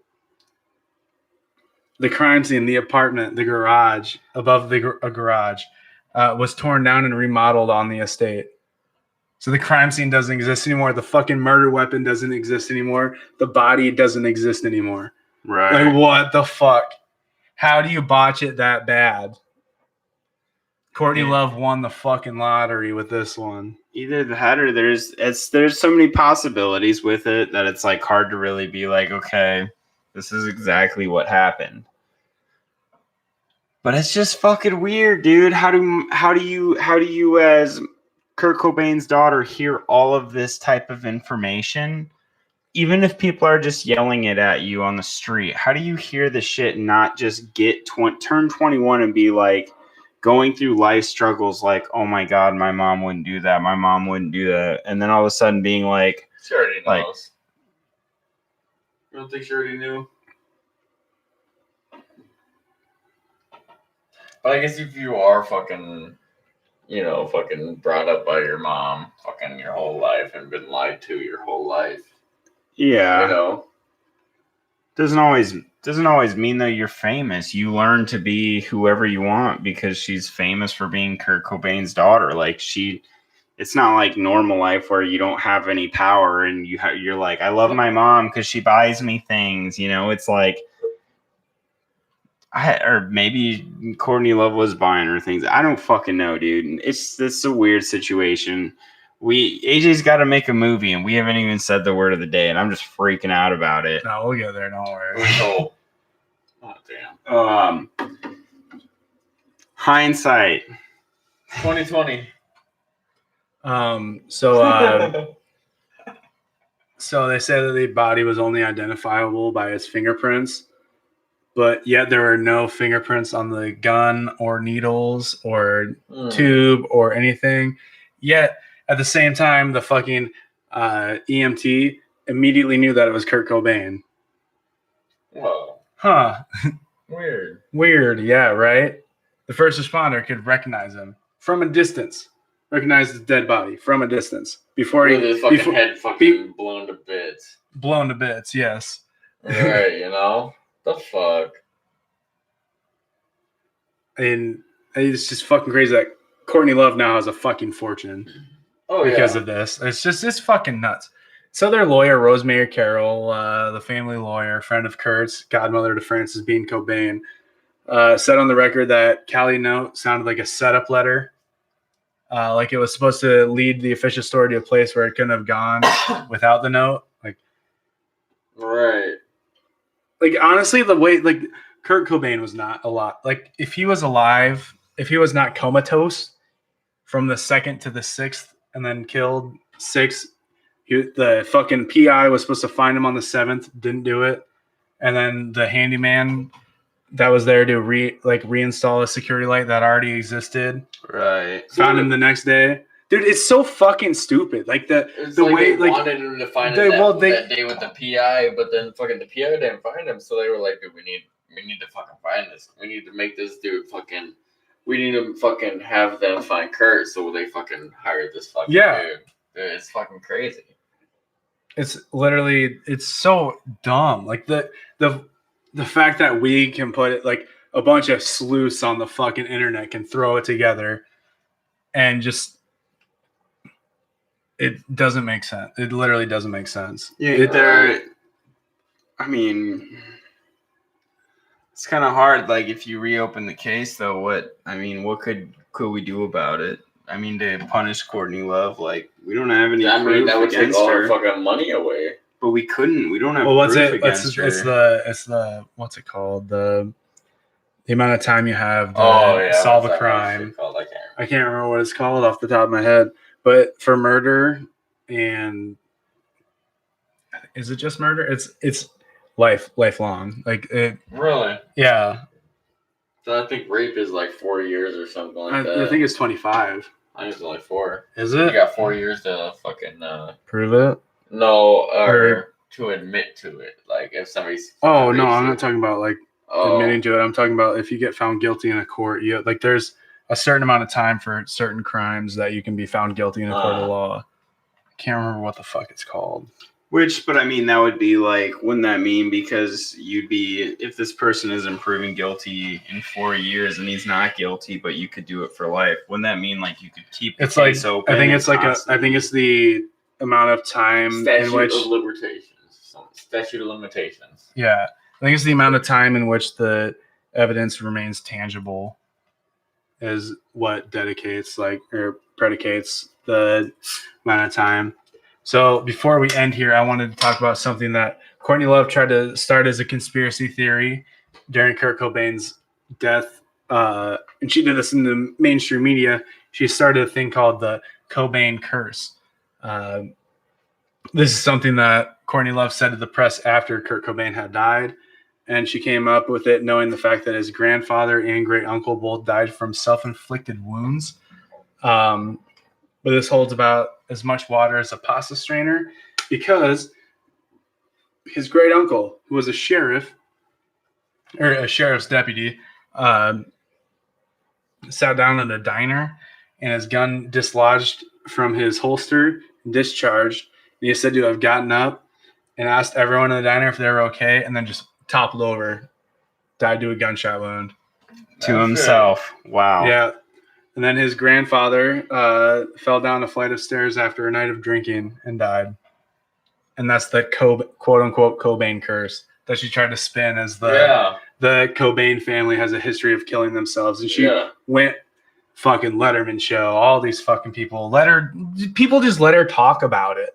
[SPEAKER 3] The crime scene, the apartment, the garage, above a garage, was torn down and remodeled on the estate. So the crime scene doesn't exist anymore. The fucking murder weapon doesn't exist anymore. The body doesn't exist anymore.
[SPEAKER 2] Right.
[SPEAKER 3] Like, what the fuck? How do you botch it that bad? Courtney Love won the fucking lottery with this one.
[SPEAKER 2] Either that or there's so many possibilities with it that it's like hard to really be like, okay, this is exactly what happened. But it's just fucking weird, dude. How do you as Kurt Cobain's daughter hear all of this type of information? Even if people are just yelling it at you on the street, how do you hear the shit and not just turn 21 and be like, going through life struggles like, oh my God, my mom wouldn't do that. My mom wouldn't do that. And then all of a sudden being like,
[SPEAKER 1] she already knows.
[SPEAKER 2] Like,
[SPEAKER 1] you don't think she already knew? But I guess if you are fucking, fucking brought up by your mom fucking your whole life and been lied to your whole life.
[SPEAKER 2] yeah, doesn't always mean that you're famous. You learn to be whoever you want because she's famous for being Kurt Cobain's daughter. Like it's not like normal life where you don't have any power and you're like, I love my mom because she buys me things. It's like, or maybe Courtney Love was buying her things. I don't fucking know, dude. It's a weird situation. AJ's got to make a movie, and we haven't even said the word of the day, and I'm just freaking out about it.
[SPEAKER 3] No, we'll get there. Don't worry.
[SPEAKER 1] Oh damn.
[SPEAKER 2] Hindsight.
[SPEAKER 1] 2020.
[SPEAKER 3] So they said that the body was only identifiable by its fingerprints, but yet there were no fingerprints on the gun or needles or tube or anything. Yet at the same time, the fucking EMT immediately knew that it was Kurt Cobain.
[SPEAKER 1] Whoa.
[SPEAKER 3] Huh.
[SPEAKER 1] Weird.
[SPEAKER 3] Yeah, right? The first responder could recognize him from a distance. Recognize his dead body from a distance. Before
[SPEAKER 1] his fucking head fucking blown to bits.
[SPEAKER 3] Blown to bits, yes.
[SPEAKER 1] Right, the fuck.
[SPEAKER 3] And it's just fucking crazy that Courtney Love now has a fucking fortune because of this. It's fucking nuts. So their lawyer, Rosemary Carroll, the family lawyer, friend of Kurt's, godmother to Francis Bean Cobain, said on the record that Cali note sounded like a setup letter. Like it was supposed to lead the official story to a place where it couldn't have gone without the note.
[SPEAKER 1] Right.
[SPEAKER 3] Honestly, the way Kurt Cobain was not a lot. If he was alive, if he was not comatose from the 2nd to the 6th and then killed 6, the fucking PI was supposed to find him on the 7th, didn't do it. And then the handyman that was there to reinstall a security light that already existed.
[SPEAKER 2] Right.
[SPEAKER 3] Found him the next day. Dude, it's so fucking stupid. The way
[SPEAKER 1] they wanted him to find him that day with the PI, but then fucking the PI didn't find him, so they were like, dude, we need to fucking find this. We need to make this dude fucking. We need to fucking have them find Kurt, so they fucking hired this fucking dude. Dude, it's fucking crazy.
[SPEAKER 3] It's literally, it's so dumb. The fact that we can put it a bunch of sleuths on the fucking internet can throw it together and just. It doesn't make sense. It literally doesn't make sense.
[SPEAKER 2] Yeah, I mean, it's kind of hard. If you reopen the case, though, what could we do about it? To punish Courtney Love, we don't have any proof
[SPEAKER 1] that would take
[SPEAKER 2] against
[SPEAKER 1] all
[SPEAKER 2] her.
[SPEAKER 1] her fucking money away.
[SPEAKER 2] But we couldn't. We don't have
[SPEAKER 3] proof
[SPEAKER 2] against her.
[SPEAKER 3] It's the what's it called? The amount of time you have to solve a crime.
[SPEAKER 1] I can't remember.
[SPEAKER 3] I can't remember what it's called off the top of my head, but for murder and is it just murder? It's lifelong. Like it.
[SPEAKER 1] Really?
[SPEAKER 3] Yeah.
[SPEAKER 1] So I think rape is like 4 years or something like that.
[SPEAKER 3] I think it's 25.
[SPEAKER 1] I think it's only 4.
[SPEAKER 3] Is
[SPEAKER 1] You
[SPEAKER 3] it?
[SPEAKER 1] got 4 years to fucking
[SPEAKER 3] Prove it.
[SPEAKER 1] no, or
[SPEAKER 3] Or-
[SPEAKER 1] to admit to it. Like if somebody's.
[SPEAKER 3] Oh no,
[SPEAKER 1] rapes
[SPEAKER 3] I'm
[SPEAKER 1] you.
[SPEAKER 3] not talking about like
[SPEAKER 1] Oh,
[SPEAKER 3] admitting to it. I'm talking about if you get found guilty in a court, you like there's a certain amount of time for certain crimes that you can be found guilty in a court of law. I can't remember what the fuck it's called.
[SPEAKER 2] But I mean, that would be like, wouldn't that mean because you'd be, if this person isn't proven guilty in 4 years and he's not guilty, but you could do it for life, wouldn't that mean like you could keep the
[SPEAKER 3] It's like
[SPEAKER 2] case open?
[SPEAKER 3] I think it's like I think it's the amount of time
[SPEAKER 1] statute
[SPEAKER 3] in which
[SPEAKER 1] of limitations. Statute of limitations.
[SPEAKER 3] yeah, I think it's the amount of time in which the evidence remains tangible is what dedicates like or predicates the amount of time. So before we end here, I wanted to talk about something that Courtney Love tried to start as a conspiracy theory during Kurt Cobain's death. And she did this in the mainstream media. She started a thing called the Cobain curse. This is something that Courtney Love said to the press after Kurt Cobain had died. And she came up with it knowing the fact that his grandfather and great uncle both died from self-inflicted wounds. But this holds about as much water as a pasta strainer because his great uncle, who was a sheriff or a sheriff's deputy, sat down in a diner and his gun dislodged from his holster, discharged. And he said to have gotten up and asked everyone in the diner if they were okay, and then just toppled over, died to a gunshot wound.
[SPEAKER 2] To himself. Wow.
[SPEAKER 3] Yeah. And then his grandfather fell down a flight of stairs after a night of drinking and died. And that's the quote-unquote Cobain curse that she tried to spin as the Cobain family has a history of killing themselves. And she went fucking Letterman show, all these fucking people. People just let her talk about it.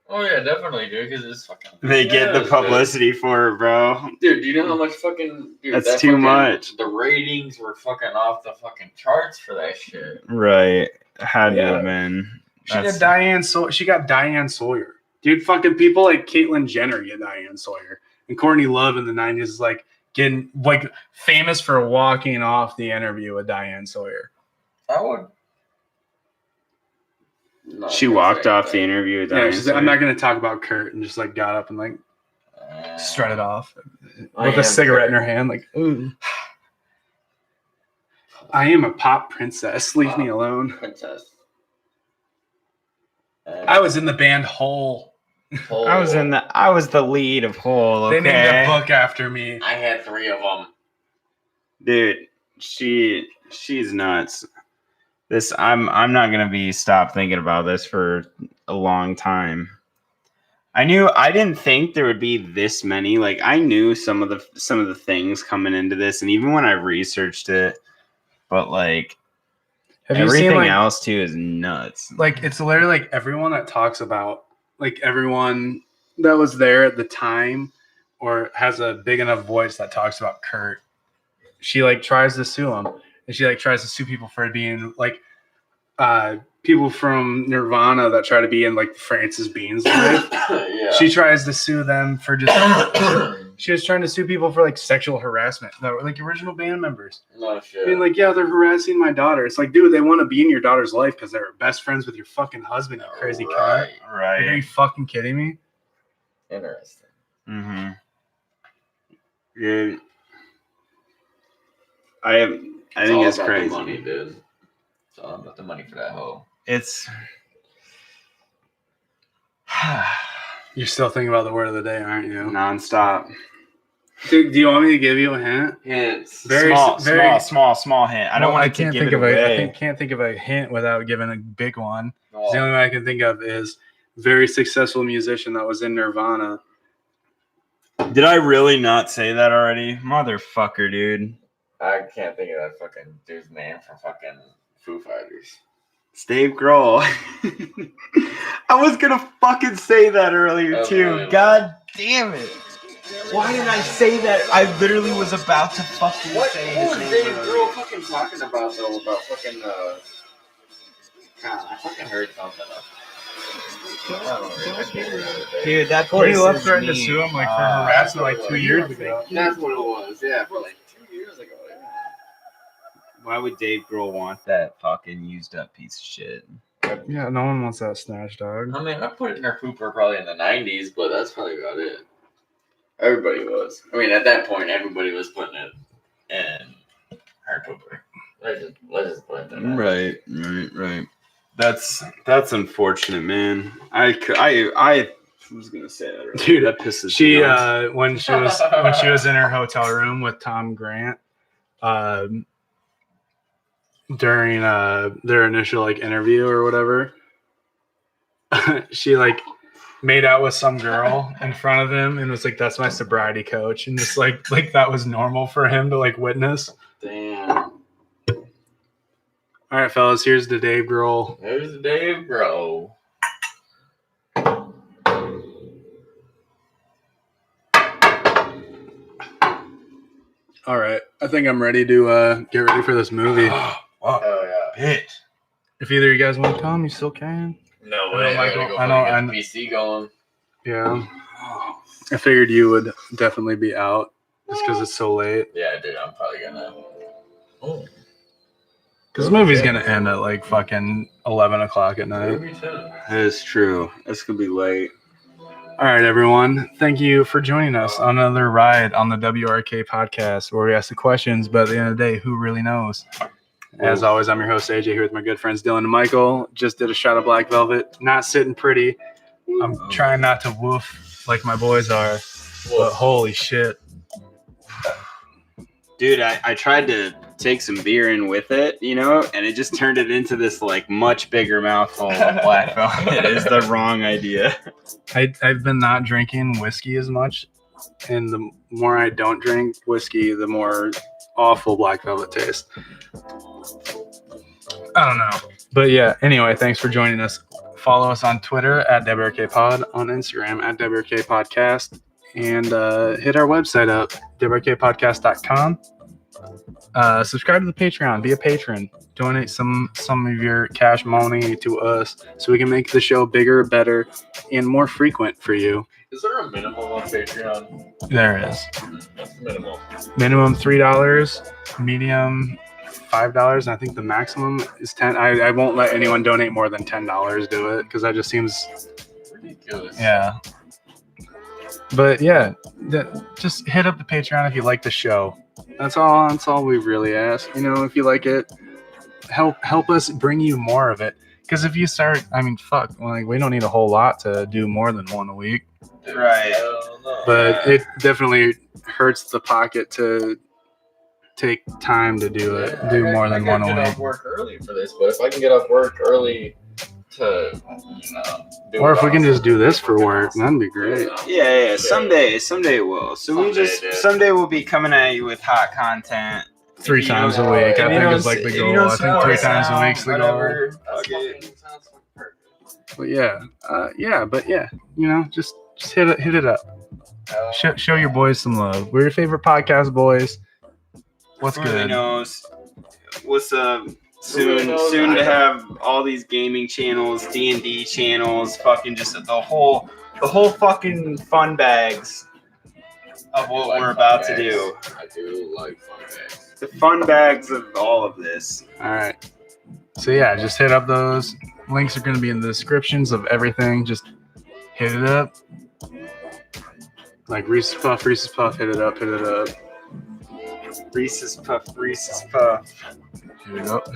[SPEAKER 1] Oh yeah, definitely, dude. Because it's fucking.
[SPEAKER 2] They get the publicity for it, bro.
[SPEAKER 1] Dude, do you know how much fucking? Dude,
[SPEAKER 2] that's too much.
[SPEAKER 1] The ratings were fucking off the fucking charts for that shit.
[SPEAKER 2] Right, had to have been.
[SPEAKER 3] She got Diane Sawyer. Dude, fucking people like Caitlyn Jenner get Diane Sawyer, and Courtney Love in the '90s is like getting like famous for walking off the interview with Diane Sawyer.
[SPEAKER 1] I would.
[SPEAKER 2] She walked off the interview with Diane.
[SPEAKER 3] Yeah, she's like, I'm not going to talk about Kurt, and just like got up and like strutted off with a cigarette in her hand, like, ooh. I am a pop princess. Leave me alone.
[SPEAKER 1] Princess.
[SPEAKER 3] I was in the band Hole.
[SPEAKER 2] I was the lead of Hole. Okay?
[SPEAKER 3] They named a book after me.
[SPEAKER 1] I had 3 of them.
[SPEAKER 2] Dude, she's nuts. I'm not gonna stop thinking about this for a long time. I didn't think there would be this many. Like I knew some of the things coming into this, and even when I researched it, but like everything else too is nuts.
[SPEAKER 3] Like it's literally like everyone that talks about like everyone that was there at the time or has a big enough voice that talks about Kurt. She like tries to sue him. And she like tries to sue people for being like people from Nirvana that try to be in like Francis Bean's life.
[SPEAKER 1] Yeah.
[SPEAKER 3] She tries to sue them for just she was trying to sue people for like sexual harassment that were like original band members.
[SPEAKER 1] No shit.
[SPEAKER 3] I mean, like, yeah, they're harassing my daughter. It's like, dude, they want to be in your daughter's life because they're best friends with your fucking husband, you crazy cunt.
[SPEAKER 2] Right.
[SPEAKER 3] Like, are you fucking kidding me?
[SPEAKER 1] Interesting.
[SPEAKER 2] Mm-hmm. Yeah. I think it's crazy.
[SPEAKER 1] The money, dude. It's all about the money for that hoe.
[SPEAKER 2] It's.
[SPEAKER 3] You're still thinking about the word of the day, aren't you?
[SPEAKER 2] Nonstop.
[SPEAKER 3] Do you want me to give you a hint?
[SPEAKER 1] Hints.
[SPEAKER 2] Very small hint. I don't want to give it away.
[SPEAKER 3] I can't think of a hint without giving a big one. Oh. The only one I can think of is very successful musician that was in Nirvana.
[SPEAKER 2] Did I really not say that already? Motherfucker, dude.
[SPEAKER 1] I can't think of that fucking dude's name from fucking Foo Fighters.
[SPEAKER 2] It's Dave Grohl. I was gonna fucking say that earlier too. God damn it. Why did I say that? I literally was about to fucking say
[SPEAKER 1] What was Dave Grohl fucking talking about though? About fucking I fucking heard something.
[SPEAKER 2] Dude, that
[SPEAKER 3] Corey
[SPEAKER 2] place
[SPEAKER 3] left
[SPEAKER 2] is
[SPEAKER 3] threatened to
[SPEAKER 2] mean.
[SPEAKER 3] sue him like for harassment like 2 years ago.
[SPEAKER 1] That's what it was. Yeah, for like 2 years ago. Yeah.
[SPEAKER 2] Why would Dave Grohl want that fucking used up piece of shit?
[SPEAKER 3] Yeah, no one wants that snatch, dog.
[SPEAKER 1] I mean, I put it in her pooper probably in the 90s, but that's probably about it. Everybody was. I mean, at that point, everybody was putting it in her pooper. Let's just put it in there.
[SPEAKER 2] Right. That's unfortunate, man. I was gonna say that earlier.
[SPEAKER 3] Dude,
[SPEAKER 2] that pisses
[SPEAKER 3] She
[SPEAKER 2] me off.
[SPEAKER 3] when she was in her hotel room with Tom Grant, during their initial like interview or whatever, she like made out with some girl in front of him and was like, "That's my sobriety coach," and just like that was normal for him to like witness.
[SPEAKER 1] Damn.
[SPEAKER 3] All right, fellas, here's the Dave Grohl.
[SPEAKER 1] There's Dave, bro.
[SPEAKER 3] All right, I think I'm ready to get ready for this movie.
[SPEAKER 1] Oh, yeah.
[SPEAKER 2] Bitch.
[SPEAKER 3] If either of you guys want to come, you still can.
[SPEAKER 1] No
[SPEAKER 3] I
[SPEAKER 1] way.
[SPEAKER 3] know,
[SPEAKER 1] I
[SPEAKER 3] Michael,
[SPEAKER 1] gotta go
[SPEAKER 3] I know,
[SPEAKER 1] fucking get the PC going.
[SPEAKER 3] Yeah, I figured you would definitely be out just because it's so late.
[SPEAKER 1] Yeah, dude, I'm probably gonna. Oh.
[SPEAKER 3] Because the movie's gonna end at like fucking 11 o'clock at night.
[SPEAKER 1] Maybe 10.
[SPEAKER 2] That is true. It's gonna be late.
[SPEAKER 3] All right, everyone. Thank you for joining us on another ride on the WRK podcast where we ask the questions, but at the end of the day, who really knows? As always, I'm your host, AJ, here with my good friends Dylan and Michael. Just did a shot of Black Velvet. Not sitting pretty. I'm trying not to woof like my boys are, but holy shit.
[SPEAKER 2] Dude, I tried to take some beer in with it, and it just turned it into this like much bigger mouthful of Black Velvet. It is the wrong idea.
[SPEAKER 3] I've been not drinking whiskey as much, and the more I don't drink whiskey, the more awful Black Velvet tastes. I don't know. But yeah, anyway, thanks for joining us. Follow us on Twitter at WRKPod, on Instagram at WRKPodcast, and hit our website up, WRKPodcast.com. Subscribe to the Patreon, be a patron, donate some of your cash money to us so we can make the show bigger, better, and more frequent for you.
[SPEAKER 1] Is there a minimum on Patreon?
[SPEAKER 3] There is.
[SPEAKER 1] That's the minimum.
[SPEAKER 3] Minimum $3, medium $5, and I think the maximum is $10. I won't let anyone donate more than $10 do it because that just seems
[SPEAKER 1] ridiculous.
[SPEAKER 3] Yeah. But yeah, just hit up the Patreon if you like the show. That's all we really ask. If you like it, help us bring you more of it. Because if you start, we don't need a whole lot to do more than one a week.
[SPEAKER 2] Right.
[SPEAKER 3] But it definitely hurts the pocket to take time to do it. Do more than one a
[SPEAKER 1] I get
[SPEAKER 3] week.
[SPEAKER 1] off work early for this, but if I can get off work early to, do
[SPEAKER 3] Or
[SPEAKER 1] it
[SPEAKER 3] if we can
[SPEAKER 1] awesome.
[SPEAKER 3] just do this for work, that'd be great.
[SPEAKER 2] Yeah. Someday it will. So someday we'll be coming at you with hot content
[SPEAKER 3] 3 times a week. I think is like the goal. I think 3 times a week's the goal.
[SPEAKER 1] Okay.
[SPEAKER 3] But just hit it up. Show your boys some love. We're your favorite podcast boys. What's
[SPEAKER 2] Who really
[SPEAKER 3] good?
[SPEAKER 2] knows? What's up?
[SPEAKER 1] Really knows?
[SPEAKER 2] Soon to have all these gaming channels, D&D channels, fucking just the whole fucking fun bags of what we're about to do.
[SPEAKER 1] I do like fun bags.
[SPEAKER 2] The fun bags of all of this.
[SPEAKER 3] All right. So yeah, just hit up those links. Are going to be in the descriptions of everything. Just hit it up. Like Reese's Puff, hit it up.
[SPEAKER 2] Reese's Puff.
[SPEAKER 3] Hit it up.